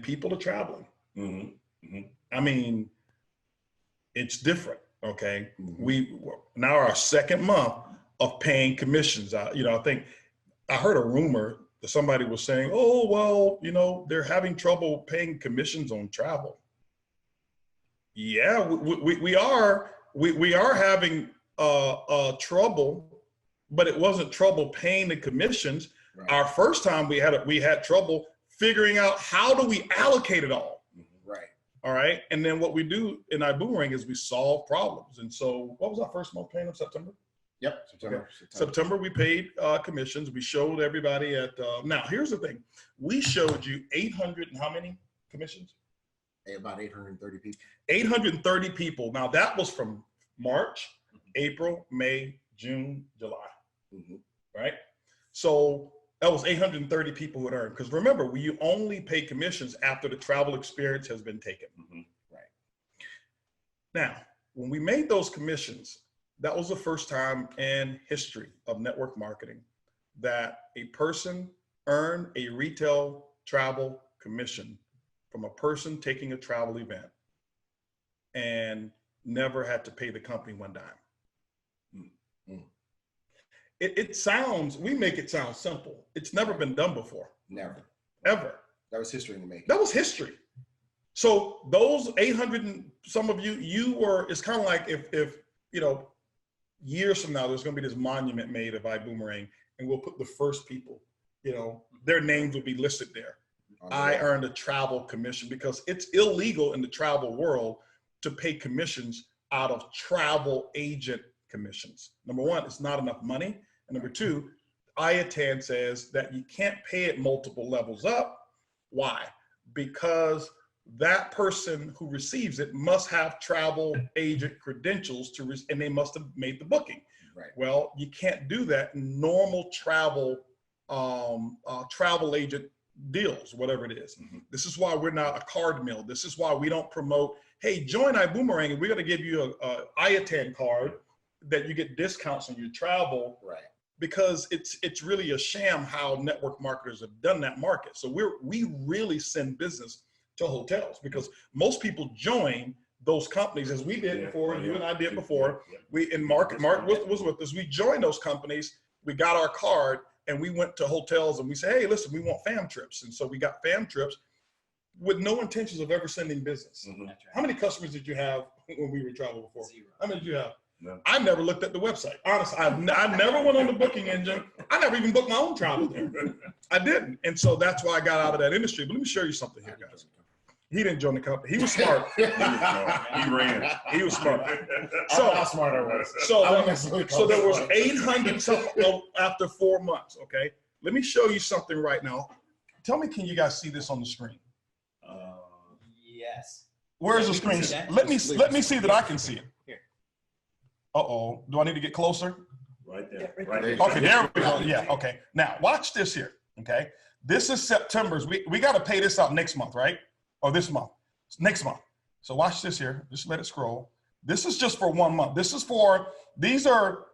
people are traveling. Mm-hmm. Mm-hmm. I mean, it's different. Okay. Mm-hmm. We now our second month of paying commissions. I think I heard a rumor that somebody was saying, oh, well, they're having trouble paying commissions on travel. Yeah, we are having trouble, but it wasn't trouble paying the commissions. Right. Our first time we had trouble figuring out how do we allocate it all. Right. All right. And then what we do in Ibüümerang is we solve problems. And so what was our first month paying of September? Yep. September we paid commissions. We showed everybody at, now here's the thing. We showed you 800 and how many commissions? About 830 people. 830 people. Now that was from March, April, May, June, July. Right? So that was 830 people who had earned. Because remember, we only pay commissions after the travel experience has been taken. Right. Now, when we made those commissions, that was the first time in history of network marketing that a person earned a retail travel commission from a person taking a travel event and never had to pay the company one dime. It sounds, we make it sound simple. It's never been done before. Never. Ever. That was history in the making. That was history. So those 800 and some of you were, it's kind of like if you know, years from now, there's going to be this monument made of Ibüümerang, and we'll put the first people, you know, their names will be listed there. I earned a travel commission, because it's illegal in the travel world to pay commissions out of travel agent commissions. Number one, it's not enough money. And number two, IATAN says that you can't pay it multiple levels up. Why? Because that person who receives it must have travel agent credentials and they must have made the booking. Right. Well, you can't do that in normal travel travel agent deals, whatever it is. This is why we're not a card mill. This is why we don't promote, hey, join Ibüümerang and we're going to give you a IATAN card that you get discounts on your travel. Right. Because it's really a sham how network marketers have done that market. So we really send business to hotels, because most people join those companies, as we did before, you and I did before. We in Mark was with us. We joined those companies. We got our card and we went to hotels and we said, hey, listen, we want fam trips. And so we got fam trips with no intentions of ever sending business. How many customers did you have when we were traveling before? 0. How many did you have? No. I never looked at the website. Honestly, I never went on the booking engine. I never even booked my own travel there. I didn't. And so that's why I got out of that industry. But let me show you something here, guys. He didn't join the company. He was smart. He ran. He was smart. So how smart I was. So there was 800 after 4 months. Okay. Let me show you something right now. Tell me, can you guys see this on the screen? Yes. Where's the screen? Let me see that I can see it. Here. Uh-oh. Do I need to get closer? Right there. Yeah, Right there. Okay, there we go. Yeah, okay. Now, watch this here, okay? This is September's. We got to pay this out next month, right? Or this month. Next month. So watch this here. Just let it scroll. This is just for 1 month. These are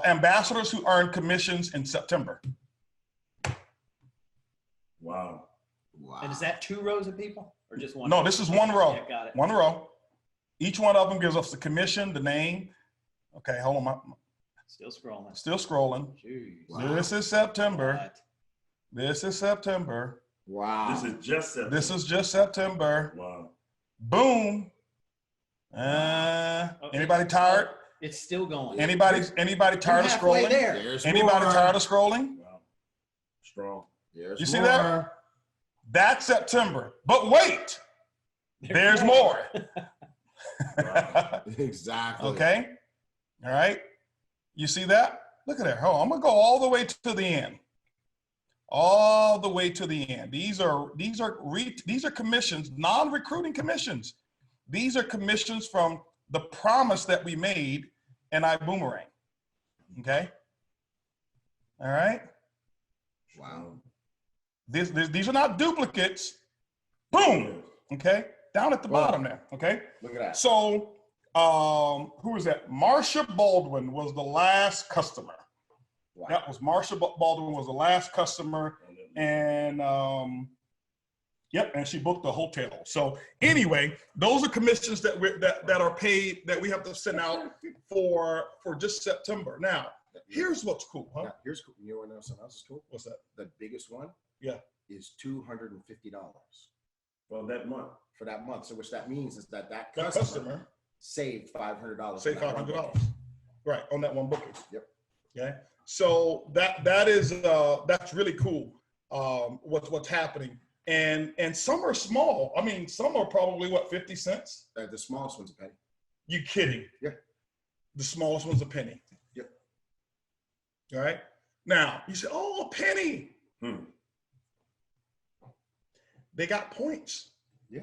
ambassadors who earn commissions in September. Wow. And is that 2 rows of people or just one? No, this is 1 row. Yeah, got it. 1 row. Each one of them gives us the commission, the name. Okay, hold on. Still scrolling. Still scrolling. Jeez. Wow. This is September. What? This is September. Wow. This is just September. This is just September. Wow. Boom. Anybody tired? It's still going. Anybody tired of scrolling? Anybody tired of scrolling? Wow. Strong. You see that? That's September. But wait, there's more. Exactly. Okay. All right. You see that? Look at that. Hold on. I'm gonna go all the way to the end. All the way to the end. These are commissions, non-recruiting commissions. These are commissions from the promise that we made in Ibüümerang. Okay. All right. Wow. These are not duplicates. Boom. Okay. Down at the bottom there. Okay. Look at that. So, who was that? Marsha Baldwin was the last customer. Wow. That was Marsha Baldwin was the last customer, and yep, and she booked the hotel. So anyway, those are commissions that are paid that we have to send out for just September. Now, here's what's cool, huh? Now, here's cool. You know what something else is cool? What's that? The biggest one. Yeah. Is $250 for that month. For that month. So which that means is that customer saved $500. Saved $500. Right, on that one booking. Yep. Okay. So that is that's really cool. What's happening, and some are small. I mean, some are probably what, 50 cents. The smallest one's a penny. You kidding? Yeah. The smallest one's a penny. Yep. All right. Now you say, oh, a penny. They got points. Yeah.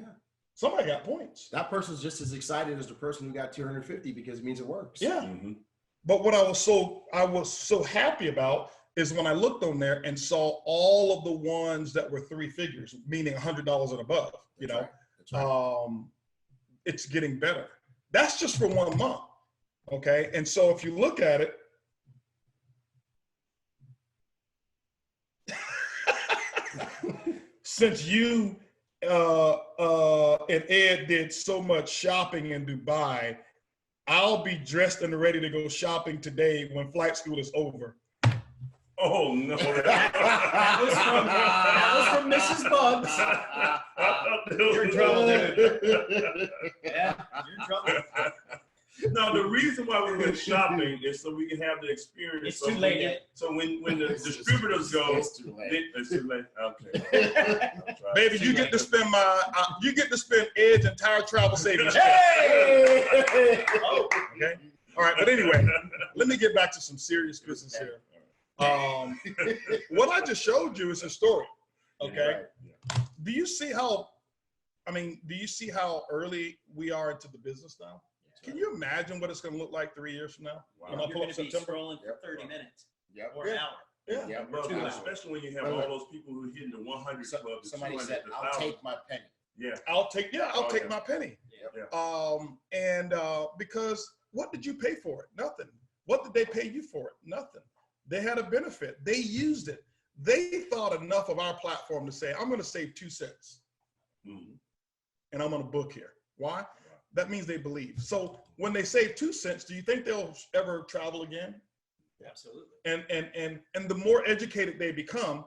Somebody got points. That person's just as excited as the person who got 250 because it means it works. Yeah. But what I was so happy about is when I looked on there and saw all of the ones that were 3 figures, meaning $100 and above. You know, That's right. It's getting better. That's just for 1 month. Okay. And so if you look at it, since you and Ed did so much shopping in Dubai, I'll be dressed and ready to go shopping today when flight school is over. Oh no! That was from Mrs. Buggs. You're in trouble, dude. Yeah, you're in trouble. No, the reason why we went shopping is so we can have the experience. It's too late. So when the distributors go, it's too late. It's too late. Okay. Baby, you get to spend Ed's entire travel savings. Hey! Okay. All right. But anyway, let me get back to some serious business here. What I just showed you is historic. Okay. Do you see how early we are into the business now? Can you imagine what it's going to look like 3 years from now? Wow. You're going to be scrolling for 30 minutes or an hour. Yeah. Well, especially when you have all those people who are hitting the 100 club. Somebody said, "I'll take my penny." Yeah. I'll take my penny. Yeah. Because what did you pay for it? Nothing. What did they pay you for it? Nothing. They had a benefit. They used it. They thought enough of our platform to say, I'm going to save 2 cents. And I'm going to book here. Why? That means they believe. So when they save 2 cents, do you think they'll ever travel again? Absolutely. And the more educated they become,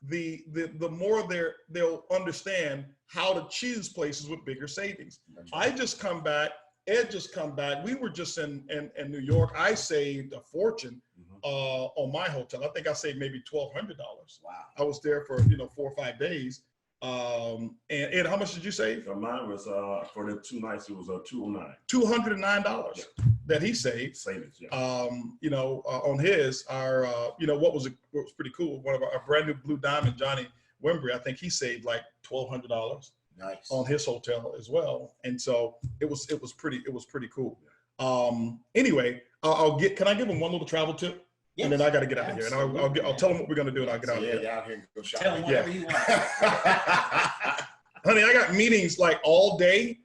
the more they'll understand how to choose places with bigger savings. I just come back. Ed just come back. We were just in New York. I saved a fortune on my hotel. I think I saved maybe $1,200. Wow. I was there for 4 or 5 days. And Ed, how much did you save? Mine was for the 2 nights. It was $209. $209 that he saved. Savings. Yeah. On his what was pretty cool. One of our brand new Blue Diamond, Johnny Wembry, I think he saved like $1,200. Nice. On his hotel as well, and so it was pretty cool. Anyway, can I give him one little travel tip? Yes. And then I got to get out of here, and I'll tell him what we're gonna do, and I'll get out of here. Yeah, out here and go shopping. Tell him whatever you want. Honey, I got meetings like all day.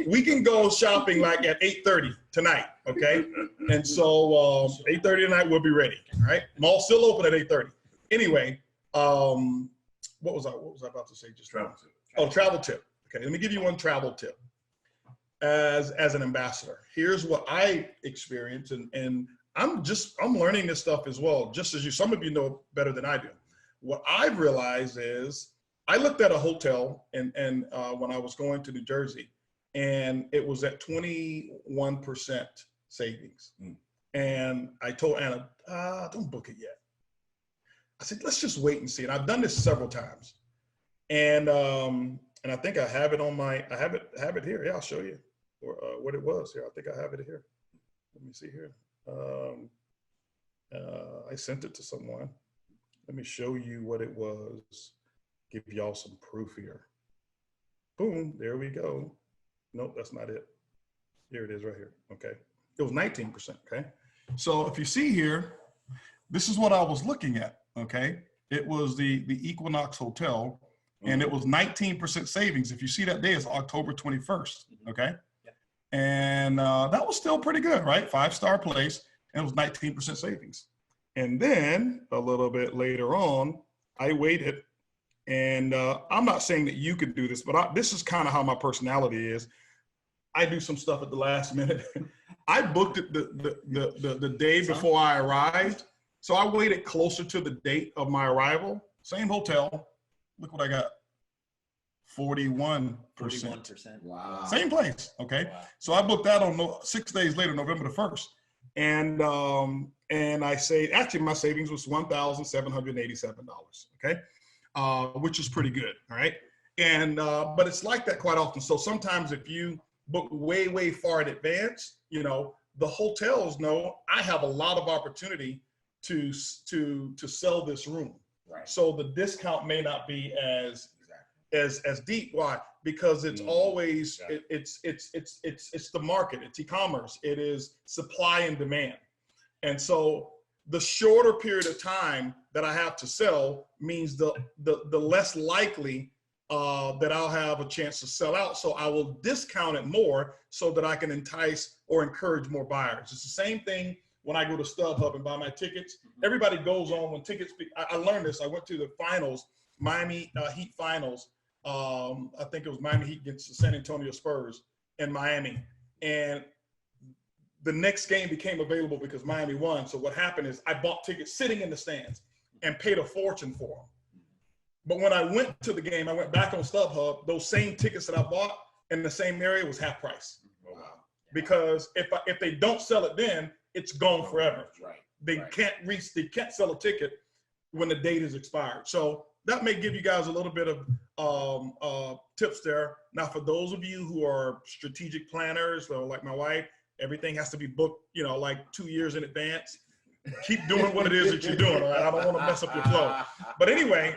We can go shopping like at 8:30 tonight, okay? And so 8:30 tonight we'll be ready. All right, mall still open at 8:30. Anyway, what was I about to say? Just travel tip. Oh, travel tip. Okay, let me give you one travel tip. As an ambassador, here's what I experienced, and I'm learning this stuff as well, just as some of you know better than I do. What I've realized is I looked at a hotel and when I was going to New Jersey, and it was at 21% savings. And I told Anna, don't book it yet. I said, let's just wait and see. And I've done this several times. And I think I have it on I have it here. Yeah, I'll show you what it was here. I think I have it here. Let me see here. I sent it to someone. Let me show you what it was. Give y'all some proof here. Boom, there we go. Nope, that's not it. Here it is right here, okay. It was 19%, okay? So if you see here, this is what I was looking at, okay? It was the Equinox Hotel, and it was 19% savings. If you see that day, it's October 21st, okay? And that was still pretty good, right? 5-star place, and it was 19% savings. And then a little bit later on, I waited, and I'm not saying that you could do this, but this is kind of how my personality is. I do some stuff at the last minute. I booked it the day before I arrived, so I waited closer to the date of my arrival. Same hotel. Look what I got. 41%. 41%. Wow. Same place. Okay. Wow. So I booked that on 6 days later, November the 1st. And I say, actually my savings was $1,787, okay? Which is pretty good, all right? And, but it's like that quite often. So sometimes if you book way, way far in advance, you know, the hotels know I have a lot of opportunity to sell this room. Right. So the discount may not be as deep. Why? Because it's always it's the market. It's e-commerce. It is supply and demand. And so the shorter period of time that I have to sell means the less likely that I'll have a chance to sell out. So I will discount it more so that I can entice or encourage more buyers. It's the same thing when I go to StubHub and buy my tickets. Everybody goes on when tickets, I learned this. I went to the finals, Miami Heat finals. I think it was Miami Heat against the San Antonio Spurs in Miami. And the next game became available because Miami won. So what happened is I bought tickets sitting in the stands and paid a fortune for them. But when I went to the game, I went back on StubHub, those same tickets that I bought in the same area was half price. Oh, wow. Because if they don't sell it then, it's gone forever. Right. They can't sell a ticket when the date is expired. So that may give you guys a little bit of tips there. Now, for those of you who are strategic planners, so like my wife, everything has to be booked, you know, like 2 years in advance. Keep doing what it is that you're doing, all right? I don't want to mess up your flow. But anyway,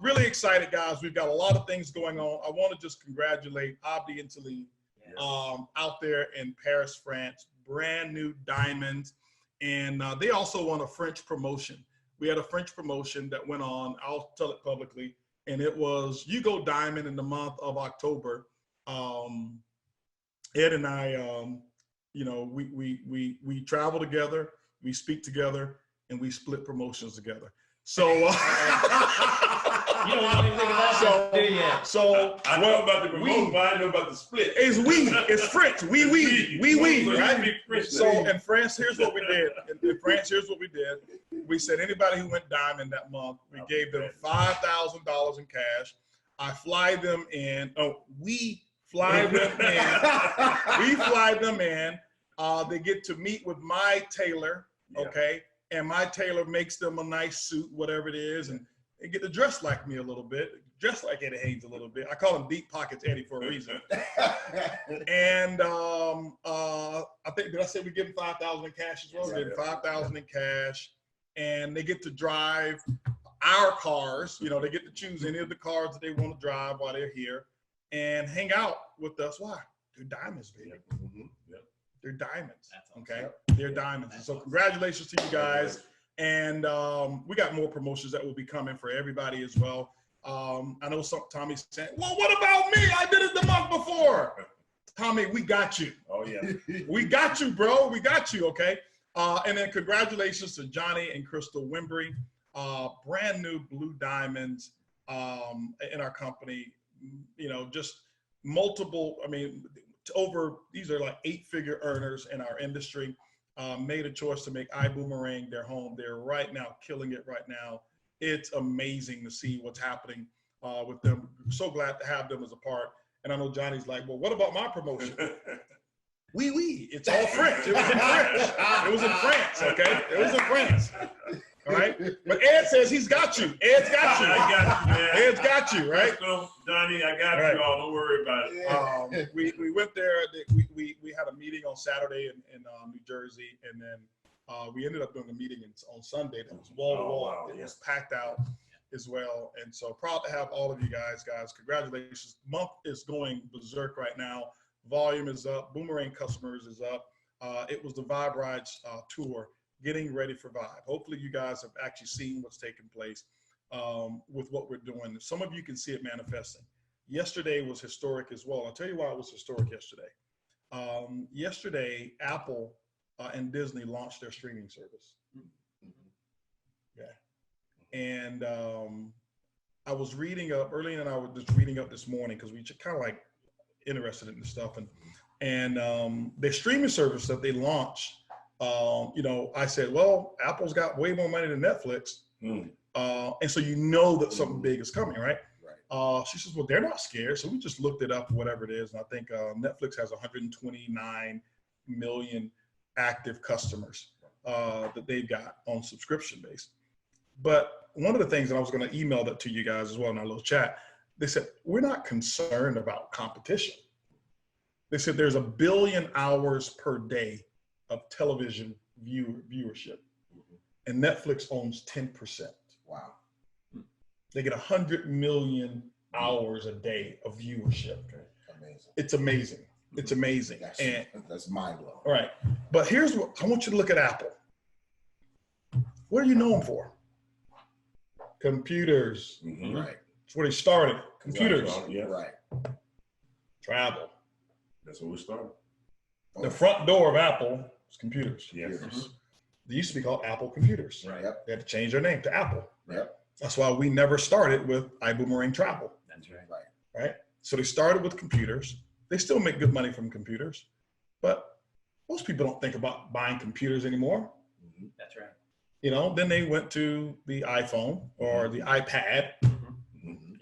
really excited, guys. We've got a lot of things going on. I want to just congratulate Abdi and Talib out there in Paris, France, brand new diamonds. And they also won a French promotion. We had a French promotion that went on, I'll tell it publicly, and it was You Go Diamond in the month of October. Ed and I, you know, we travel together, we speak together, and we split promotions together. So, you don't want anything about that, do you? So I know about the promotion, but I know about the split. It's French. We, right? So in France, here's what we did. In France, here's what we did. We said anybody who went diamond that month, we gave them $5,000 in cash. I fly them in. Oh, we fly them in. We fly them in. They get to meet with my tailor, okay? And my tailor makes them a nice suit, whatever it is, and they get to dress like me a little bit, dress like Eddie Haynes a little bit. I call him Deep Pockets Eddie for a reason. And I think, did I say we give them $5,000 in cash as well? We give them $5,000 in cash, and they get to drive our cars. You know, they get to choose any of the cars that they want to drive while they're here and hang out with us. Why? They're diamonds, baby. They're diamonds, okay? They're diamonds. And so congratulations to you guys. And we got more promotions that will be coming for everybody as well. I know Tommy's saying, well, what about me? I did it the month before. Tommy, we got you. Oh, yeah. We got you, bro. We got you, okay? And then congratulations to Johnny and Crystal Wembry. Brand new blue diamonds in our company. You know, just multiple, I mean, these are like 8-figure earners in our industry, made a choice to make Ibüümerang their home. They're right now killing it right now. It's amazing to see what's happening with them. So glad to have them as a part. And I know Johnny's like, well, what about my promotion? It's all French. It was in French. It was in France, okay? It was in France. All right, but Ed says he's got you. Ed's got you. I got you, man. Ed's got you, right? So, Johnny, I got you all. Don't worry about it. We went there. We had a meeting on Saturday in New Jersey, and then we ended up doing a meeting on Sunday that was wall to wall. Wow, it was packed out as well, and so proud to have all of you guys. Congratulations. Month is going berserk right now. Volume is up. Boomerang customers is up. It was the Vibe Rides tour. Getting ready for Vibe. Hopefully you guys have actually seen what's taking place with what we're doing. Some of you can see it manifesting. Yesterday was historic as well. I'll tell you why it was historic yesterday. Yesterday, Apple and Disney launched their streaming service. Yeah. And I was reading up, Earlene and I were just reading up this morning because we kind of like interested in this stuff. And their streaming service that they launched, you know, I said, well, Apple's got way more money than Netflix. And so you know that something big is coming, right? She says, well, they're not scared. So we just looked it up, whatever it is. And I think Netflix has 129 million active customers that they've got on subscription base. But one of the things, and I was going to email that to you guys as well in our little chat, they said, we're not concerned about competition. They said there's 1 billion hours per day of television viewership, and Netflix owns 10%. Wow. They get 100 million hours a day of viewership. Amazing. It's amazing. It's amazing. That's mind blowing. All right. But here's what I want you to look at Apple. What are you known for? Computers. Right. That's where they started. Computers. Yeah. Right. Travel. That's where we started. The front door of Apple is computers. Yes. They used to be called Apple Computers. Right. Yep. They had to change their name to Apple. Yep. That's why we never started with Ibüümerang Travel. That's right. Right. So they started with computers. They still make good money from computers, but most people don't think about buying computers anymore. That's right. You know, then they went to the iPhone or the iPad,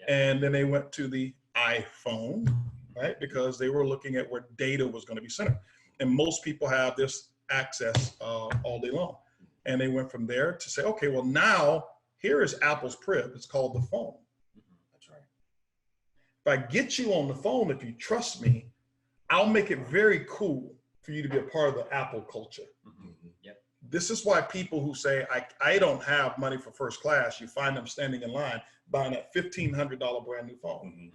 and then they went to the iPhone, right? Because they were looking at where data was going to be centered. And most people have this access all day long. And they went from there to say, okay, well, now here is Apple's crib. It's called the phone. That's right. If I get you on the phone, if you trust me, I'll make it very cool for you to be a part of the Apple culture. Yep. This is why people who say, I don't have money for first class, you find them standing in line buying that $1,500 brand new phone.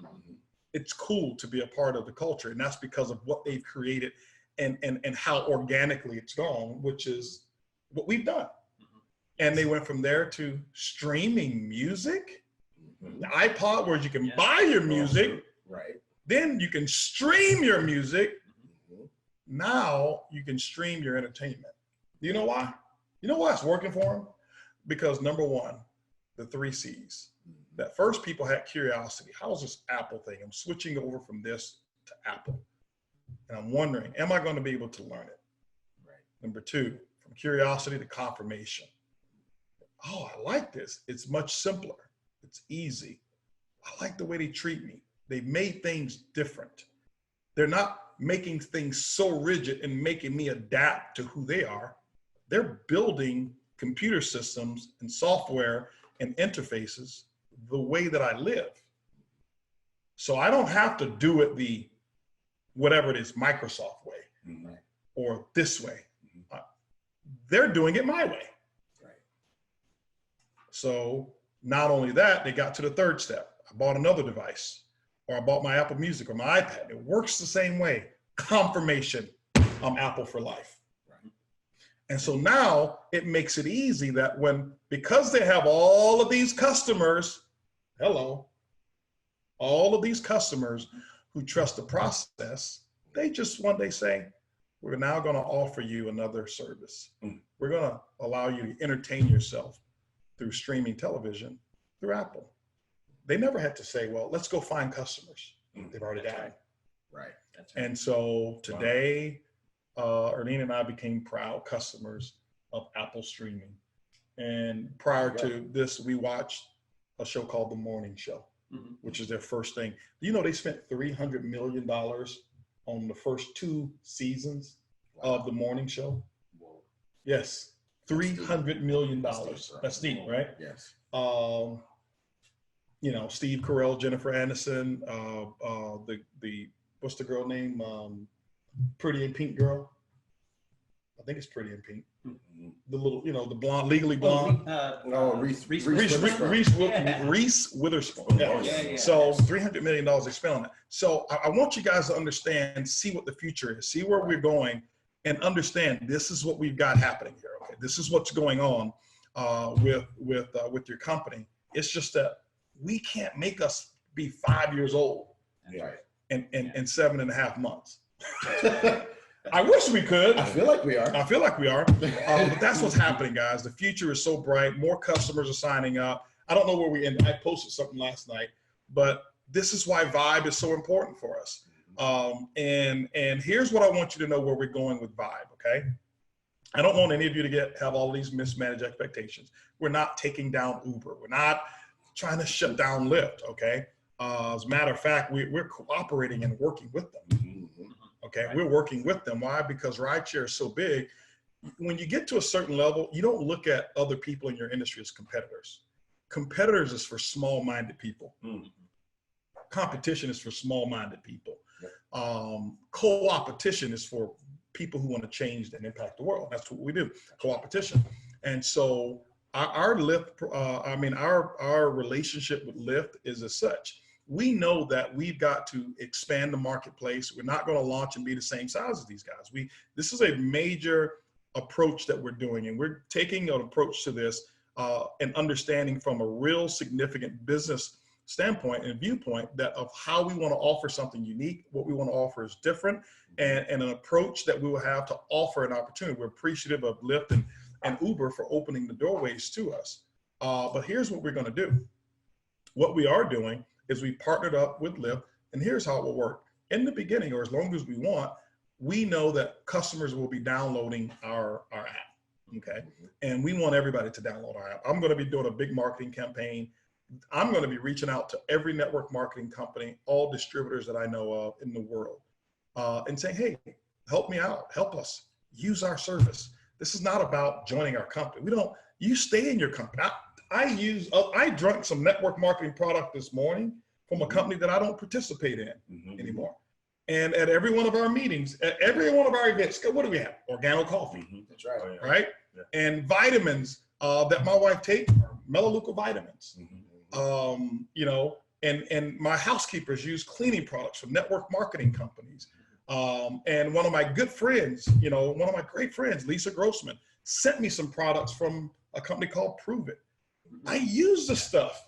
It's cool to be a part of the culture. And that's because of what they've created and how organically it's gone, which is what we've done. And they went from there to streaming music, the iPod, where you can buy your music. Right. Then you can stream your music. Now you can stream your entertainment. You know why? You know why it's working for them? Because number one, the 3 C's. That first, people had curiosity. How's this Apple thing? I'm switching over from this to Apple. And I'm wondering, am I going to be able to learn it? Right. Number 2, from curiosity to confirmation. Oh, I like this. It's much simpler. It's easy. I like the way they treat me. They made things different. They're not making things so rigid and making me adapt to who they are. They're building computer systems and software and interfaces the way that I live. So I don't have to do it the, whatever it is, Microsoft way or this way. They're doing it my way. Right. So not only that, they got to the 3rd step. I bought another device, or I bought my Apple Music or my iPad. It works the same way. Confirmation, I'm Apple for life. Right. And so now it makes it easy that because they have all of these customers, all of these customers who trust the process, they just one day say, we're now going to offer you another service. We're going to allow you to entertain yourself through streaming television through Apple. They never had to say, well, let's go find customers. They've already got them. Right. And so today, Earlene and I became proud customers of Apple streaming. And prior to this, we watched a show called The Morning Show, which is their first thing. You know, they spent $300 million on the first 2 seasons of The Morning Show. Whoa. Yes, $300 million. That's Steve, right? Yes. You know, Steve Carell, Jennifer Aniston, the what's the girl name? Pretty in Pink girl. I think it's Pretty in Pink. The little, you know, the blonde, legally blonde. Reese Witherspoon. Yeah. So $300 million they spent on that. So I want you guys to understand, see what the future is, see where we're going, and understand this is what we've got happening here. Okay, this is what's going on with your company. It's just that we can't make us be 5 years old in 7.5 months. I wish we could. I feel like we are. But that's what's happening, guys. The future is so bright. More customers are signing up. I don't know where we end. I posted something last night, but this is why Vibe is so important for us. And here's what I want you to know where we're going with Vibe, okay? I don't want any of you to have all these mismanaged expectations. We're not taking down Uber. We're not trying to shut down Lyft, okay? As a matter of fact, we're cooperating and working with them. Okay, we're working with them. Why? Because rideshare is so big. when you get to a certain level, you don't look at other people in your industry as competitors. Competitors is for small-minded people. Competition is for small-minded people. Co-opetition is for people who want to change and impact the world. That's what we do, co-opetition. And so our relationship with Lyft is as such. We know that we've got to expand the marketplace. We're not going to launch and be the same size as these guys. This is a major approach that we're doing, and we're taking an approach to this and understanding from a real significant business standpoint and viewpoint that of how we want to offer something unique, what we want to offer is different, and an approach that we will have to offer an opportunity. We're appreciative of Lyft and Uber for opening the doorways to us. But here's what we're going to do. What we are doing is we partnered up with Lyft, and here's how it will work. In the beginning, or as long as we want, we know that customers will be downloading our app, okay? And we want everybody to download our app. I'm going to be doing a big marketing campaign. I'm going to be reaching out to every network marketing company, all distributors that I know of in the world, and saying, hey, help me out, help us, use our service. This is not about joining our company. You stay in your company. I drank some network marketing product this morning from a company that I don't participate in anymore. And at every one of our meetings, at every one of our events, what do we have? Organo coffee. That's right. Oh, yeah. Right? Yeah. And vitamins that my wife takes are Melaleuca vitamins. You know, and my housekeepers use cleaning products from network marketing companies. And one of my good friends, you know, one of my great friends, Lisa Grossman, sent me some products from a company called Prove It. I use the stuff.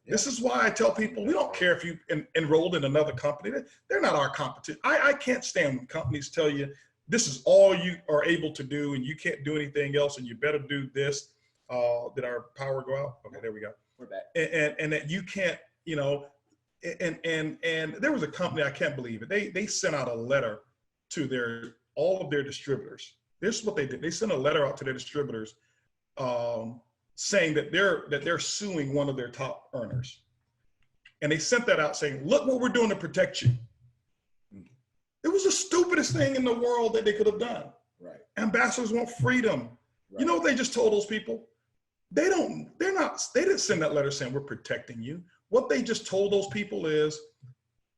This is why I tell people, we don't care if you enrolled in another company. They're not our competition. I can't stand when companies tell you, this is all you are able to do and you can't do anything else and you better do this. Did our power go out? Okay, there we go. We're back. And that you can't, you know, and there was a company, I can't believe it. They sent out a letter to all of their distributors. This is what they did. They sent a letter out to their distributors saying that they're suing one of their top earners. And they sent that out saying, look what we're doing to protect you. It was the stupidest thing in the world that they could have done. Right. Ambassadors want freedom. Right. You know what they just told those people? They didn't send that letter saying we're protecting you. What they just told those people is,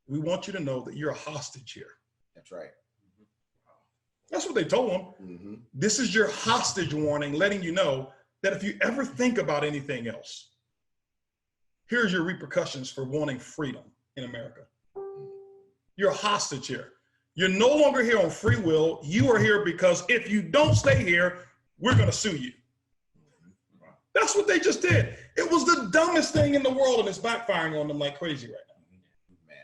we want you to know that you're a hostage here. That's right. That's what they told them. This is your hostage warning, letting you know that if you ever think about anything else, here's your repercussions for wanting freedom in America. You're a hostage here. You're no longer here on free will. You are here because if you don't stay here, we're going to sue you. That's what they just did. It was the dumbest thing in the world, and it's backfiring on them like crazy right now. Man.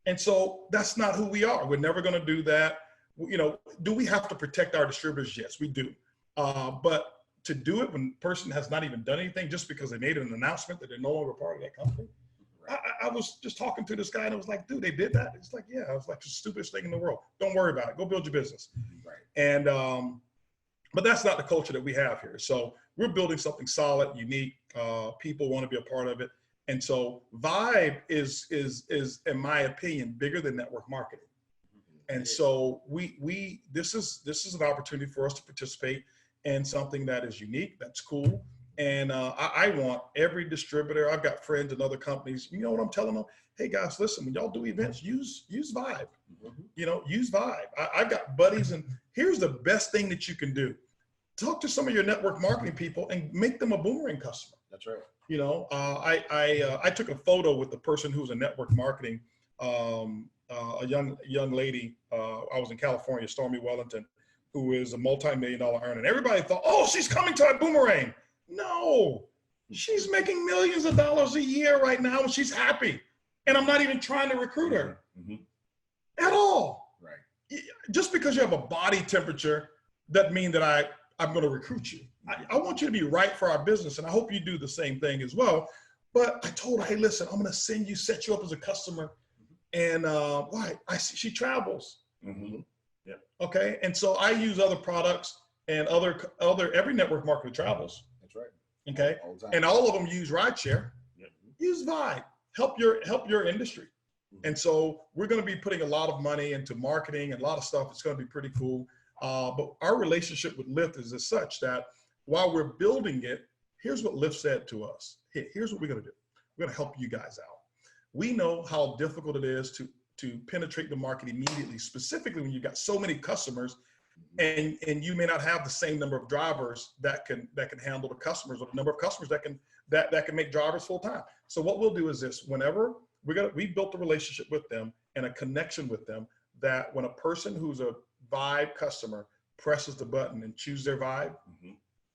And so that's not who we are. We're never going to do that. You know, do we have to protect our distributors? Yes, we do. But to do it when a person has not even done anything just because they made an announcement that they're no longer part of that company. Right. I was just talking to this guy and I was like, dude, they did that? It's like, yeah. I was like, the stupidest thing in the world. Don't worry about it. Go build your business. Right. And, but that's not the culture that we have here. So we're building something solid, unique. People want to be a part of it. And so Vibe is in my opinion, bigger than network marketing. And so this is an opportunity for us to participate in something that is unique, that's cool. And I want every distributor, I've got friends in other companies, you know what I'm telling them? Hey guys, listen, when y'all do events, use Vibe. You know, use Vibe. I've got buddies, and here's the best thing that you can do. Talk to some of your network marketing people and make them a Boomerang customer. That's right. You know, I took a photo with the person who was in network marketing, a young lady. I was in California, Stormy Wellington, who is a multi-million-dollar earner. And everybody thought, oh, she's coming to a Boomerang. No, she's making millions of dollars a year right now, and she's happy. And I'm not even trying to recruit her at all. Right. Just because you have a body temperature doesn't mean that I'm going to recruit you. I want you to be right for our business, and I hope you do the same thing as well. But I told her, hey, listen, I'm going to set you up as a customer. And why? I see she travels. Yeah. Okay. And so I use other products and every network marketer travels. That's right. Okay. And all of them use rideshare. Use Vibe. Help your industry. And so we're going to be putting a lot of money into marketing and a lot of stuff. It's going to be pretty cool. But our relationship with Lyft is as such that while we're building it, here's what Lyft said to us. Here's what we're going to do. We're going to help you guys out. We know how difficult it is to penetrate the market immediately, specifically when you've got so many customers and you may not have the same number of drivers that can handle the customers, or the number of customers that can make drivers full time. So what we'll do is this: whenever we built a relationship with them and a connection with them, that when a person who's a Vibe customer presses the button and choose their Vibe,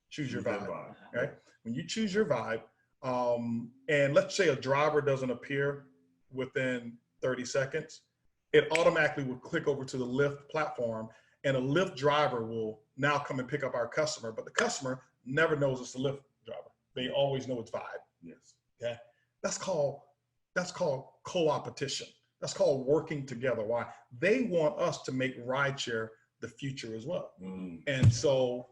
choose your Vibe, right? When you choose your Vibe, and let's say a driver doesn't appear within 30 seconds, it automatically will click over to the Lyft platform, and a Lyft driver will now come and pick up our customer, but the customer never knows it's the Lyft driver. They always know it's Vibe. Yes. Okay. That's called co-opetition. That's called working together. Why? They want us to make rideshare the future as well. And so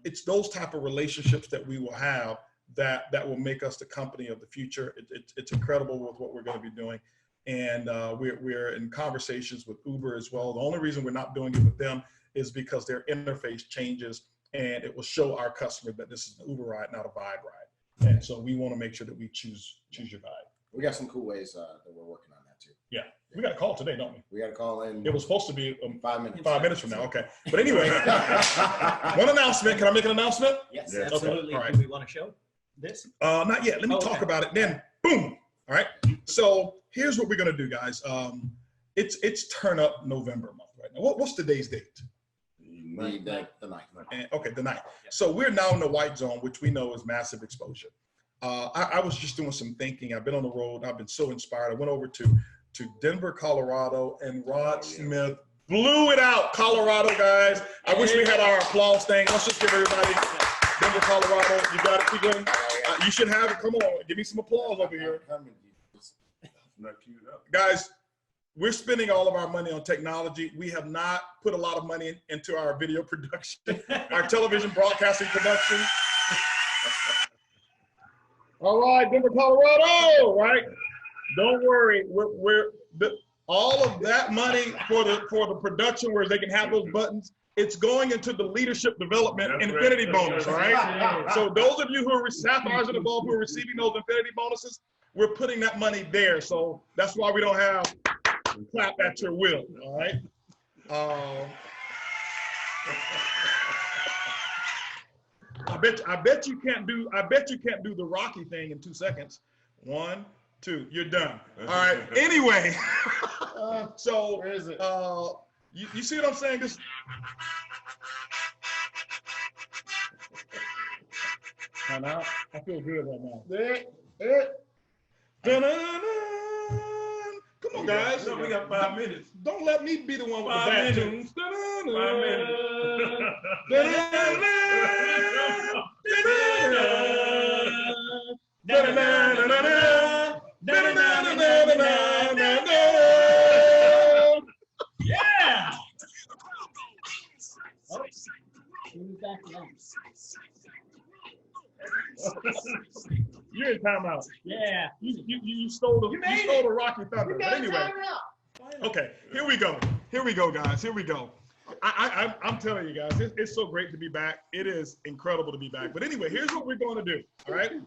it's those type of relationships that we will have that will make us the company of the future. It's incredible with what we're going to be doing. And we're in conversations with Uber as well. The only reason we're not doing it with them is because their interface changes, and it will show our customer that this is an Uber ride, not a Vibe ride. And so we want to make sure that we choose your Vibe. We got some cool ways that we're working on that too. Yeah, we got a call today, don't we? We got a call in. It was supposed to be 5 minutes. 5 minutes from now. Okay, but anyway, one announcement. Can I make an announcement? Yes, Okay. absolutely. All right. Do we want to show this? Not yet. Let me talk about it. Then, boom. All right. So here's what we're gonna do, guys. It's Turn Up November month right now. What's today's date? The ninth. Okay, the 9th. So we're now in the white zone, which we know is massive exposure. I was just doing some thinking. I've been on the road. I've been so inspired. I went over to Denver, Colorado, and Rod Smith blew it out. Colorado, guys. I wish we had our applause thing. Let's just give everybody Denver, Colorado. You got it, Keegan? You should have it. Come on, give me some applause over here. Guys, we're spending all of our money on technology. We have not put a lot of money into our video production, our television broadcasting production. All right, Denver, Colorado, right? Don't worry, all of that money for the production where they can have those buttons, it's going into the leadership development infinity bonus, all right? So those of you who are sapphires and above who are receiving those infinity bonuses, we're putting that money there. So that's why we don't have clap at your will, all right? I bet you can't do the Rocky thing in 2 seconds. 1, 2, you're done. All right. Anyway, so where is it? You see what I'm saying? This. Now, I feel good right now. Come on, guys. We got 5 minutes. Don't let me be the one with the 5 bad minutes. tunes. 5 minutes. Yeah. You're in timeout. Yeah. You stole the Rocky Thunder. But anyway. Okay, here we go. Here we go, guys. Here we go. I'm telling you guys, it's so great to be back. It is incredible to be back. But anyway, here's what we're going to do. All right.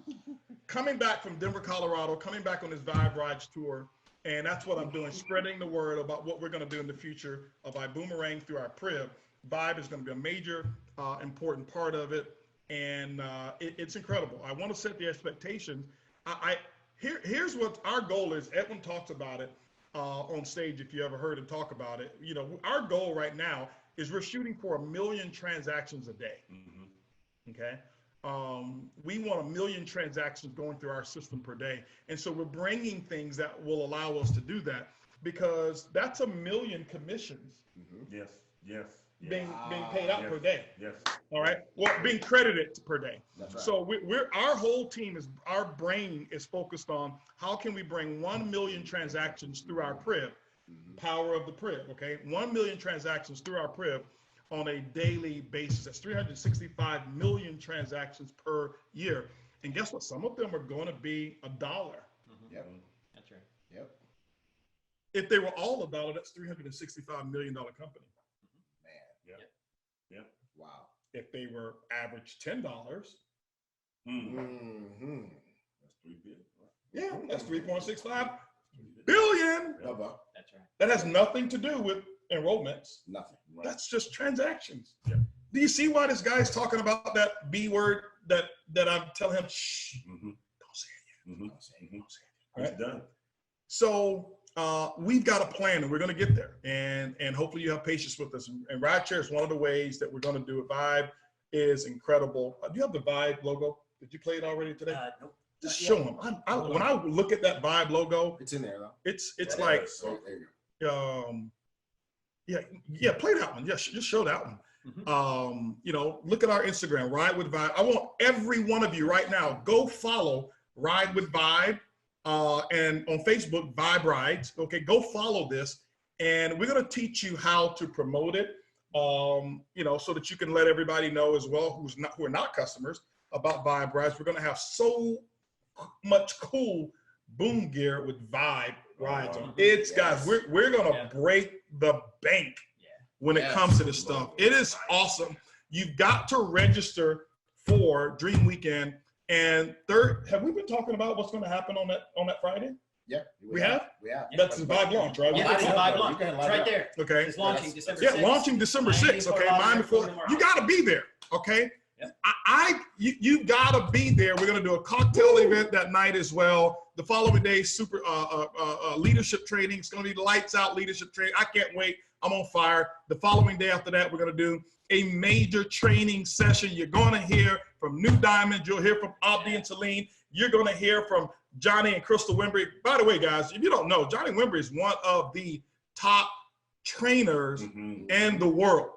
Coming back from Denver, Colorado, coming back on this Vibe Rides tour. And that's what I'm doing, spreading the word about what we're going to do in the future of Ibüümerang through our Prib. Vibe is going to be a major, important part of it. And it's incredible. I want to set the expectations. Here's what our goal is. Edwin talks about it on stage, if you ever heard him talk about it. You know, our goal right now is we're shooting for 1 million transactions a day. Okay. We want 1 million transactions going through our system per day. And so we're bringing things that will allow us to do that, because that's 1 million commissions. Yes. Being paid out per day. Yes. All right. Well, being credited per day. That's right. So our whole team our brain is focused on how can we bring 1 million transactions through our Prib, power of the Prib. Okay. 1 million transactions through our Prib on a daily basis. That's 365 million transactions per year. And guess what? Some of them are going to be $1. Yep. That's right. Yep. If they were all $1, that's $365 million company. Yeah. Wow. If they were average $10, Mm-hmm. That's 3 billion. yeah, that's 3.65 billion. That's right. That has nothing to do with enrollments. Nothing. Right. That's just transactions. Yeah. Do you see why this guy's talking about that B word that I'm telling him, shh, Mm-hmm. don't say it yet. Mm-hmm. Don't say it. Don't say it. It's Right? done. So we've got a plan and we're going to get there. And hopefully you have patience with us. And rideshare is one of the ways that we're going to do it. Vibe is incredible. Do you have the Vibe logo? Did you play it already today? Nope. Just show them. When I look at that Vibe logo, It's in there though. it's Yeah, like, so, there you go. yeah, play that one. Yeah, just show that one. Mm-hmm. Look at our Instagram, Ride with Vibe. I want every one of you right now, go follow Ride with Vibe, and on Facebook, Vibe Rides. Okay, go follow this, and we're gonna teach you how to promote it, so that you can let everybody know as well who are not customers about Vibe Rides. We're gonna have so much cool boom gear with Vibe Rides on. It's guys, we're gonna break the bank when it comes to this stuff. It is awesome. You've got to register for Dream Weekend. And third, have we been talking about what's going to happen on that Friday? Yeah. We have? We have. That's the Vibe launch, right? Yeah, it's a Vibe launch. You It's can right there. Okay. It's launching December 6th. Yeah, launching December 6th. Okay, Miami, Florida. You got to be there. Okay. Yep. You got to be there. We're going to do a cocktail event that night as well. The following day, super leadership training. It's going to be lights out leadership training. I can't wait. I'm on fire. The following day after that, we're going to do a major training session. You're going to hear from New Diamond. You'll hear from Abdi and Celine. You're going to hear from Johnny and Crystal Wimbrey. By the way, guys, if you don't know, Johnny Wimbrey is one of the top trainers in the world,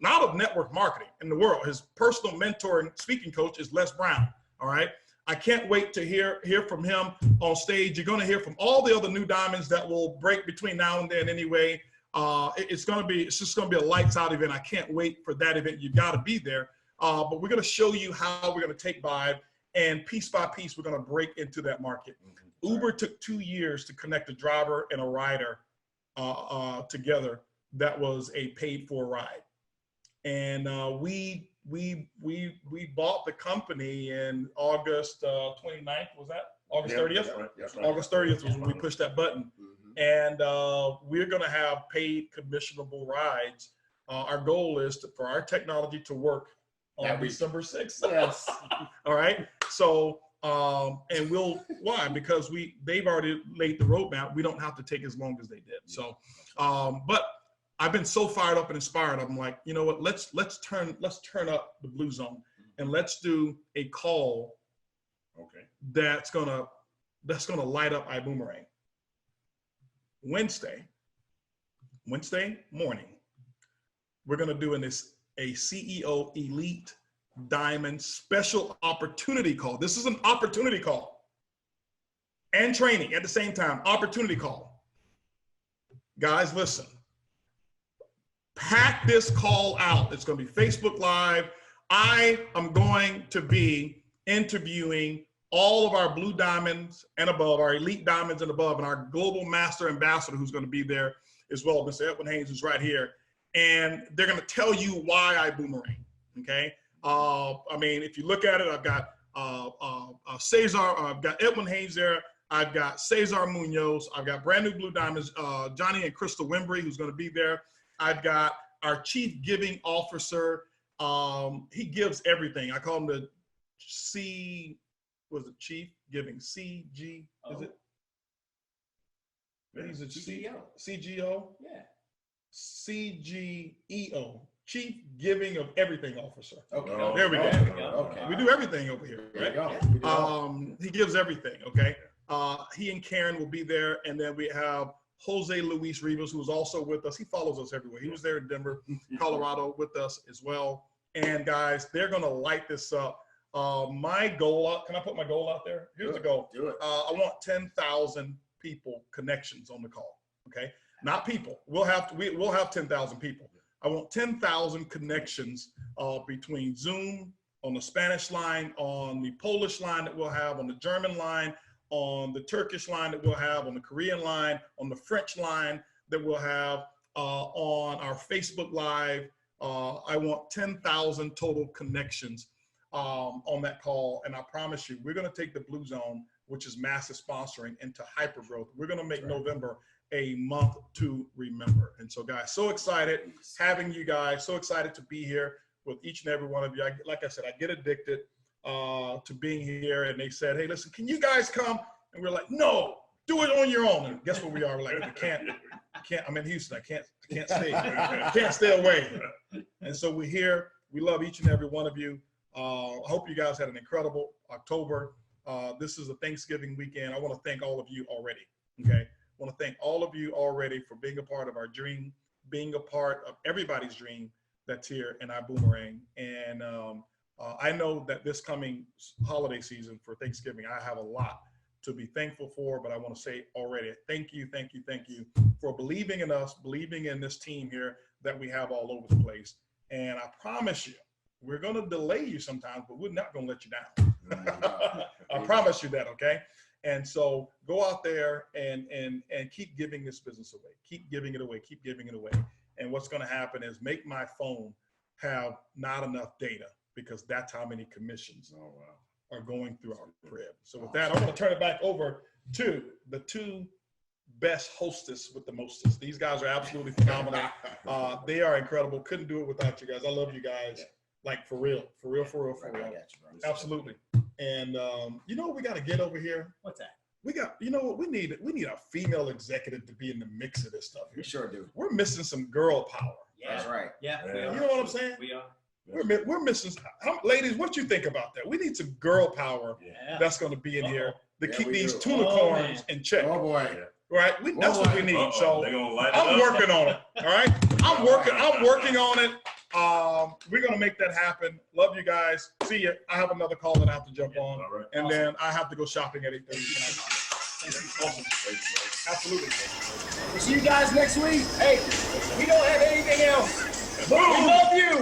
not of network marketing, in the world. His personal mentor and speaking coach is Les Brown. All right. I can't wait to hear from him on stage. You're going to hear from all the other New Diamonds that will break between now and then anyway. It's just going to be a lights out event. I can't wait for that event. You got to be there. But we're going to show you how we're going to take Vibe, and piece by piece, we're going to break into that market. Uber took 2 years to connect a driver and a rider together. That was a paid for ride. And we bought the company in August 29th. Was that August 30th? That's right. August 30th was when we pushed that button. And we're going to have paid commissionable rides. Our goal is for our technology to work on December 6th. Yes. All right. So, and why? Because they've already laid the roadmap. We don't have to take as long as they did. So, but I've been so fired up and inspired. I'm like, you know what? Let's turn up the Blue Zone and let's do a call. Okay. That's gonna light up Ibüümerang. Wednesday morning, we're going to do a CEO Elite Diamond special opportunity call. This is an opportunity call and training at the same time. Opportunity call. Guys, listen. Pack this call out. It's going to be Facebook Live. I am going to be interviewing all of our Blue Diamonds and above, our Elite Diamonds and above, and our Global Master Ambassador who's going to be there as well, Mr. Edwin Haynes, who's right here. And they're going to tell you why Ibüümerang, okay? I mean, if you look at it, I've got Cesar, I've got Edwin Haynes there, I've got Cesar Munoz, I've got brand new Blue Diamonds, Johnny and Crystal Wimbrey, who's going to be there. I've got our Chief Giving Officer. He gives everything. I call him the Chief Giving, CG, is it? He's a CGO. CGO? Yeah. CGEO, Chief Giving of Everything Officer. Okay. There we go. Okay. We do everything over here, right? He gives everything, okay? He and Karen will be there, and then we have Jose Luis Rivas, who is also with us. He follows us everywhere. He was there in Denver, Colorado with us as well. And guys, they're gonna light this up. My goal, can I put my goal out there? Here's the goal. Do it. I want 10,000 people connections on the call, okay? Not people. We'll have 10,000 people. I want 10,000 connections between Zoom, on the Spanish line, on the Polish line that we'll have, on the German line, on the Turkish line that we'll have, on the Korean line, on the French line that we'll have, on our Facebook Live. I want 10,000 total connections on that call. And I promise you, we're going to take the Blue Zone, which is massive sponsoring, into hyper growth. We're going to make November a month to remember. And so, guys, so excited having you guys, so excited to be here with each and every one of you. Like I said, I get addicted to being here. And they said, hey, listen, can you guys come? And we're like, no, do it on your own. And guess what we are? We're like, I can't. I'm in Houston. I can't stay. I can't stay away. And so we're here. We love each and every one of you. I hope you guys had an incredible October. This is a Thanksgiving weekend. I want to thank all of you already. Okay. I want to thank all of you already for being a part of our dream, being a part of everybody's dream that's here in Ibüümerang. And I know that this coming holiday season for Thanksgiving, I have a lot to be thankful for, but I want to say already, thank you for believing in us, believing in this team here that we have all over the place. And I promise you, we're going to delay you sometimes, but we're not going to let you down. I promise you that, okay? And so go out there and keep giving this business away. Keep giving it away. Keep giving it away. And what's going to happen is make my phone have not enough data, because that's how many commissions are going through our crib. So with that, I'm going to turn it back over to the two best hostess with the mostest. These guys are absolutely phenomenal. They are incredible. Couldn't do it without you guys. I love you guys. Like for real. Absolutely. And you know what we got to get over here? What's that? We got, you know what, we need a female executive to be in the mix of this stuff here. We sure do. We're missing some girl power. Yeah, that's right. Yeah. You know what I'm saying? We are. We're missing, ladies, what you think about that? We need some girl power that's going to be in here to keep these tunicorns in check. Oh boy. Right? That's what we need. So I'm working on it. All right? I'm working on it. We're going to make that happen. Love you guys. See you. I have another call that I have to jump on. All right. And then I have to go shopping at 8:30 tonight. Awesome. Absolutely. We'll see you guys next week. Hey, we don't have anything else. We love you.